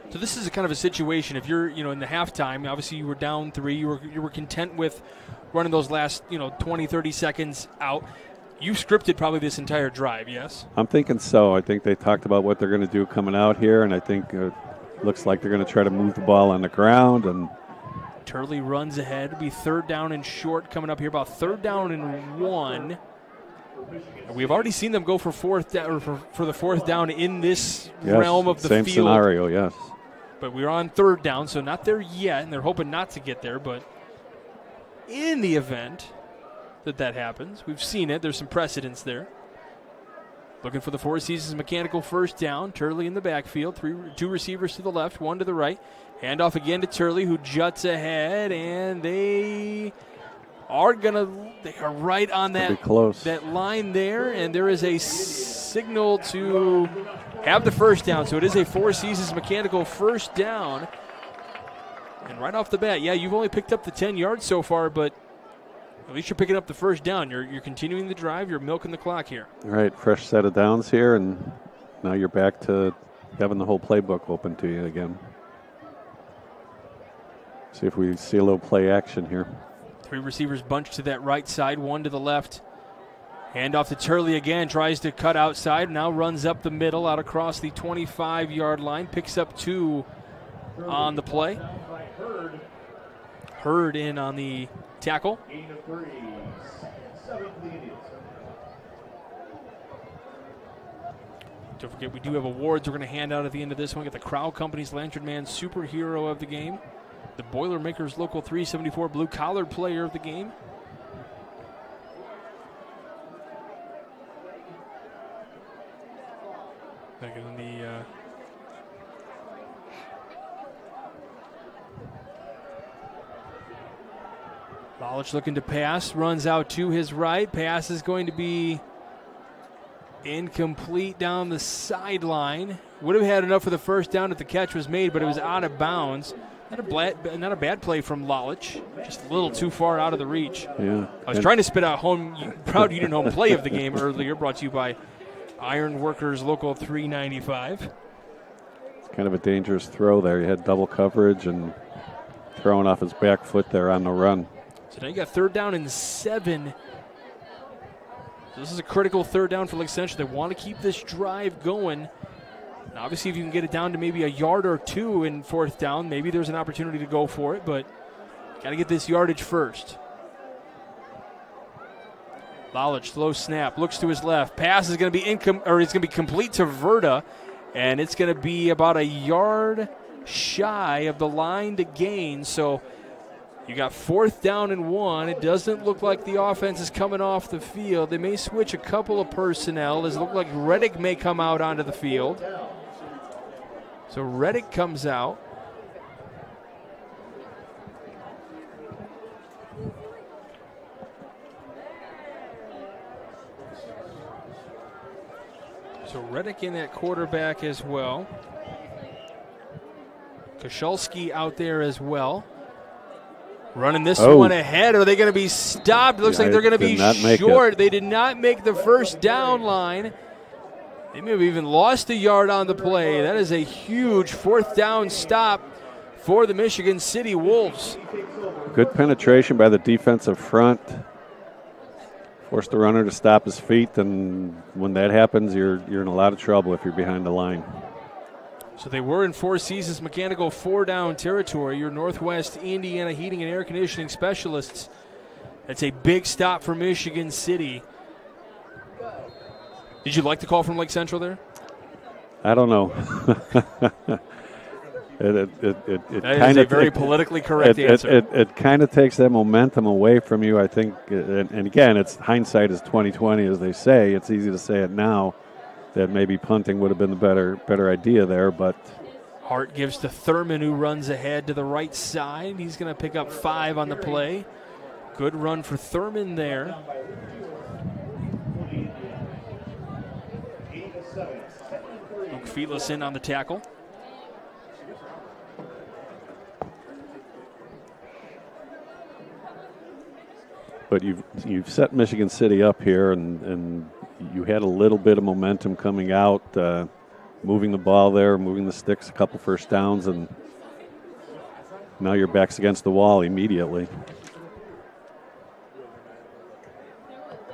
so this is a kind of a situation, if you're in the halftime, obviously you were down 3, you were content with running those last 20, 30 seconds out. You scripted probably this entire drive, yes? I'm thinking so. I think they talked about what they're going to do coming out here, and I think it looks like they're going to try to move the ball on the ground. And Turley runs ahead. It'll be third down and short coming up here, about third down and 1. And we've already seen them go for fourth down, or for the fourth down in this realm of the same field. Scenario, yes. But we're on third down, so not there yet, and they're hoping not to get there. But in the event that happens, we've seen it. There's some precedence there. Looking for the Four Seasons Mechanical first down. Turley in the backfield. 2 receivers to the left, 1 to the right. Handoff again to Turley, who juts ahead, and they are right on that line there, and there is a signal to have the first down. So it is a Four Seasons Mechanical first down. And right off the bat, you've only picked up the 10 yards so far, but at least you're picking up the first down. You're continuing the drive. You're milking the clock here. All right, fresh set of downs here, and now you're back to having the whole playbook open to you again. See if we see a little play action here. 3 receivers bunched to that right side, 1 to the left. Handoff to Turley again, tries to cut outside, now runs up the middle, out across the 25-yard line, picks up 2 on the play. Hurd in on the tackle. Don't forget, we do have awards we're going to hand out at the end of this one. Get the Crowd Company's Lantern Man Superhero of the Game, the Boilermakers Local 374 Blue Collar Player of the Game. Back in the Lolich looking to pass, runs out to his right. Pass is going to be incomplete down the sideline. Would have had enough for the first down if the catch was made, but it was out of bounds. Not a bad play from Lolich, just a little too far out of the reach. Yeah. I was trying to spit out Proud Union home play of the game earlier, brought to you by Iron Workers Local 395. It's kind of a dangerous throw there. You had double coverage and throwing off his back foot there on the run. So now you got third down and 7. So this is a critical third down for Lake Central. They want to keep this drive going. And obviously, if you can get it down to maybe a yard or 2 in fourth down, maybe there's an opportunity to go for it, but got to get this yardage first. Lolich, slow snap, looks to his left. Pass is going to be it's going to be complete to Verda, and it's going to be about a yard shy of the line to gain. So you got fourth down and 1. It doesn't look like the offense is coming off the field. They may switch a couple of personnel. It looks like Reddick may come out onto the field. So Reddick comes out. So Reddick in at quarterback as well. Koszulski out there as well. Running this one ahead. Are they going to be stopped? It looks like they're going to be short. They did not make the first down line. They may have even lost a yard on the play. That is a huge fourth down stop for the Michigan City Wolves. Good penetration by the defensive front. Forced the runner to stop his feet, and when that happens, you're in a lot of trouble if you're behind the line. So they were in Four Seasons Mechanical 4-down territory. Your Northwest Indiana Heating and Air Conditioning Specialists. That's a big stop for Michigan City. Did you like the call from Lake Central there? I don't know. That is a very politically correct answer. It kind of takes that momentum away from you, I think. And again, it's hindsight is 20/20, as they say. It's easy to say it now that maybe punting would have been the better idea there, but Hart gives to Thurman, who runs ahead to the right side. He's going to pick up 5 on the play. Good run for Thurman there. Luke Feetless in on the tackle. But you've set Michigan City up here, and you had a little bit of momentum coming out, moving the ball there, moving the sticks, a couple first downs, and now your back's against the wall immediately.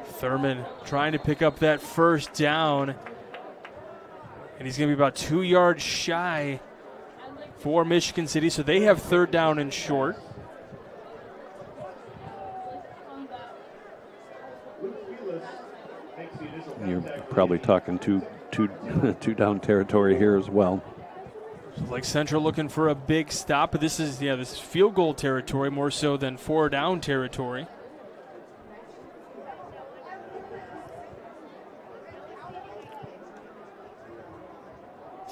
Thurman trying to pick up that first down, and he's going to be about 2 yards shy for Michigan City, so they have third down and short. You're probably talking two down territory here as well. Lake Central looking for a big stop, but this is field goal territory more so than 4 down territory.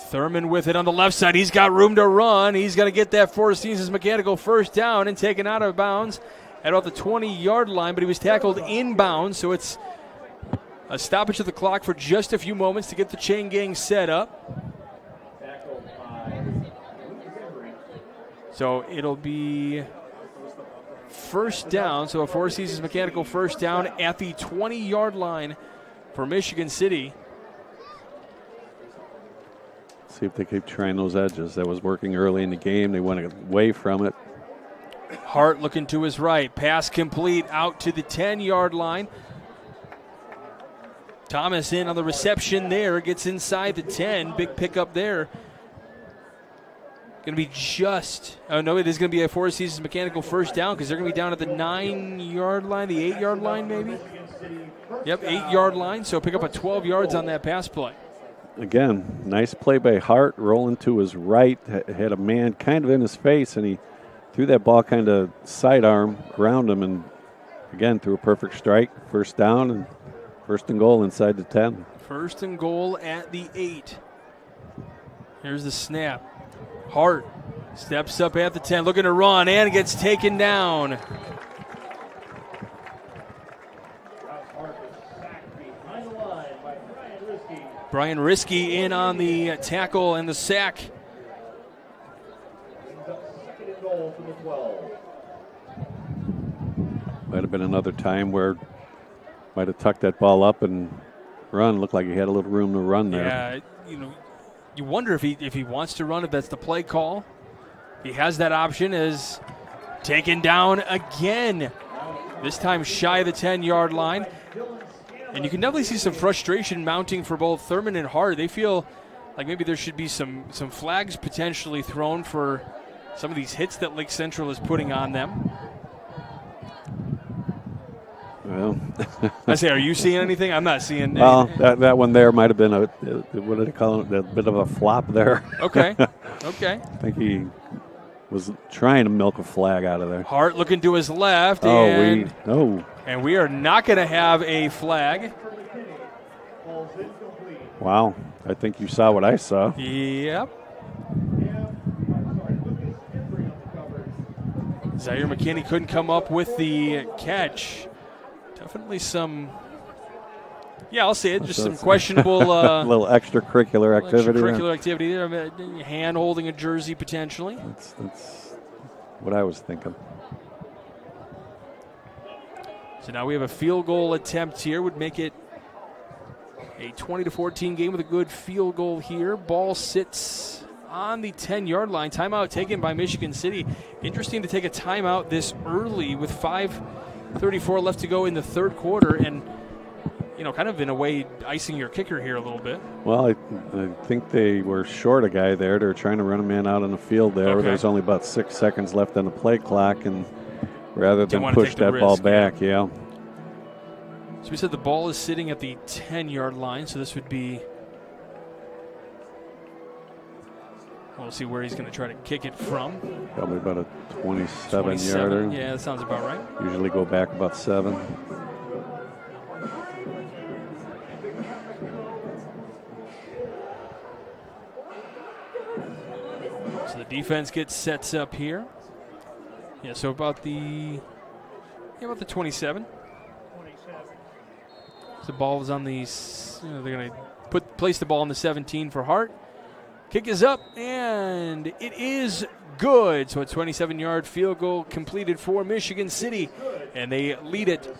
Thurman with it on the left side. He's got room to run. He's going to get that Four Seasons Mechanical first down and taken out of bounds at about the 20-yard line, but he was tackled inbounds, so it's a stoppage of the clock for just a few moments to get the chain gang set up. So it'll be first down, so a Four Seasons Mechanical first down at the 20-yard line for Michigan City. See if they keep trying those edges. That was working early in the game. They went away from it. Hart looking to his right. Pass complete out to the 10-yard line. Thomas in on the reception there. Gets inside the 10. Big pickup there. Going to be just, oh no, it is going to be a Four Seasons Mechanical first down because they're going to be down at the 9-yard line, the 8-yard line maybe. Yep, 8-yard line. So pick up a 12 yards on that pass play. Again, nice play by Hart, rolling to his right, had a man kind of in his face, and he threw that ball kind of sidearm around him, and again, threw a perfect strike, first down, and first and goal inside the 10. First and goal at the 8. Here's the snap. Hart steps up at the 10, looking to run, and gets taken down. Brian Risky in on the tackle and the sack. Might have been another time where might have tucked that ball up and run. Looked like he had a little room to run there. Yeah, you wonder if he wants to run, if that's the play call. He has that option, is taken down again. This time shy of the 10-yard line. And you can definitely see some frustration mounting for both Thurman and Hart. They feel like maybe there should be some flags potentially thrown for some of these hits that Lake Central is putting on them. Well, I say, are you seeing anything? I'm not seeing. Well, that one there might have been what do they call it? A bit of a flop there. Okay. Okay. I think he was trying to milk a flag out of there. Hart looking to his left. And we are not going to have a flag. Wow. I think you saw what I saw. Yep. Zaire McKinney couldn't come up with the catch. Definitely some, I'll say it, just some questionable. A little extracurricular activity. Extracurricular activity there. Hand holding a jersey potentially. That's what I was thinking. So now we have a field goal attempt here. Would make it a 20-14 game with a good field goal here. Ball sits on the 10-yard line. Timeout taken by Michigan City. Interesting to take a timeout this early with 5:34 left to go in the third quarter, and kind of in a way icing your kicker here a little bit. Well, I think they were short a guy there. They were trying to run a man out on the field there. Okay. There's only about 6 seconds left on the play clock, and rather than Didn't push that ball back, So we said the ball is sitting at the 10-yard line, so this would be, we'll see where he's going to try to kick it from. Probably about a 27-yarder. Yeah, that sounds about right. Usually go back about 7. So the defense gets sets up here. Yeah, so about the Yeah, about the 27. The ball is on the, they're going to place the ball on the 17 for Hart. Kick is up, and it is good. So a 27-yard field goal completed for Michigan City, and they lead it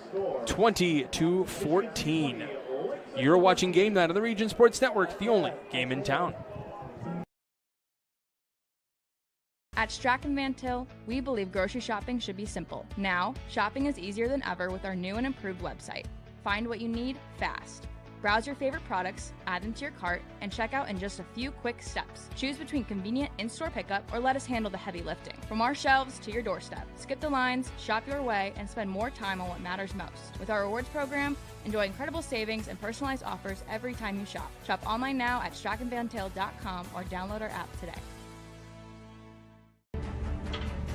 20-14. You're watching Game Night on the Region Sports Network, the only game in town. At Strachan Van Til, we believe grocery shopping should be simple. Now, shopping is easier than ever with our new and improved website. Find what you need fast. Browse your favorite products, add them to your cart, and check out in just a few quick steps. Choose between convenient in-store pickup or let us handle the heavy lifting. From our shelves to your doorstep, skip the lines, shop your way, and spend more time on what matters most. With our rewards program, enjoy incredible savings and personalized offers every time you shop. Shop online now at strachanvantil.com or download our app today.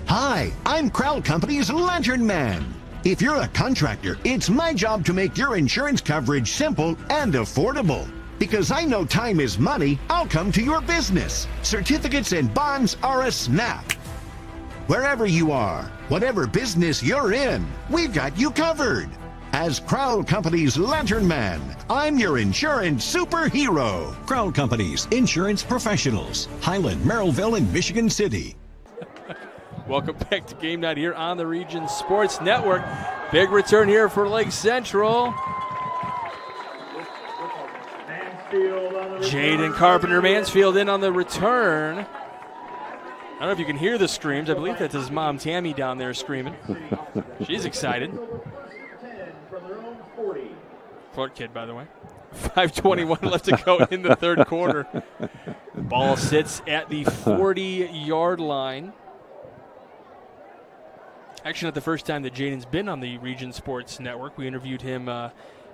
Hi, I'm Crowell Company's Lantern Man. If you're a contractor, it's my job to make your insurance coverage simple and affordable. Because I know time is money, I'll come to your business. Certificates and bonds are a snap. Wherever you are, whatever business you're in, we've got you covered. As Crowell Company's Lantern Man, I'm your insurance superhero. Crowell Company's insurance professionals. Highland, Merrillville, and Michigan City. Welcome back to Game Night here on the Region Sports Network. Big return here for Lake Central. Jaden Carpenter Mansfield in on the return. I don't know if you can hear the screams. I believe that's his mom, Tammy, down there screaming. She's excited. Clark kid, by the way. 5:21 left to go in the third quarter. Ball sits at the 40-yard line. Actually, not the first time that Jaden's been on the Region Sports Network. We interviewed him.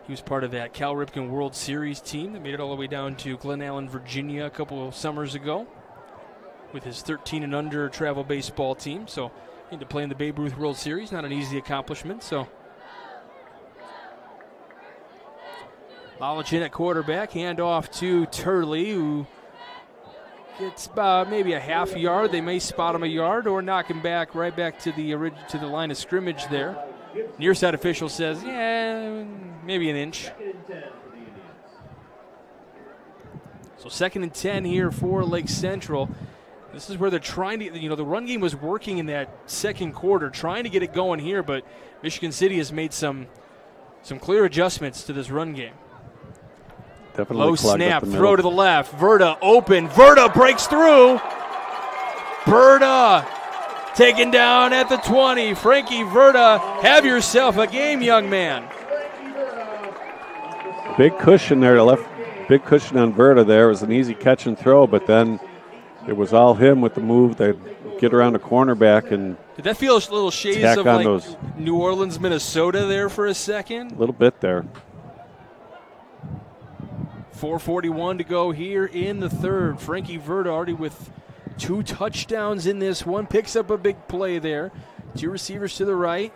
He was part of that Cal Ripken World Series team that made it all the way down to Glen Allen, Virginia a couple of summers ago with his 13 and under travel baseball team. So, to play in the Babe Ruth World Series, not an easy accomplishment. So, Lalich in at quarterback, hand off to Turley, who gets about maybe a half yard. They may spot him a yard or knock him back right back to the line of scrimmage there. Near side official says, yeah, maybe an inch. So 2nd and 10 here for Lake Central. This is where they're trying to, the run game was working in that second quarter, trying to get it going here, but Michigan City has made some clear adjustments to this run game. Definitely low snap, throw throw to the left. Verda open. Verda breaks through. Verda taken down at the 20. Frankie Verda, have yourself a game, young man. Big cushion there, big cushion on Verda there. It was an easy catch and throw, but then it was all him with the move. They get around the cornerback and did that feel a little shades of like those New Orleans, Minnesota there for a second? A little bit there. 4:41 to go here in the third. Frankie Verda already with 2 touchdowns in this one. Picks up a big play there. 2 receivers to the right.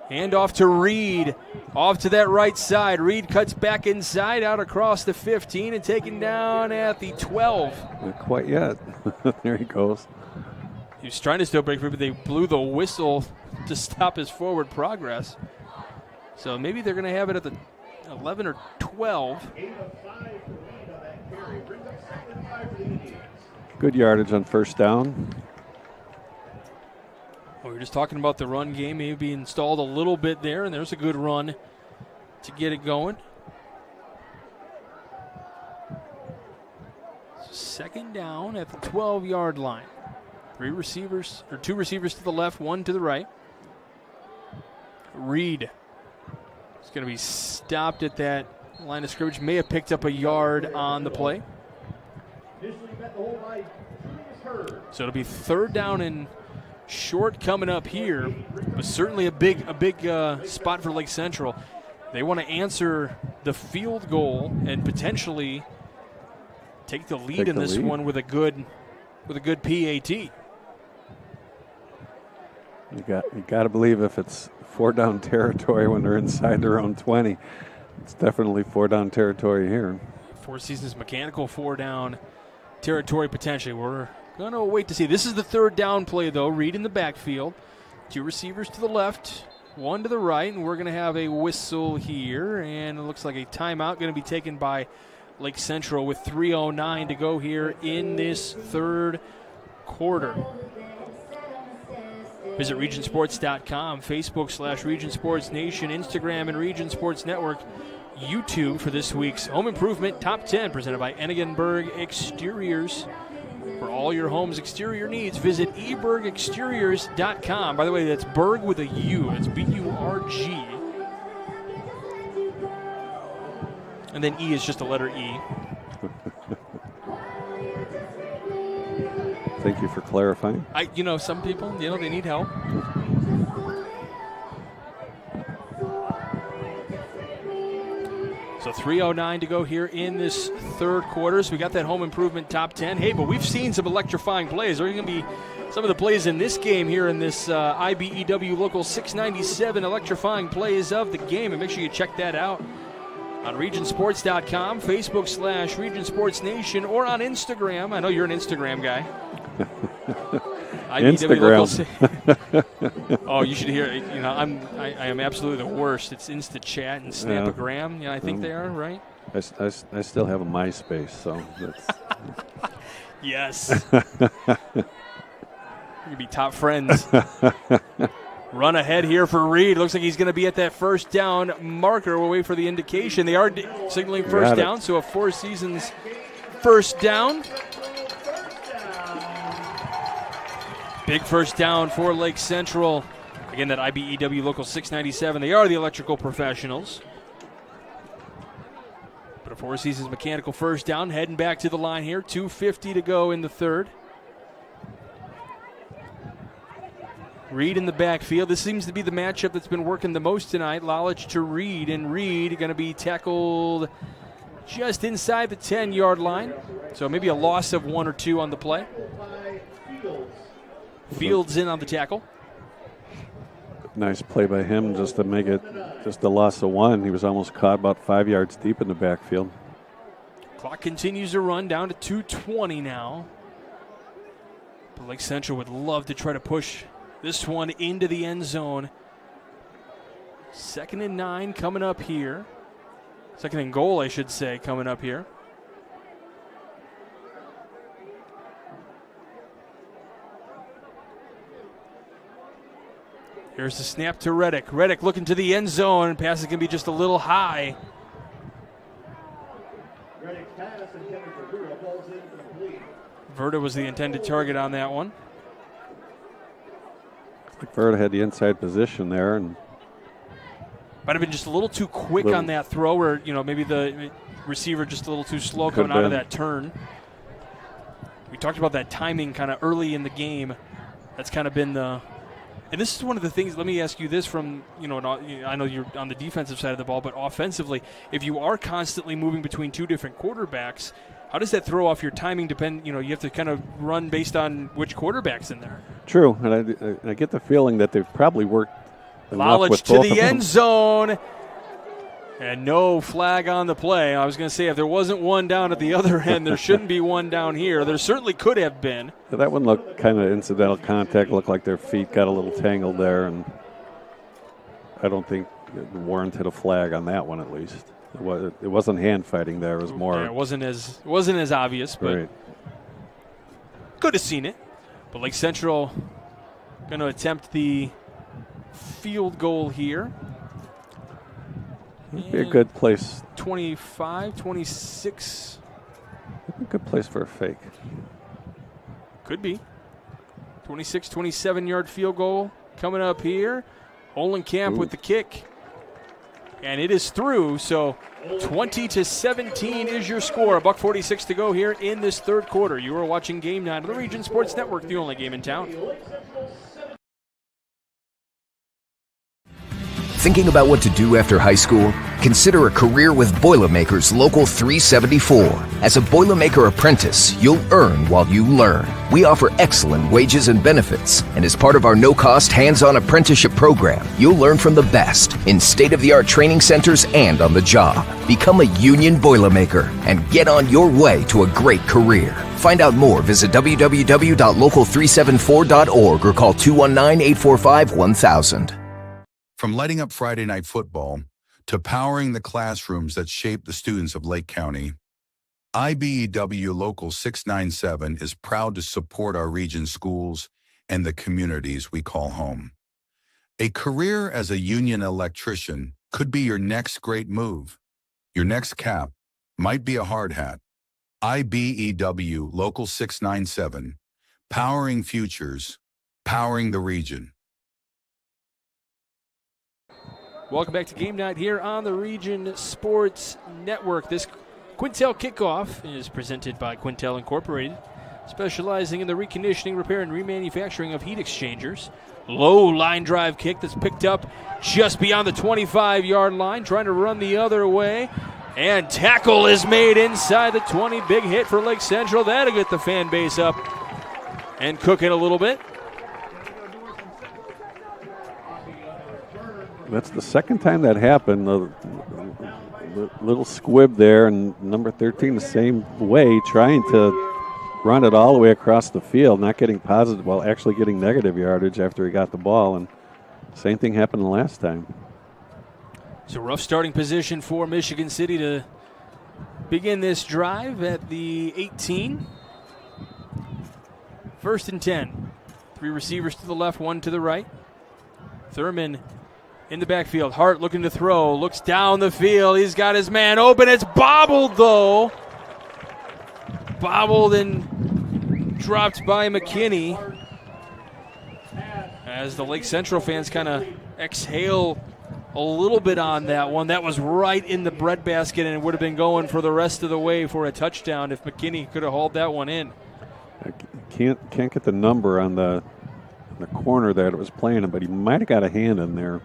Hand off to Reed. Off to that right side. Reed cuts back inside, out across the 15 and taken down at the 12. Not quite yet. There he goes. He was trying to still break free, but they blew the whistle to stop his forward progress. So maybe they're going to have it at the 11 or 12. Good yardage on first down. Well, we were just talking about the run game maybe being stalled a little bit there, and there's a good run to get it going. 2nd down at the 12-yard line. 2 receivers to the left, 1 to the right. Reed is going to be stopped at that line of scrimmage. May have picked up a yard on the play. So it'll be 3rd down and short coming up here, but certainly a big spot for Lake Central. They want to answer the field goal and potentially take the lead in this one with a good PAT. You got to believe if it's 4-down territory when they're inside their own 20, it's definitely 4-down territory here. Four Seasons mechanical 4-down territory potentially. We're going to wait to see. This is the 3rd down play, though. Reed in the backfield. 2 receivers to the left. one to the right, and we're going to have a whistle here, and it looks like a timeout going to be taken by Lake Central with 3:09 to go here in this third quarter. Visit regionsports.com, Facebook /Region Sports Nation, Instagram and Region Sports Network, YouTube for this week's Home Improvement Top 10 presented by Enigenberg Exteriors. For all your home's exterior needs, visit ebergexteriors.com. By the way, that's Berg with a U. It's B-U-R-G. And then E is just a letter E. Thank you for clarifying. Some people, they need help. So 3:09 to go here in this third quarter. So we got that home improvement top 10. Hey, but we've seen some electrifying plays. There are going to be some of the plays in this game here in this IBEW Local 697 electrifying plays of the game. And make sure you check that out on regionsports.com, Facebook /Region Sports Nation, or on Instagram. I know you're an Instagram guy. Instagram. Oh, you should hear it. I am absolutely the worst. It's InstaChat and Snapagram. Yeah, I think they are, right? I still have a MySpace, so that's... Yes. You could be top friends. Run ahead here for Reed. Looks like he's going to be at that first down marker. We'll wait for the indication. They are signaling first down, so a Four Seasons first down. Big first down for Lake Central. Again, that IBEW Local 697. They are the electrical professionals. But a Four Seasons mechanical first down. Heading back to the line here. 2:50 to go in the third. Reed in the backfield. This seems to be the matchup that's been working the most tonight. Lalich to Reed, and Reed going to be tackled just inside the 10-yard line. So maybe a loss of 1 or 2 on the play. Fields in on the tackle. Nice play by him just to make it just a loss of 1. He was almost caught about 5 yards deep in the backfield. Clock continues to run down to 2:20 now. But Lake Central would love to try to push this one into the end zone. 2nd and 9 coming up here. 2nd and goal, I should say, coming up here. Here's the snap to Reddick. Reddick looking to the end zone. Pass is going to be just a little high. Verda was the intended target on that one. Verda had the inside position there, and might have been just a little too quick on that throw, or maybe the receiver just a little too slow coming out of that turn. We talked about that timing kind of early in the game. That's kind of been the. And this is one of the things, let me ask you this from, I know you're on the defensive side of the ball, but offensively, if you are constantly moving between two different quarterbacks, how does that throw off your timing? You have to kind of run based on which quarterback's in there. True, and I get the feeling that they've probably worked enough with both to the of them. end zone, and no flag on the play. I was going to say, if there wasn't one down at the other end, there shouldn't be one down here. There certainly could have been. That one looked kind of incidental contact, looked like their feet got a little tangled there, and I don't think it warranted a flag on that one at least. It wasn't hand fighting there. It was more. Yeah, it wasn't as obvious, but right. Could have seen it. But Lake Central going to attempt the field goal here. It'd be a good place. 25, 26. It'd be a good place for a fake. Could be. 26, 27-yard field goal coming up here. Olenkamp with the kick. And it is through, so 20-17 is your score. $1:46 to go here in this third quarter. You are watching Game 9 on the Region Sports Network, the only game in town. Thinking about what to do after high school? Consider a career with Boilermakers Local 374. As a Boilermaker apprentice, you'll earn while you learn. We offer excellent wages and benefits, and as part of our no-cost hands-on apprenticeship program, you'll learn from the best in state-of-the-art training centers and on the job. Become a union Boilermaker and get on your way to a great career. Find out more, visit www.local374.org or call 219-845-1000. From lighting up Friday night football to powering the classrooms that shape the students of Lake County, IBEW Local 697 is proud to support our region's schools and the communities we call home. A career as a union electrician could be your next great move. Your next cap might be a hard hat. IBEW Local 697, powering futures, powering the region. Welcome back to Game Night here on the Region Sports Network. This Quintel Kickoff is presented by Quintel Incorporated, specializing in the reconditioning, repair, and remanufacturing of heat exchangers. Low line drive kick that's picked up just beyond the 25-yard line, trying to run the other way. And tackle is made inside the 20. Big hit for Lake Central. That'll get the fan base up and cooking a little bit. That's the second time that happened. The little squib there, and number 13 the same way, trying to run it all the way across the field, not getting positive, well, actually getting negative yardage after he got the ball, and same thing happened the last time. It's a rough starting position for Michigan City to begin this drive at the 18. 1st and 10. 3 receivers to the left, 1 to the right. Thurman in the backfield. Hart looking to throw. Looks down the field. He's got his man open. It's bobbled, though. Bobbled and dropped by McKinney. As the Lake Central fans kind of exhale a little bit on that one. That was right in the breadbasket, and it would have been going for the rest of the way for a touchdown if McKinney could have hauled that one in. I can't get the number on the corner that it was playing him, but he might have got a hand in there.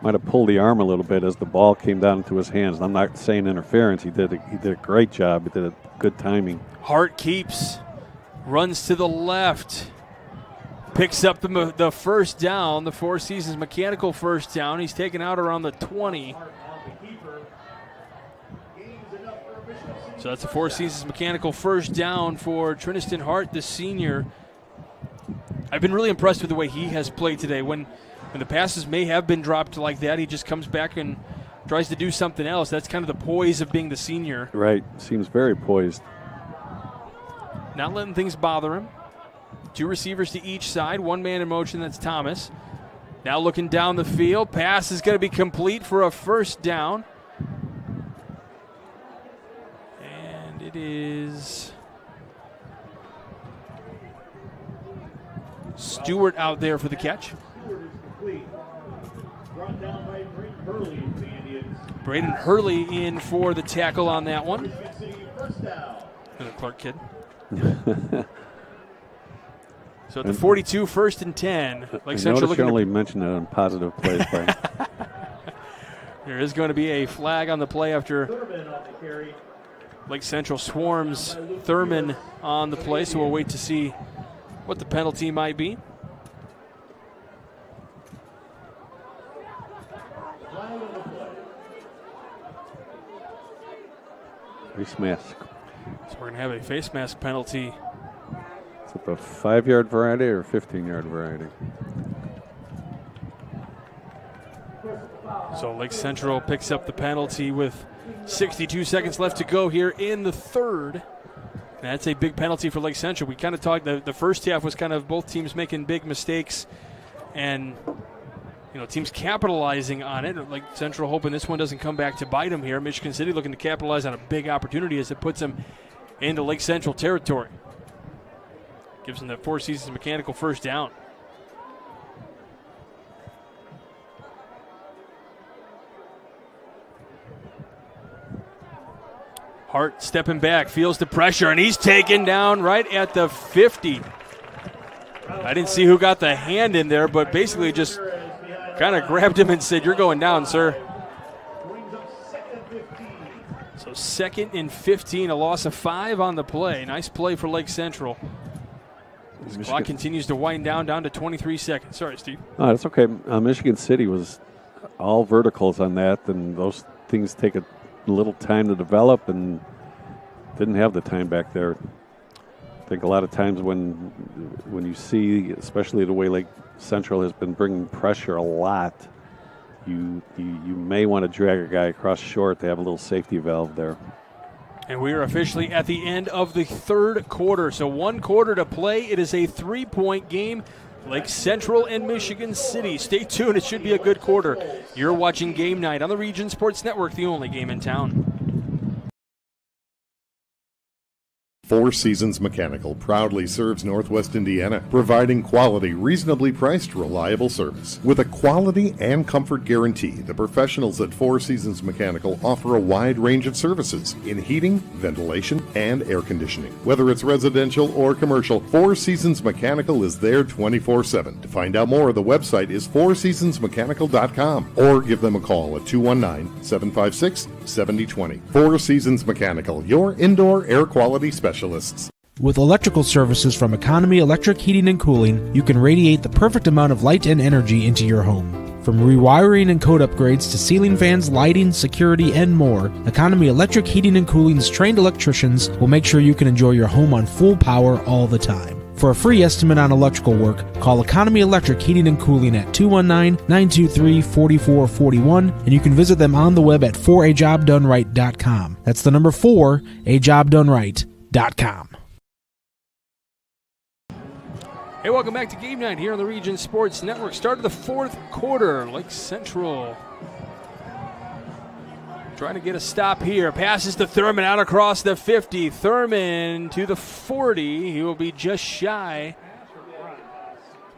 Might have pulled the arm a little bit as the ball came down into his hands. I'm not saying interference. He did a great job. He did a good timing. Hart keeps, runs to the left, picks up the first down, the Four Seasons mechanical first down. He's taken out around the 20. So that's a Four Seasons mechanical first down for Trinniston Hart, the senior. I've been really impressed with the way he has played today. When the passes may have been dropped like that, he just comes back and tries to do something else. That's kind of the poise of being the senior. Right. Seems very poised. Not letting things bother him. 2 receivers to each side. 1 man in motion, that's Thomas. Now looking down the field. Pass is going to be complete for a first down. And it is Stewart out there for the catch. Braden Hurley in for the tackle on that one. And the Clark kid. So at the 42, 1st and 10. Lake Central looking. You only mentioned it on positive plays. There is going to be a flag on the play after Lake Central swarms Thurman on the play, so we'll wait to see what the penalty might be. Face mask. So we're going to have a face mask penalty. Is it the 5-yard variety or 15-yard variety? So Lake Central picks up the penalty with 62 seconds left to go here in the third. That's a big penalty for Lake Central. We kind of talked, the first half was kind of both teams making big mistakes and, teams capitalizing on it. Lake Central hoping this one doesn't come back to bite them here. Michigan City looking to capitalize on a big opportunity as it puts them into Lake Central territory. Gives them the Four Seasons mechanical first down. Hart stepping back, feels the pressure, and he's taken down right at the 50. I didn't see who got the hand in there, but basically just kind of grabbed him and said, "You're going down, sir." So 2nd and 15, a loss of 5 on the play. Nice play for Lake Central. This clock continues to wind down to 23 seconds. Sorry, Steve. Oh, that's okay. Michigan City was all verticals on that, and those things take a little time to develop, and didn't have the time back there. think a lot of times when you see, especially the way Lake Central has been bringing pressure a lot, you may want to drag a guy across short to have a little safety valve there. And we are officially at the end of the third quarter. So 1 quarter to play. It is a 3-point game. Lake Central and Michigan City. Stay tuned. It should be a good quarter. You're watching Game Night on the Region Sports Network, the only game in town. Four Seasons Mechanical proudly serves Northwest Indiana, providing quality, reasonably priced, reliable service. With a quality and comfort guarantee, the professionals at Four Seasons Mechanical offer a wide range of services in heating, ventilation, and air conditioning. Whether it's residential or commercial, Four Seasons Mechanical is there 24/7. To find out more, the website is fourseasonsmechanical.com or give them a call at 219-756-7020. Four Seasons Mechanical, your indoor air quality specialist. With electrical services from Economy Electric Heating and Cooling, you can radiate the perfect amount of light and energy into your home. From rewiring and code upgrades to ceiling fans, lighting, security, and more, Economy Electric Heating and Cooling's trained electricians will make sure you can enjoy your home on full power all the time. For a free estimate on electrical work, call Economy Electric Heating and Cooling at 219-923-4441, and you can visit them on the web at 4ajobdoneright.com. That's the number 4ajobdoneright.com. Hey, welcome back to Game Night here on the Region Sports Network. Start of the fourth quarter. Lake Central trying to get a stop here. Passes to Thurman out across the 50. Thurman to the 40. He will be just shy.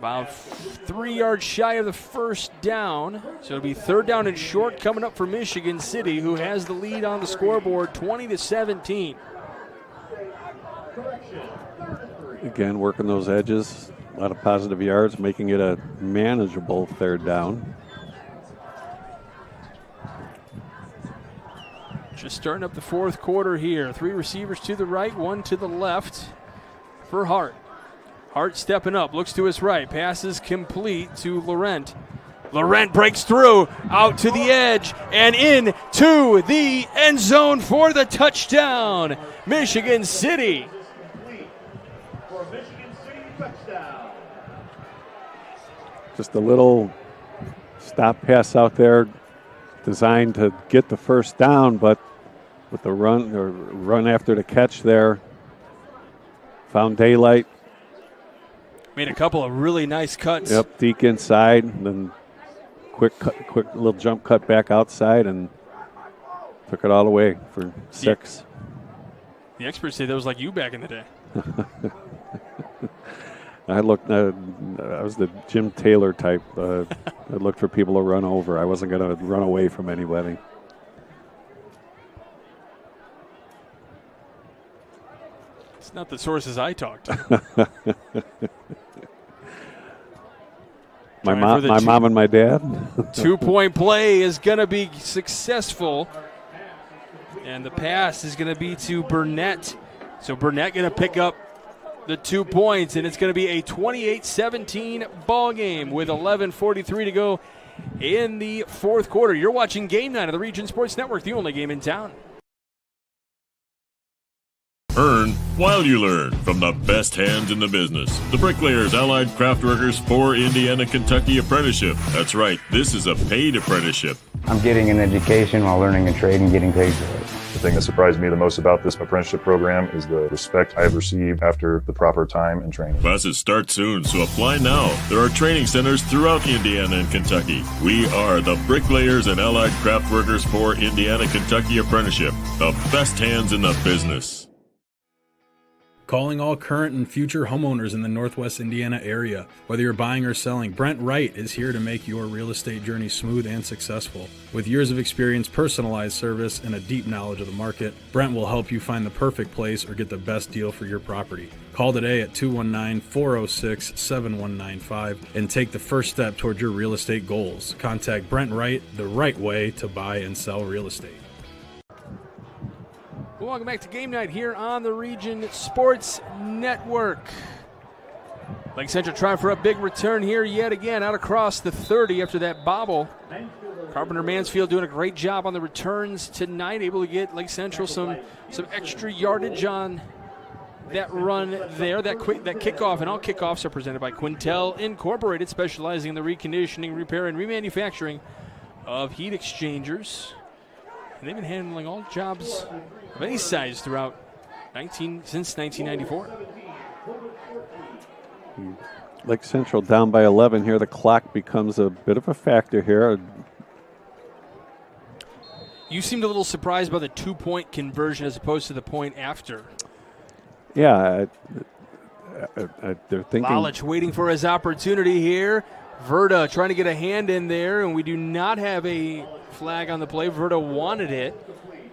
About 3 yards shy of the first down. So it'll be third down and short coming up for Michigan City, who has the lead on the scoreboard 20-17. Again, working those edges, a lot of positive yards, making it a manageable third down. Just starting up the fourth quarter here. 3 receivers to the right, 1 to the left for Hart. Hart stepping up, looks to his right, passes complete to Laurent. Laurent breaks through, out to the edge, and in to the end zone for the touchdown. Michigan City. Just a little stop pass out there designed to get the first down, but with the run after the catch there, found daylight. Made a couple of really nice cuts. Yep, deke inside, and then quick little jump cut back outside, and took it all the way for 6. The experts say that was like you back in the day. I was the Jim Taylor type. I looked for people to run over. I wasn't going to run away from anybody. It's not the sources I talked to. my mom and my dad. 2-point play is going to be successful. And the pass is going to be to Burnett. So Burnett going to pick up the 2 points, and it's going to be a 28-17 ball game with 11:43 to go in the fourth quarter. You're watching Game Night of the Region Sports Network, the only game in town. Earn while you learn from the best hands in the business. The Bricklayers Allied Craftworkers for Indiana Kentucky Apprenticeship. That's right, this is a paid apprenticeship. I'm getting an education while learning a trade and getting paid for it. The thing that surprised me the most about this apprenticeship program is the respect I have received after the proper time and training. Classes start soon, so apply now. There are training centers throughout Indiana and Kentucky. We are the Bricklayers and Allied Craftworkers for Indiana Kentucky Apprenticeship. The best hands in the business. Calling all current and future homeowners in the Northwest Indiana area. Whether you're buying or selling, Brent Wright is here to make your real estate journey smooth and successful. With years of experience, personalized service, and a deep knowledge of the market, Brent will help you find the perfect place or get the best deal for your property. Call today at 219-406-7195 and take the first step toward your real estate goals. Contact Brent Wright, the right way to buy and sell real estate. Welcome back to Game Night here on the Region Sports Network. Lake Central trying for a big return here yet again, out across the 30 after that bobble. Carpenter Mansfield doing a great job on the returns tonight, able to get Lake Central some extra yardage on that run there, that kickoff. And all kickoffs are presented by Quintel Incorporated, specializing in the reconditioning, repair, and remanufacturing of heat exchangers. And they've been handling all jobs of any size throughout since 1994. Lake Central down by 11 here. The clock becomes a bit of a factor here. You seemed a little surprised by the 2-point conversion as opposed to the point after. Yeah, they're thinking. Lalich waiting for his opportunity here. Verda trying to get a hand in there, and we do not have a flag on the play. Verda wanted it.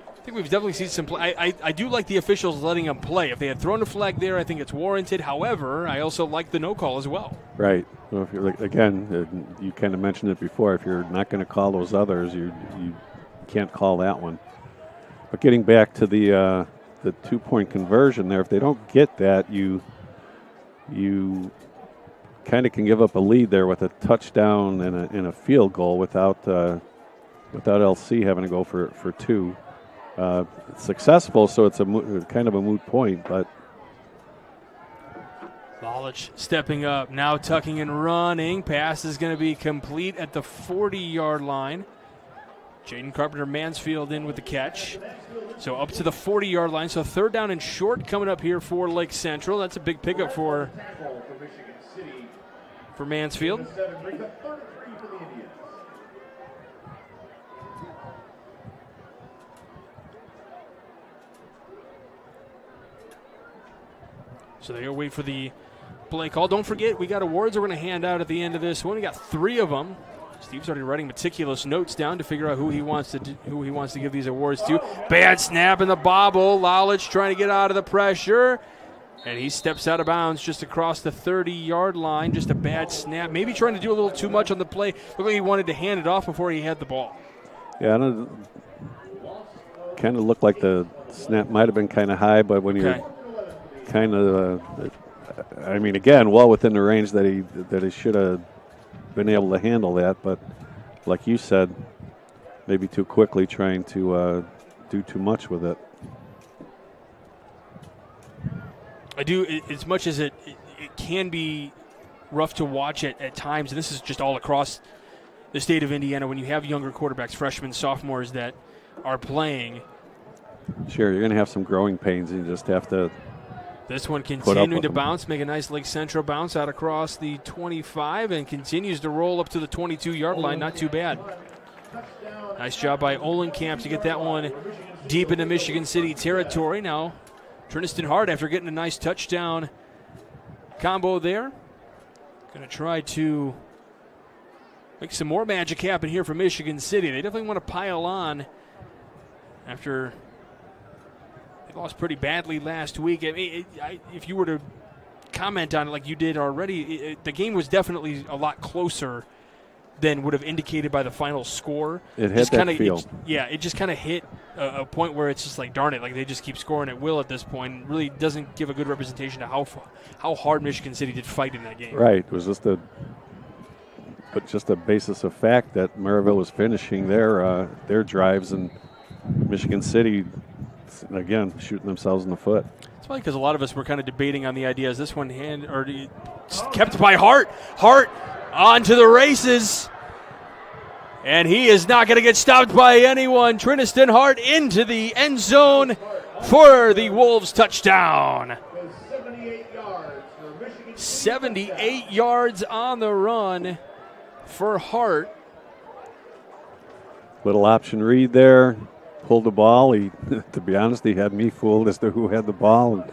I think we've definitely seen some play. I do like the officials letting them play. If they had thrown a flag there, I think it's warranted. However, I also like the no call as well. Right. Well, if you're, again, you kind of mentioned it before. If you're not going to call those others, you can't call that one. But getting back to the 2-point conversion there, if they don't get that, you kind of can give up a lead there with a touchdown and a field goal without LC having to go for two. It's successful, so it's kind of a moot point. But Lalich stepping up, now tucking and running. Pass is going to be complete at the 40-yard line. Jaden Carpenter-Mansfield in with the catch. So up to the 40-yard line. So 3rd down and short coming up here for Lake Central. That's a big pickup for Mansfield. So they'll wait for the play call. Don't forget, we got awards we're going to hand out at the end of this one. We got 3 of them. Steve's already writing meticulous notes down to figure out who he wants to give these awards to. Bad snap in the bobble. Lalich trying to get out of the pressure. And he steps out of bounds just across the 30-yard line. Just a bad snap. Maybe trying to do a little too much on the play. Looked like he wanted to hand it off before he had the ball. Yeah, kind of looked like the snap might have been kind of high, but when you're kind of, again, well within the range that he should have been able to handle that. But like you said, maybe too quickly trying to do too much with it. I do, as much as it can be rough to watch at times, and this is just all across the state of Indiana, when you have younger quarterbacks, freshmen, sophomores that are playing. Sure, you're going to have some growing pains, and you just have to. This one continuing to bounce, make a nice Lake Central bounce out across the 25, and continues to roll up to the 22-yard line. Not too bad. Nice job by Olenkamp to get that one deep into Michigan City territory. Now, Trinniston Hart, after getting a nice touchdown combo there, going to try to make some more magic happen here for Michigan City. They definitely want to pile on after they lost pretty badly last week. If you were to comment on it like you did already, the game was definitely a lot closer than would have indicated by the final score. It hit that field. It just kind of hit a point where it's just like, darn it, like they just keep scoring at will at this point. It really doesn't give a good representation of how hard Michigan City did fight in that game. Right. It was just a basis of fact that Maryville was finishing their drives, and Michigan City, again, shooting themselves in the foot. It's funny because a lot of us were kind of debating on the idea, is this one kept by Hart? Hart on to the races. And he is not going to get stopped by anyone. Trinniston Hart into the end zone for the Wolves touchdown. 78 yards on the run for Hart. Little option read there. Pulled the ball. To be honest, he had me fooled as to who had the ball. And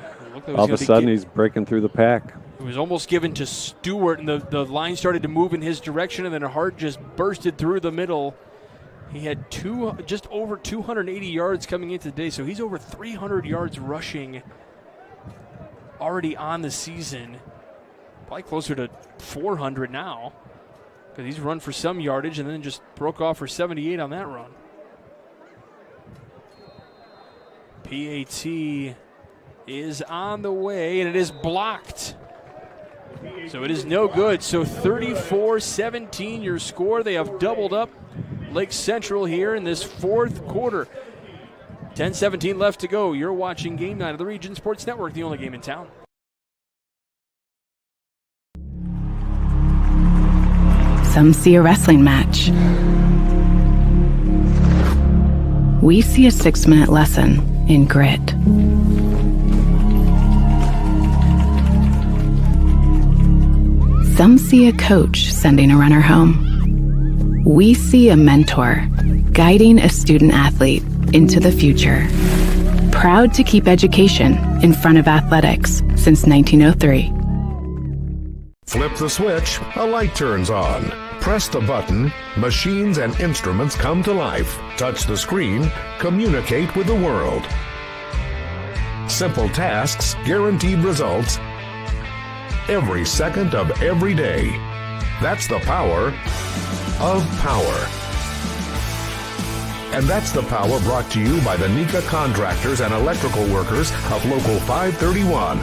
all of a sudden, he's breaking through the pack. It was almost given to Stewart, and the line started to move in his direction, and then Hart just bursted through the middle. He had just over 280 yards coming into the day, so he's over 300 yards rushing already on the season. Probably closer to 400 now, because he's run for some yardage and then just broke off for 78 on that run. PAT is on the way, and it is blocked. So it is no good. So 34-17 your score. They have doubled up Lake Central here in this fourth quarter. 10:17 left to go. You're watching Game Night of the Region Sports Network, the only game in town. Some see a wrestling match. We see a 6-minute lesson in grit. Some see a coach sending a runner home. We see a mentor guiding a student athlete into the future. Proud to keep education in front of athletics since 1903. Flip the switch, a light turns on. Press the button, machines and instruments come to life. Touch the screen, communicate with the world. Simple tasks, guaranteed results, every second of every day. That's the power of power. And that's the power brought to you by the NECA contractors and electrical workers of Local 531.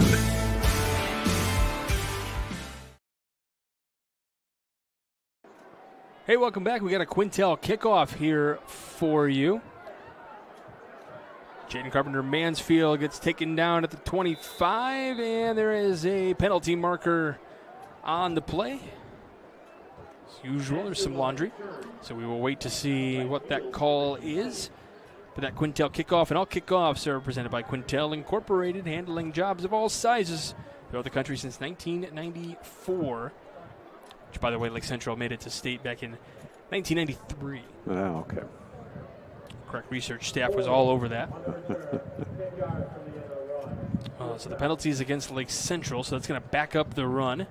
Hey, welcome back. We got a Quintel kickoff here for you. Jaden Carpenter Mansfield gets taken down at the 25, and there is a penalty marker on the play. As usual, there's some laundry, so we will wait to see what that call is for that Quintel kickoff. And all kickoffs are presented by Quintel Incorporated, handling jobs of all sizes throughout the country since 1994. Which, by the way, Lake Central made it to state back in 1993. Oh, okay. Correct research staff was all over that. So the penalty is against Lake Central, so that's going to back up the run. And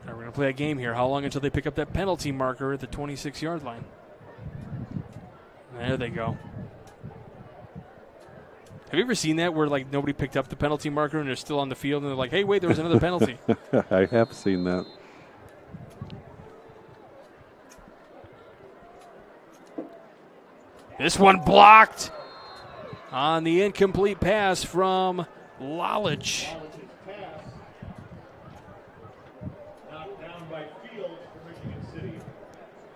we're going to play a game here. How long until they pick up that penalty marker at the 26-yard line? There they go. Have you ever seen that where like nobody picked up the penalty marker and they're still on the field and they're like, hey, wait, there was another penalty? I have seen that. This one blocked on the incomplete pass from Lalich. Knocked down by Fields for Michigan City.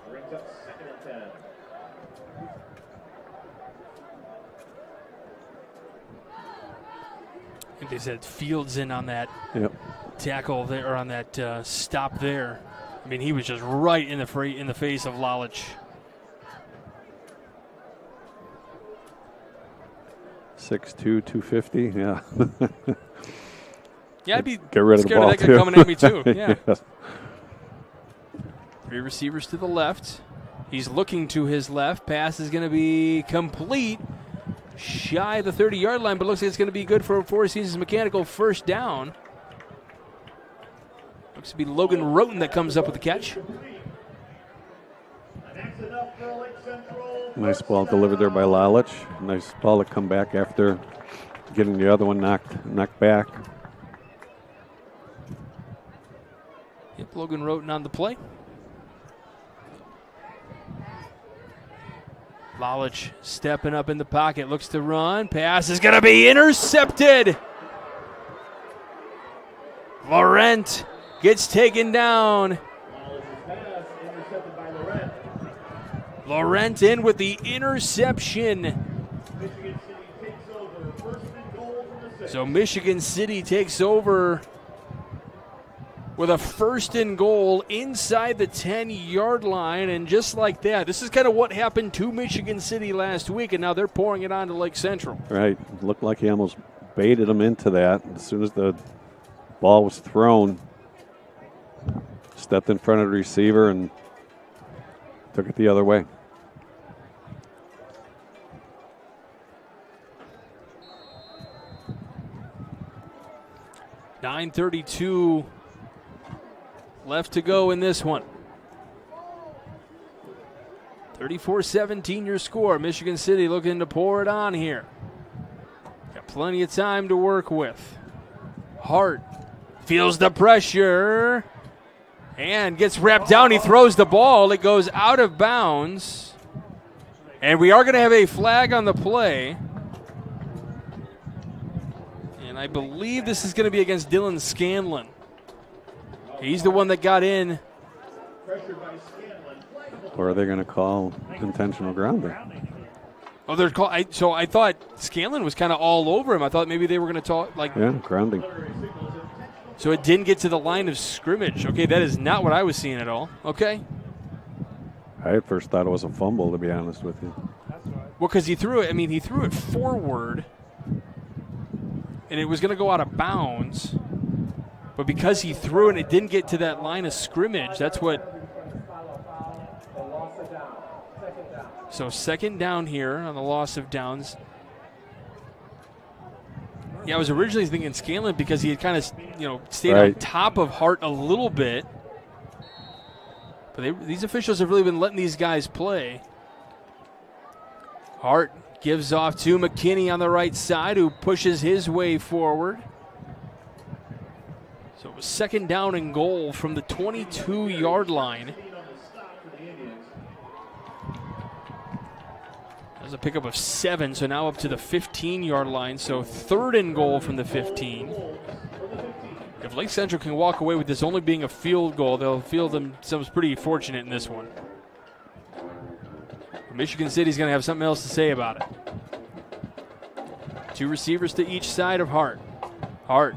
Brings up 2nd and 10. I think they said Fields in on that tackle there, or on that stop there. I mean, he was just right in the face of Lalich. 6'2", 250, yeah. Yeah, I'd be Get rid of scared the ball of that guy coming at me too. Yeah. Yes. 3 receivers to the left. He's looking to his left. Pass is going to be complete. Shy of the 30-yard line, but looks like it's going to be good for a Four Seasons Mechanical first down. Looks to be Logan Roten that comes up with the catch. Nice ball delivered there by Lalich. Nice ball to come back after getting the other one knocked back. Yep, Logan Roten on the play. Lalich stepping up in the pocket, looks to run. Pass is going to be intercepted. Laurent gets taken down. Laurent in with the interception. So Michigan City takes over with a 1st and goal inside the 10-yard line. And just like that, this is kind of what happened to Michigan City last week, and now they're pouring it on to Lake Central. Right. Looked like he almost baited him into that. As soon as the ball was thrown, stepped in front of the receiver and took it the other way. .932 left to go in this one. 34-17 your score. Michigan City looking to pour it on here. Got plenty of time to work with. Hart feels the pressure and gets wrapped down. He throws the ball. It goes out of bounds. And we are going to have a flag on the play. And I believe this is going to be against Dylan Scanlon. He's the one that got in. Or are they going to call intentional grounding? Oh, they're call. So I thought Scanlon was kind of all over him. I thought maybe they were going to talk like. Yeah, grounding. So it didn't get to the line of scrimmage. Okay, that is not what I was seeing at all. Okay. I at first thought it was a fumble, to be honest with you. Well, because he threw it. I mean, he threw it forward, and it was going to go out of bounds. But because he threw it and it didn't get to that line of scrimmage, that's what. So second down here on the loss of downs. Yeah, I was originally thinking Scanlon because he had kind of, stayed on top of Hart a little bit. But these officials have really been letting these guys play. Hart gives off to McKinney on the right side, who pushes his way forward. So it was second down and goal from the 22-yard line. That was a pickup of 7, so now up to the 15-yard line. So third and goal from the 15. If Lake Central can walk away with this only being a field goal, they'll feel themselves pretty fortunate in this one. Michigan City's going to have something else to say about it. 2 receivers to each side of Hart. Hart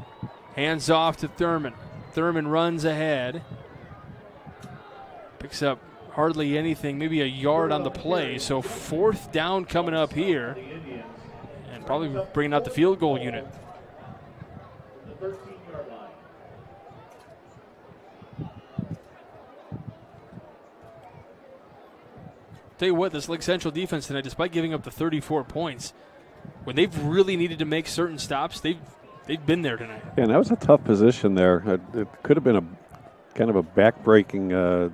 hands off to Thurman. Thurman runs ahead. Picks up hardly anything, maybe a yard on the play. So fourth down coming up here. And probably bringing out the field goal unit. Tell you what, this Lake Central defense tonight, despite giving up the 34 points, when they've really needed to make certain stops, they've been there tonight. Yeah, and that was a tough position there. It could have been a kind of a back-breaking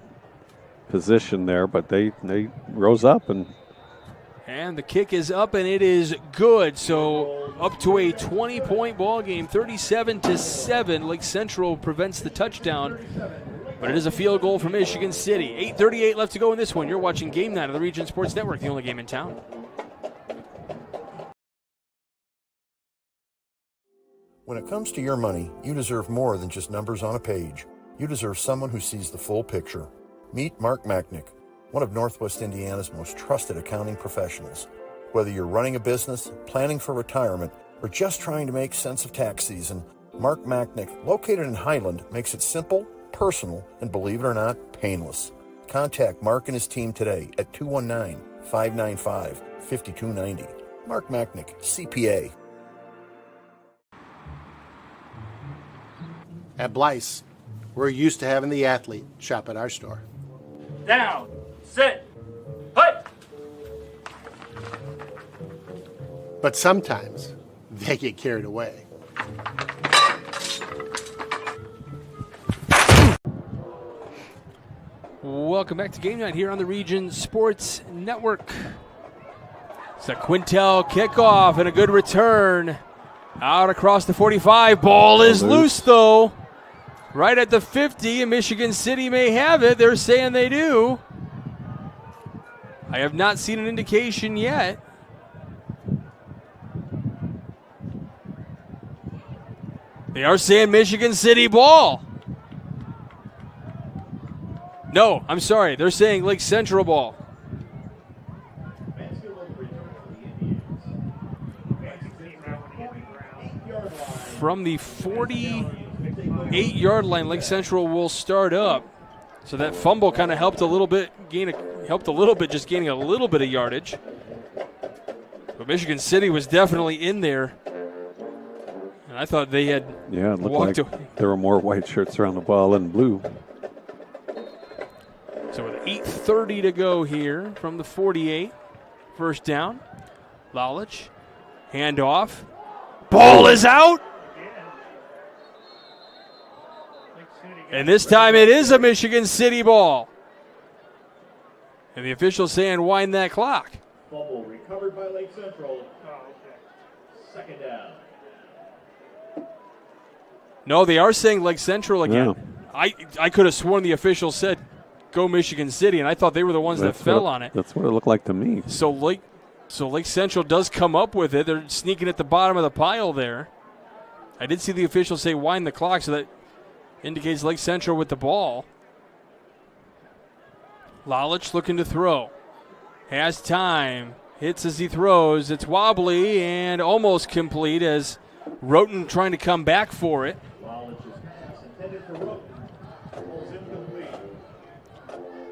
position there, but they rose up. And the kick is up, and it is good. So up to a 20-point ball game, 37-7. Lake Central prevents the touchdown. But it is a field goal for Michigan City. 8:38 left to go in this one. You're watching Game Night on the Region Sports Network, the only game in town. When it comes to your money, you deserve more than just numbers on a page. You deserve someone who sees the full picture. Meet Mark Machnick, one of Northwest Indiana's most trusted accounting professionals. Whether you're running a business, planning for retirement, or just trying to make sense of tax season, Mark Machnick, located in Highland, makes it simple, personal, and believe it or not, painless. Contact Mark and his team today at 219-595-5290. Mark Machnick, CPA. At Blyce, we're used to having the athlete shop at our store. Down, sit, put. But sometimes they get carried away. Welcome back to Game Night here on the Region Sports Network. It's a Quintel kickoff and a good return. Out across the 45. Ball is loose, though. Right at the 50, and Michigan City may have it. They're saying they do. I have not seen an indication yet. They are saying Michigan City ball. No, I'm sorry. They're saying Lake Central ball. From the 48-yard line, Lake Central will start up. So that fumble kind of helped a little bit, just gaining a little bit of yardage. But Michigan City was definitely in there. And I thought they had it looked like there were more white shirts around the ball than blue. So with 8:30 to go here from the 48, first down. Lalich, handoff. Ball is out. And this time it is a Michigan City ball. And the officials saying wind that clock. Fumble recovered by Lake Central. Second down. No, they are saying Lake Central again. Yeah. I could have sworn the official said go Michigan City, and I thought they were the ones that fell on it. That's what it looked like to me. So Lake Central does come up with it. They're sneaking at the bottom of the pile there. I did see the official say wind the clock, so that indicates Lake Central with the ball. Lalich looking to throw. Has time. Hits as he throws. It's wobbly and almost complete as Roten trying to come back for it.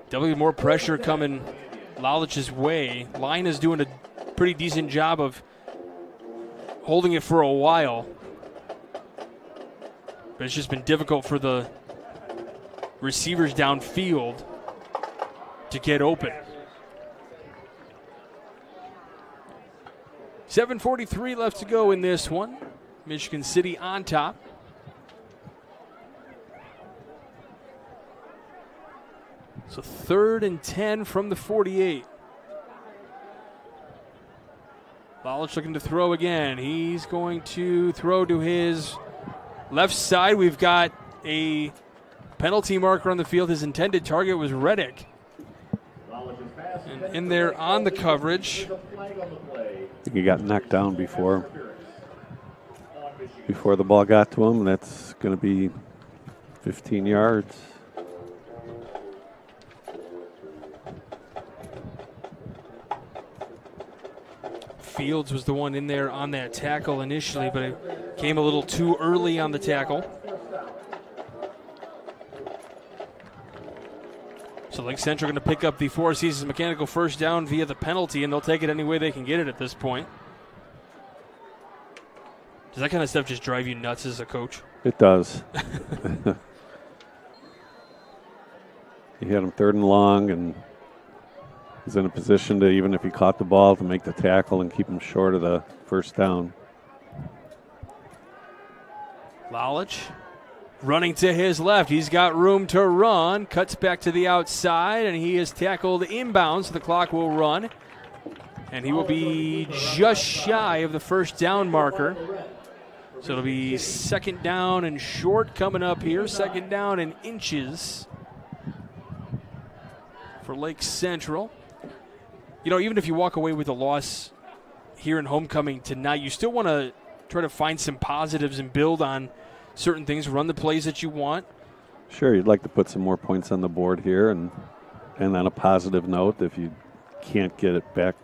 Definitely more pressure coming Lalich's way. Line is doing a pretty decent job of holding it for a while. But it's just been difficult for the receivers downfield to get open. 7:43 left to go in this one. Michigan City on top. So 3rd and 10 from the 48. Lalich looking to throw again. He's going to throw to his left side. We've got a penalty marker on the field. His intended target was Reddick. And in there on the coverage. I think he got knocked down before the ball got to him. That's going to be 15 yards. Fields was the one in there on that tackle initially, but it came a little too early on the tackle. So Lake Central going to pick up the Four Seasons Mechanical first down via the penalty, and they'll take it any way they can get it at this point. Does that kind of stuff just drive you nuts as a coach? It does. You had him 3rd and long, and he's in a position to, even if he caught the ball, to make the tackle and keep him short of the first down. Lalich running to his left. He's got room to run. Cuts back to the outside, and he is tackled inbounds. So the clock will run, and he will be just shy of the first down marker. So it'll be 2nd down and short coming up here. 2nd down and inches for Lake Central. You know, even if you walk away with a loss here in homecoming tonight, you still want to try to find some positives and build on certain things, run the plays that you want. Sure, you'd like to put some more points on the board here, and on a positive note, if you can't get it back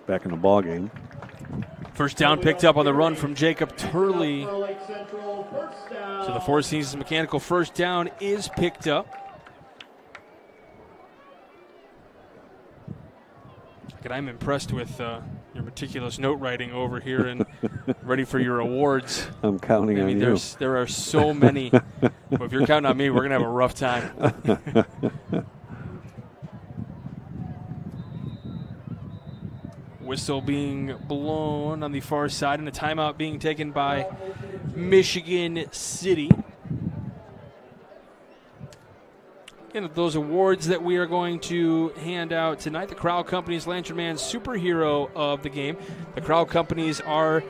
back in the ball game. First down picked up on the run from Jacob Turley. So the Four Seasons Mechanical first down is picked up. And I'm impressed with your meticulous note writing over here and ready for your awards. I'm counting on you. There are so many. But if you're counting on me, we're going to have a rough time. Whistle being blown on the far side and a timeout being taken by Michigan City. And those awards that we are going to hand out tonight, the Crowell Companies Lantern Man Superhero of the Game. The Crowell Companies are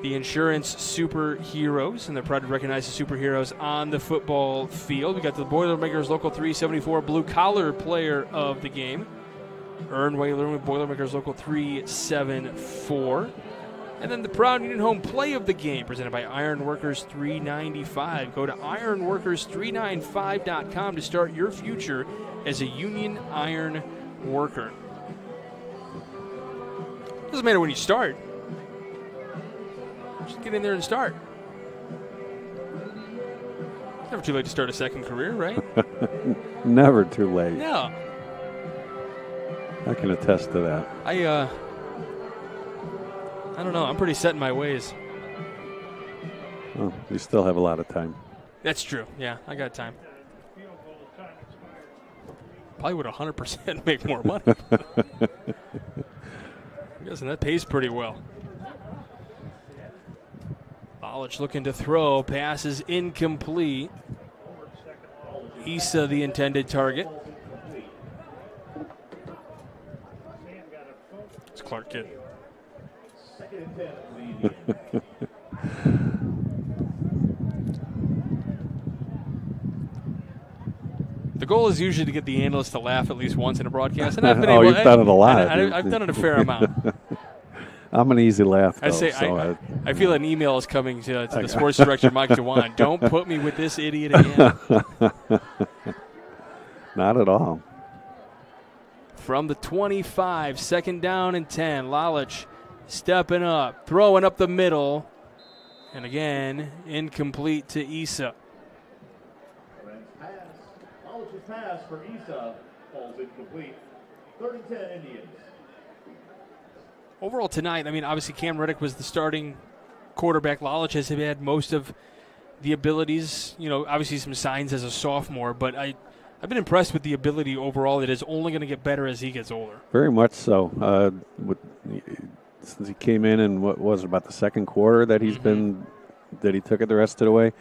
the insurance superheroes, and they're proud to recognize the superheroes on the football field. We got the Boilermakers Local 374 Blue Collar Player of the Game. Earn while you learn with Boilermakers Local 374. And then the Proud Union Home Play of the Game, presented by Ironworkers 395. Go to ironworkers395.com to start your future as a union iron worker. Doesn't matter when you start. Just get in there and start. Never too late to start a second career, right? Never too late. No. I can attest to that. I don't know. I'm pretty set in my ways. Well, you still have a lot of time. That's true. Yeah, I got time. Probably would 100% make more money. I'm guessing that pays pretty well. Lalich looking to throw. Pass is incomplete. Issa the intended target. It's Clark Kidd. The goal is usually to get the analyst to laugh at least once in a broadcast, and I've been you've done it a lot. I've done it a fair amount. I'm an easy laugh, though. I feel an email is coming to the sports director, Mike DeWine. Don't put me with this idiot again. Not at all. from the 25, 2nd down and 10. Lalich stepping up, throwing up the middle, and again, incomplete to Issa. Lalich's pass for Issa falls incomplete. 3rd and 10 Indians. Overall tonight, I mean, obviously Cam Reddick was the starting quarterback. Lalich has had most of the abilities, obviously some signs as a sophomore, but I've been impressed with the ability overall. It is only going to get better as he gets older. Very much so. Since he came in what was it, about the second quarter that he's been, that he took it the rest of the way,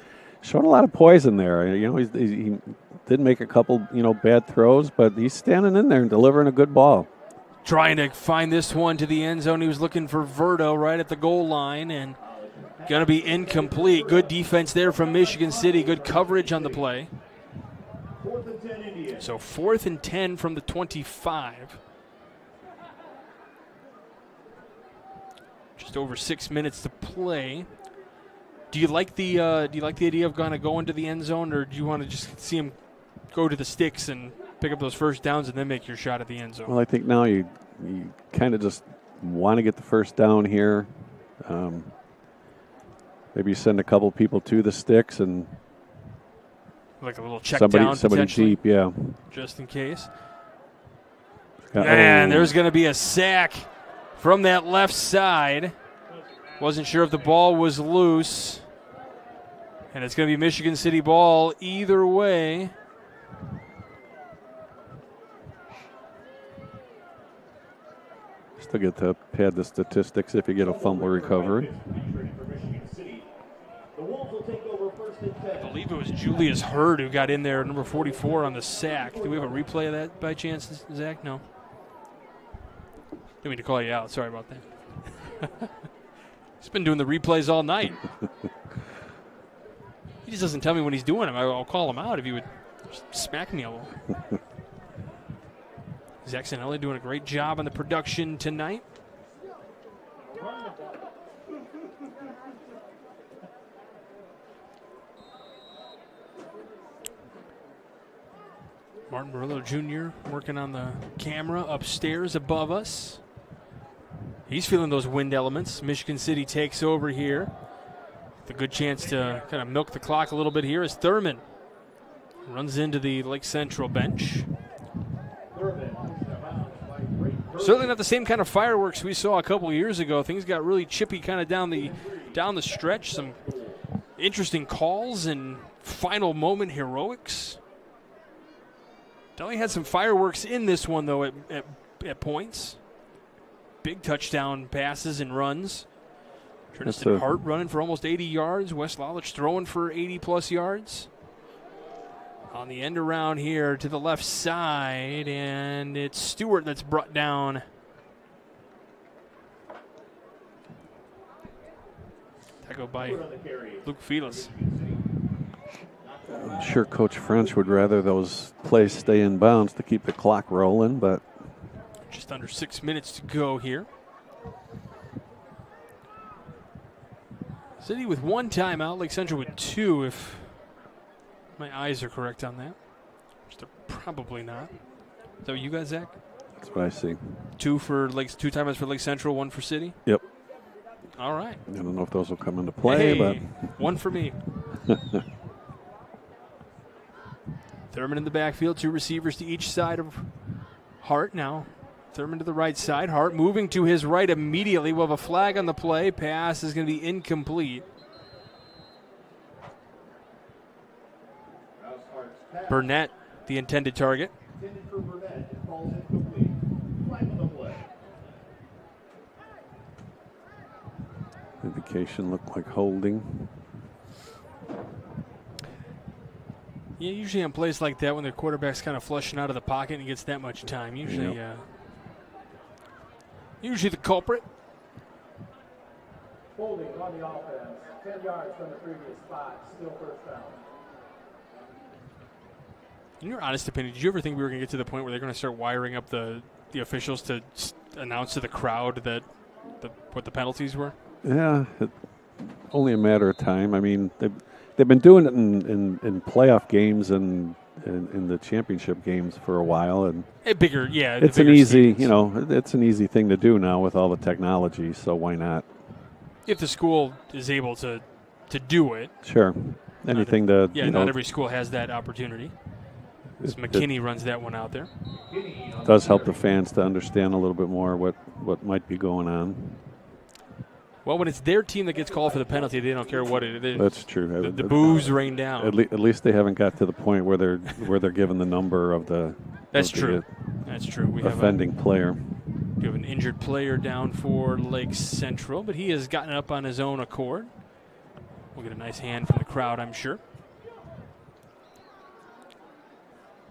showing a lot of poise in there. He did make a couple, bad throws, but he's standing in there and delivering a good ball. Trying to find this one to the end zone. He was looking for Verto right at the goal line, and going to be incomplete. Good defense there from Michigan City. Good coverage on the play. 4th and 10 Indians. So 4th and 10 from the 25. Just over 6 minutes to play. Do you like the idea of going to the end zone, or do you want to just see him go to the sticks and pick up those first downs and then make your shot at the end zone? Well, I think now you kind of just want to get the first down here. Maybe you send a couple people to the sticks and like a little check down, somebody deep, yeah, just in case. And there's going to be a sack from that left side. Wasn't sure if the ball was loose. And it's going to be Michigan City ball either way. Still get to pad the statistics if you get a fumble recovery. I believe it was Julius Hurd who got in there, number 44 on the sack. Do we have a replay of that by chance, Zach? No. Didn't mean to call you out. Sorry about that. He's been doing the replays all night. He just doesn't tell me when he's doing them. I'll call him out if he would just smack me a little. Zach Sanelli doing a great job on the production tonight. Martin Murillo Jr. working on the camera upstairs above us. He's feeling those wind elements. Michigan City takes over here. The good chance to kind of milk the clock a little bit here as Thurman runs into the Lake Central bench. Certainly not the same kind of fireworks we saw a couple years ago. Things got really chippy kind of down the stretch. Some interesting calls and final moment heroics. Definitely had some fireworks in this one, though, at points. Big touchdown passes and runs. Tristan Hart running for almost 80 yards. Wes Lalich throwing for 80-plus yards. On the end around here to the left side, and it's Stewart that's brought down. Tackled by Luke Felix. I'm sure Coach French would rather those plays stay in bounds to keep the clock rolling, but just under 6 minutes to go here. City with one timeout, Lake Central with two, if my eyes are correct on that. Which they're probably not. Is that what you got, Zach? That's what I see. Two timeouts for Lake Central, one for City? Yep. All right. I don't know if those will come into play, but one for me. Thurman in the backfield, two receivers to each side of Hart now. Thurman to the right side. Hart moving to his right immediately. We'll have a flag on the play. Pass is going to be incomplete. Burnett, the intended target. Intended for Burnett. It falls incomplete. Flag on the play. Indication looked like holding. Yeah, usually on plays like that when the quarterback's kind of flushing out of the pocket and he gets that much time. Usually, usually the culprit. Holding on the offense. 10 yards from the previous spot. Still first down. In your honest opinion, did you ever think we were going to get to the point where they're going to start wiring up the officials to announce to the crowd what the penalties were? Yeah, only a matter of time. I mean, they've been doing it in playoff games and in the championship games for a while, and Bigger, yeah. it's an easy, it's an easy thing to do now with all the technology. So why not? If the school is able to do it. Sure. Anything to. Yeah, not every school has that opportunity. McKinney runs that one out there. It does help the fans to understand a little bit more what might be going on. Well, when it's their team that gets called for the penalty, they don't care what it is. That's true. The boos rain down. At least they haven't got to the point where they're given the number of the. That's true. That's true. We have offending player. We have an injured player down for Lake Central, but he has gotten up on his own accord. We'll get a nice hand from the crowd, I'm sure.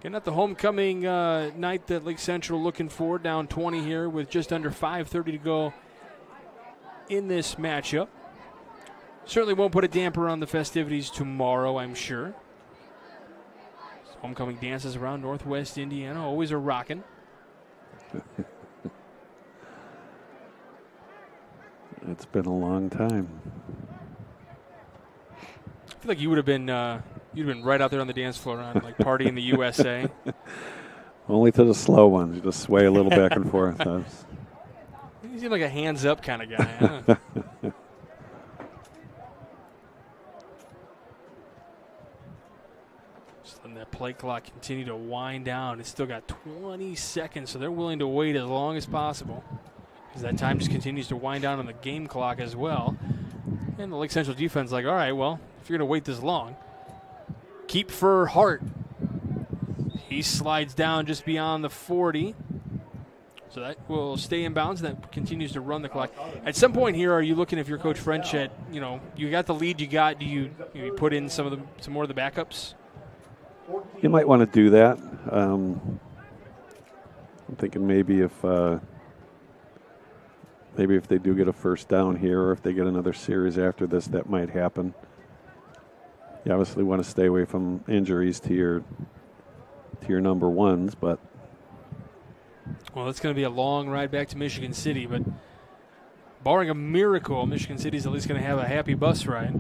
Getting at the homecoming night that Lake Central looking for, down 20 here with just under 5:30 to go in this matchup. Certainly won't put a damper on the festivities tomorrow, I'm sure. Homecoming dances around Northwest Indiana always are rocking. It's been a long time. I feel like you would have been you'd have been right out there on the dance floor on like Party in the USA. Only to the slow ones. You just sway a little back and forth. You seem like a hands up kind of guy. Huh? Just letting that play clock continue to wind down. It's still got 20 seconds, so they're willing to wait as long as possible because that time just continues to wind down on the game clock as well. And the Lake Central defense like, all right, well, if you're going to wait this long, keep for Hart. He slides down just beyond the 40. So that will stay in bounds. That continues to run the clock. At some point here, are you looking, if you're Coach French, at, you got the lead you got, do you put in some more of the backups? You might want to do that. I'm thinking maybe if they do get a first down here, or if they get another series after this, that might happen. You obviously want to stay away from injuries to your number ones, but. Well, it's going to be a long ride back to Michigan City, but barring a miracle, Michigan City's at least going to have a happy bus ride.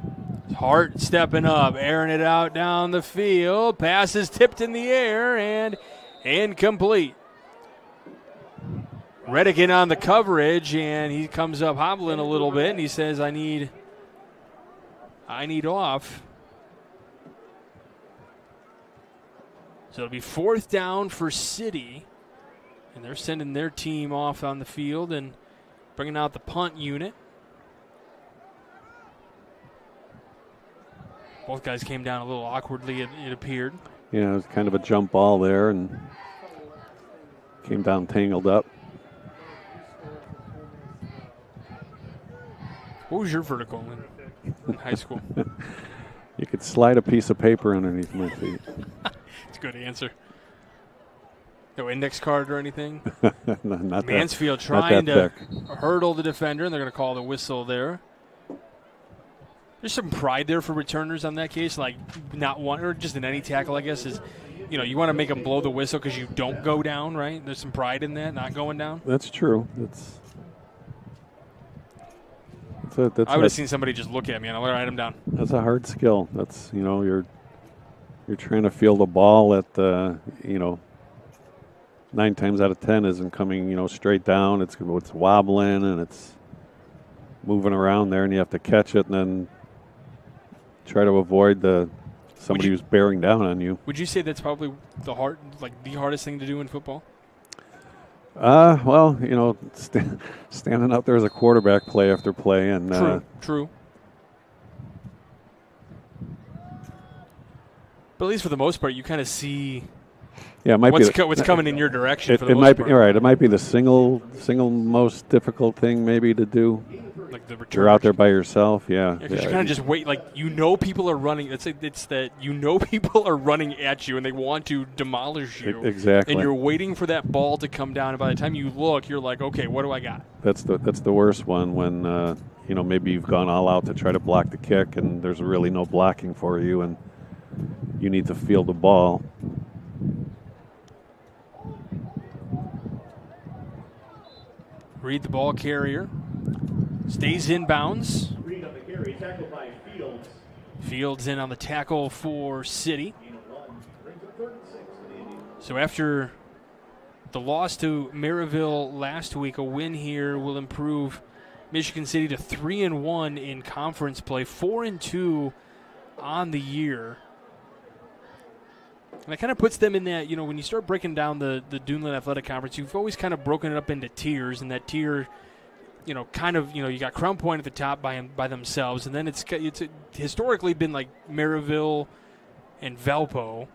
Hart stepping up, airing it out down the field. Pass is tipped in the air and incomplete. Redigan on the coverage, and he comes up hobbling a little bit, and he says, I need off. So it'll be fourth down for City. And they're sending their team off on the field and bringing out the punt unit. Both guys came down a little awkwardly, it appeared. Yeah, it was kind of a jump ball there and came down tangled up. What was your vertical in high school? You could slide a piece of paper underneath my feet. That's a good answer. No index card or anything? Not Mansfield that, trying not that to hurdle the defender, and they're going to call the whistle there. There's some pride there for returners on that case, like not one, or just in any tackle, I guess, is, you want to make them blow the whistle because you don't go down, right? There's some pride in that, not going down. That's true. I would have seen somebody just look at me and I'll write them down. That's a hard skill. That's, you're trying to field a ball at 9 times out of 10 isn't coming, straight down. It's wobbling and it's moving around there, and you have to catch it and then try to avoid somebody who's bearing down on you. Would you say that's probably the hardest thing to do in football? Well, standing up there as a quarterback play after play, and True. But at least for the most part, you kind of see. Yeah, it might what's coming in your direction. For the it most might part. be right. It might be the single most difficult thing maybe to do. Like the return. You're out there by yourself, yeah. Because you kind of just wait. Like people are running. It's that people are running at you and they want to demolish you. Exactly. And you're waiting for that ball to come down. And by the time you look, you're like, okay, what do I got? That's the worst one when maybe you've gone all out to try to block the kick and there's really no blocking for you and you need to field the ball. Read the ball carrier. Stays in bounds. Read on the carry, tackled by Fields. Fields in on the tackle for City. So after the loss to Maryville last week, a win here will improve Michigan City to 3-1 in conference play, 4-2 on the year. And that kind of puts them in that, when you start breaking down the Duneland Athletic Conference, you've always kind of broken it up into tiers, and that tier, you got Crown Point at the top by themselves, and then it's historically been like Maryville and Valpo.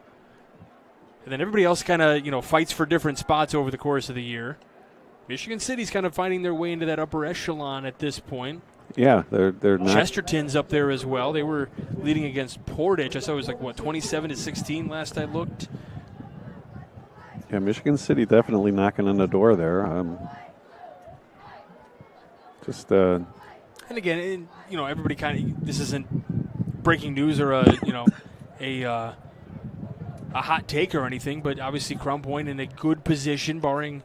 And then everybody else kind of, fights for different spots over the course of the year. Michigan City's kind of finding their way into that upper echelon at this point. Yeah, they're not. Chesterton's up there as well. They were leading against Portage. I saw it was 27-16 last I looked. Yeah, Michigan City definitely knocking on the door there. And again, everybody kind of, this isn't breaking news or a hot take or anything, but obviously Crown Point in a good position, barring,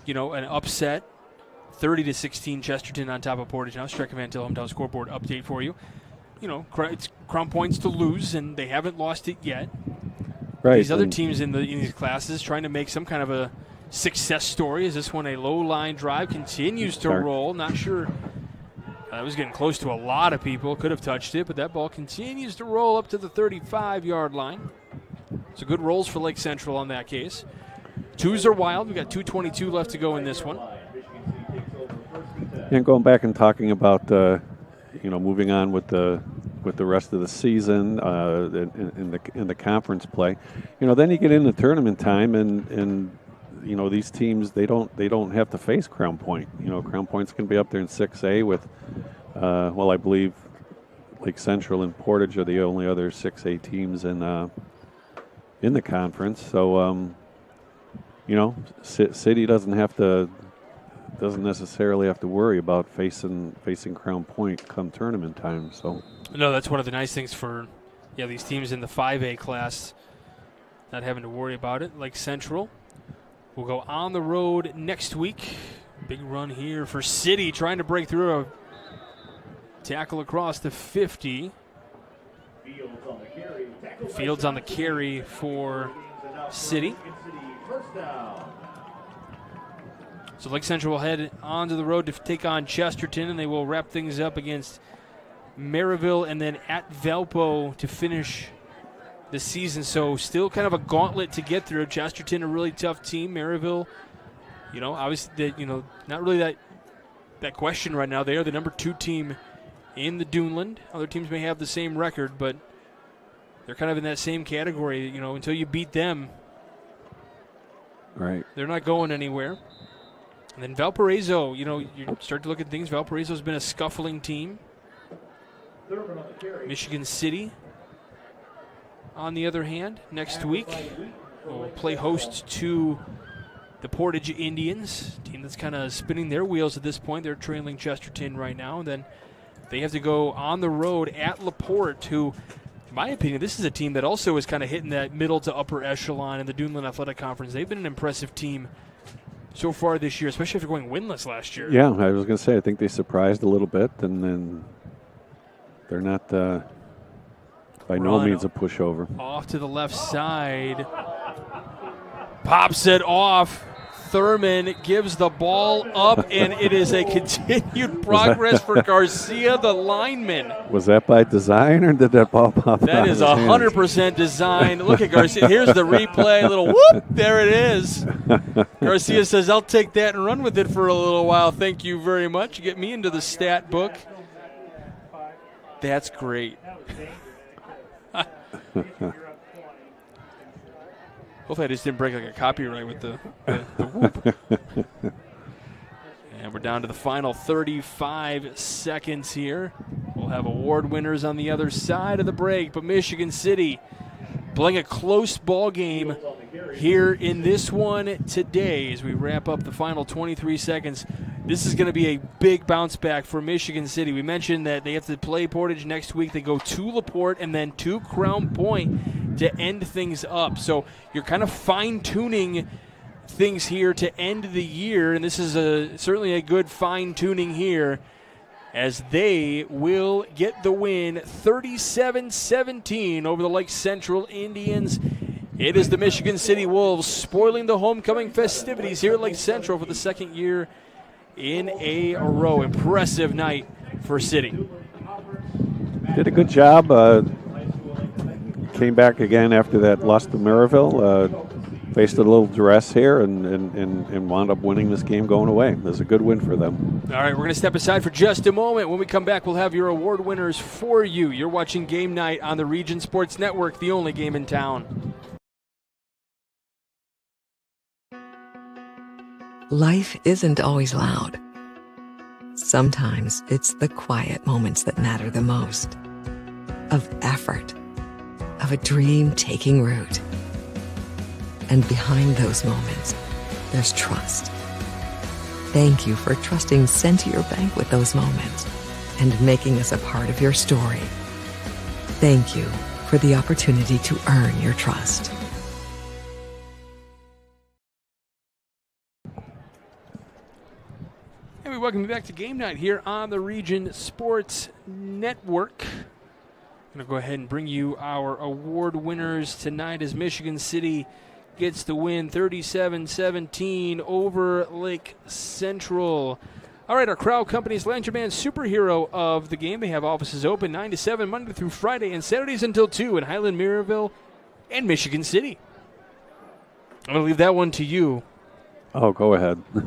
an upset. 30-16 Chesterton on top of Portage. Now, Streck Van Til hometown scoreboard update for you. It's Crown Point's to lose, and they haven't lost it yet. Right. These other teams in these classes trying to make some kind of a success story. Is this one a low-line drive? Continues to roll. Not sure. It was getting close to a lot of people. Could have touched it, but that ball continues to roll up to the 35-yard line. So good rolls for Lake Central on that case. Twos are wild. We've got 2:22 left to go in this one. And going back and talking about, moving on with the rest of the season in the conference play, then you get into tournament time, and these teams they don't have to face Crown Point. Crown Point's going to be up there in 6A with, I believe Lake Central and Portage are the only other 6A teams in the conference. So, City doesn't necessarily have to worry about facing Crown Point come tournament time. So no, that's one of the nice things for these teams in the 5A class, not having to worry about it. Like Central will go on the road next week. Big run here for City, trying to break through a tackle across the 50. Fields on the carry for City. So Lake Central will head onto the road to take on Chesterton, and they will wrap things up against Maryville and then at Valpo to finish the season. So still kind of a gauntlet to get through. Chesterton, a really tough team. Maryville, obviously, not really that question right now. They are the number 2 team in the Duneland. Other teams may have the same record, but they're kind of in that same category. Until you beat them, right? They're not going anywhere. And then Valparaiso, you start to look at things. Valparaiso's been a scuffling team. Michigan City, on the other hand, next week will play host to the Portage Indians, team that's kind of spinning their wheels at this point. They're trailing Chesterton right now. And then they have to go on the road at LaPorte, who, in my opinion, this is a team that also is kind of hitting that middle to upper echelon in the Duneland Athletic Conference. They've been an impressive team so far this year, especially after going winless last year. Yeah, I was going to say, I think they surprised a little bit, and then they're not by no means a pushover. Off to the left side. Pops it off. Thurman gives the ball up, and it is a continued progress for Garcia, the lineman. Was that by design, or did that ball pop out? That is 100% design. Look at Garcia. Here's the replay. A little whoop. There it is. Garcia says, I'll take that and run with it for a little while. Thank you very much. Get me into the stat book. That's great. Hopefully I just didn't break like a copyright with the whoop. And we're down to the final 35 seconds here. We'll have award winners on the other side of the break, but Michigan City playing a close ball game here in this one today as we wrap up the final 23 seconds. This is going to be a big bounce back for Michigan City. We mentioned that they have to play Portage next week. They go to LaPorte and then to Crown Point to end things up. So you're kind of fine-tuning things here to end the year, and this is certainly a good fine-tuning here as they will get the win 37-17 over the Lake Central Indians It is the Michigan City Wolves spoiling the homecoming festivities here at Lake Central for the second year in a row. Impressive night for City. Did a good job. Came back again after that loss to Maryville. Faced a little duress here and wound up winning this game going away. It was a good win for them. All right, we're going to step aside for just a moment. When we come back, we'll have your award winners for you. You're watching Game Night on the Region Sports Network, the only game in town. Life isn't always loud. Sometimes it's the quiet moments that matter the most. Of effort, of a dream taking root. And behind those moments, there's trust. Thank you for trusting Centier Bank with those moments and making us a part of your story. Thank you for the opportunity to earn your trust. And we welcome you back to Game Night here on the Region Sports Network. I'm going to go ahead and bring you our award winners tonight as Michigan City gets the win 37-17 over Lake Central. All right, our Crowd Company's Lantern Man superhero of the game. They have offices open 9 to 7 Monday through Friday and Saturdays until 2 in Highland, Maryville, and Michigan City. I'm going to leave that one to you. Oh, go ahead. All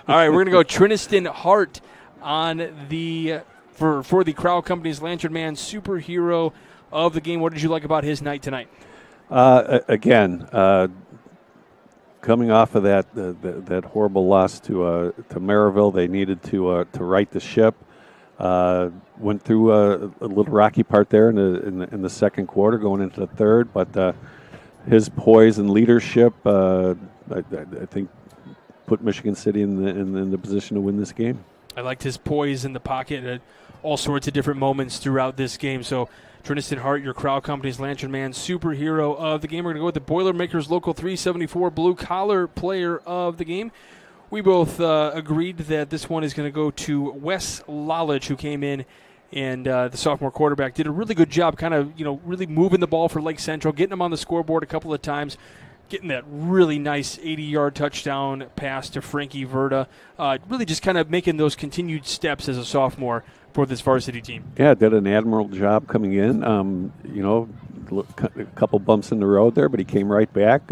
right, we're going to go Triniston Hart on the for the Crowd Company's Lantern Man superhero of the game. What did you like about his night tonight? Again, coming off of that horrible loss to Maryville, they needed to right the ship. Went through a little rocky part there in the second quarter, going into the third, but his poise and leadership, I think, put Michigan City in the position to win this game. I liked his poise in the pocket at all sorts of different moments throughout this game. So Triniston Hart, your Crowd Company's Lantern Man superhero of the game. We're going to go with the Boilermakers Local 374 blue collar player of the game. We both agreed that this one is going to go to Wes Lalich, who came in and the sophomore quarterback did a really good job kind of, really moving the ball for Lake Central, getting them on the scoreboard a couple of times, getting that really nice 80-yard touchdown pass to Frankie Verda. Really just kind of making those continued steps as a sophomore for this varsity team. Yeah, did an admirable job coming in. A couple bumps in the road there, but he came right back.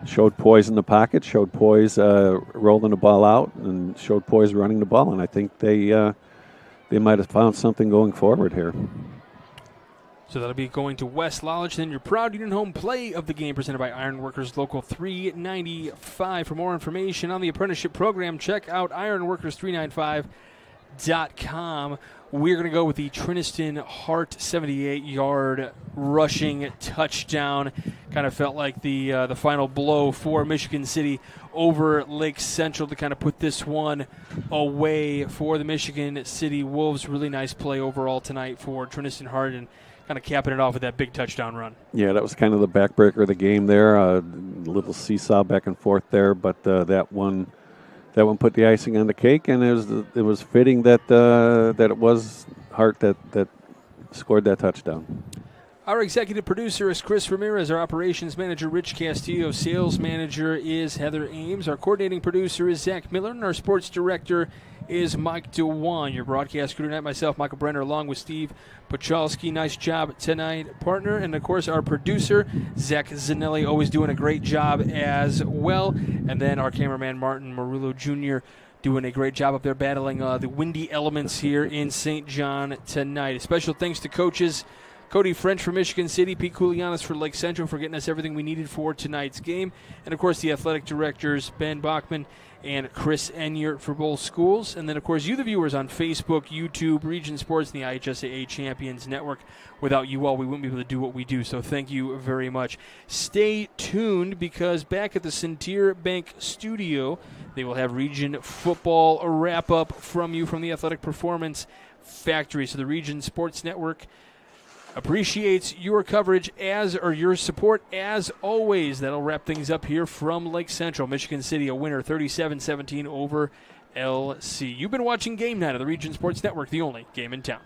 Showed poise in the pocket, showed poise rolling the ball out, and showed poise running the ball. And I think they might have found something going forward here. So that'll be going to Wes Lalich. Then your proud Union Home play of the game presented by Ironworkers Local 395. For more information on the apprenticeship program, check out ironworkers395.com. We're going to go with the Triniston Hart 78-yard rushing touchdown. Kind of felt like the final blow for Michigan City over Lake Central to kind of put this one away for the Michigan City Wolves. Really nice play overall tonight for Triniston Hart and kind of capping it off with that big touchdown run. Yeah, that was kind of the backbreaker of the game there. A little seesaw back and forth there, but that one put the icing on the cake, and it was fitting that it was Hart that scored that touchdown. Our executive producer is Chris Ramirez. Our operations manager, Rich Castillo. Sales manager is Heather Ames. Our coordinating producer is Zach Miller. And our sports director is Mike DeWan. Your broadcast crew tonight, myself, Michael Brenner, along with Steve Pachalski. Nice job tonight, partner. And, of course, our producer, Zach Zanelli, always doing a great job as well. And then our cameraman, Martin Marullo Jr., doing a great job up there battling the windy elements here in St. John tonight. A special thanks to coaches Cody French for Michigan City, Pete Koulianis for Lake Central for getting us everything we needed for tonight's game. And, of course, the athletic directors, Ben Bachman and Chris Enyart for both schools. And then, of course, you, the viewers on Facebook, YouTube, Region Sports, and the IHSAA Champions Network. Without you all, we wouldn't be able to do what we do. So thank you very much. Stay tuned because back at the Centier Bank studio, they will have Region Football wrap-up from you from the Athletic Performance Factory. So the Region Sports Network appreciates your coverage your support as always. That'll wrap things up here from Lake Central. Michigan City a winner 37-17 over LC. You've been watching Game Night of the Region Sports Network, the only game in town.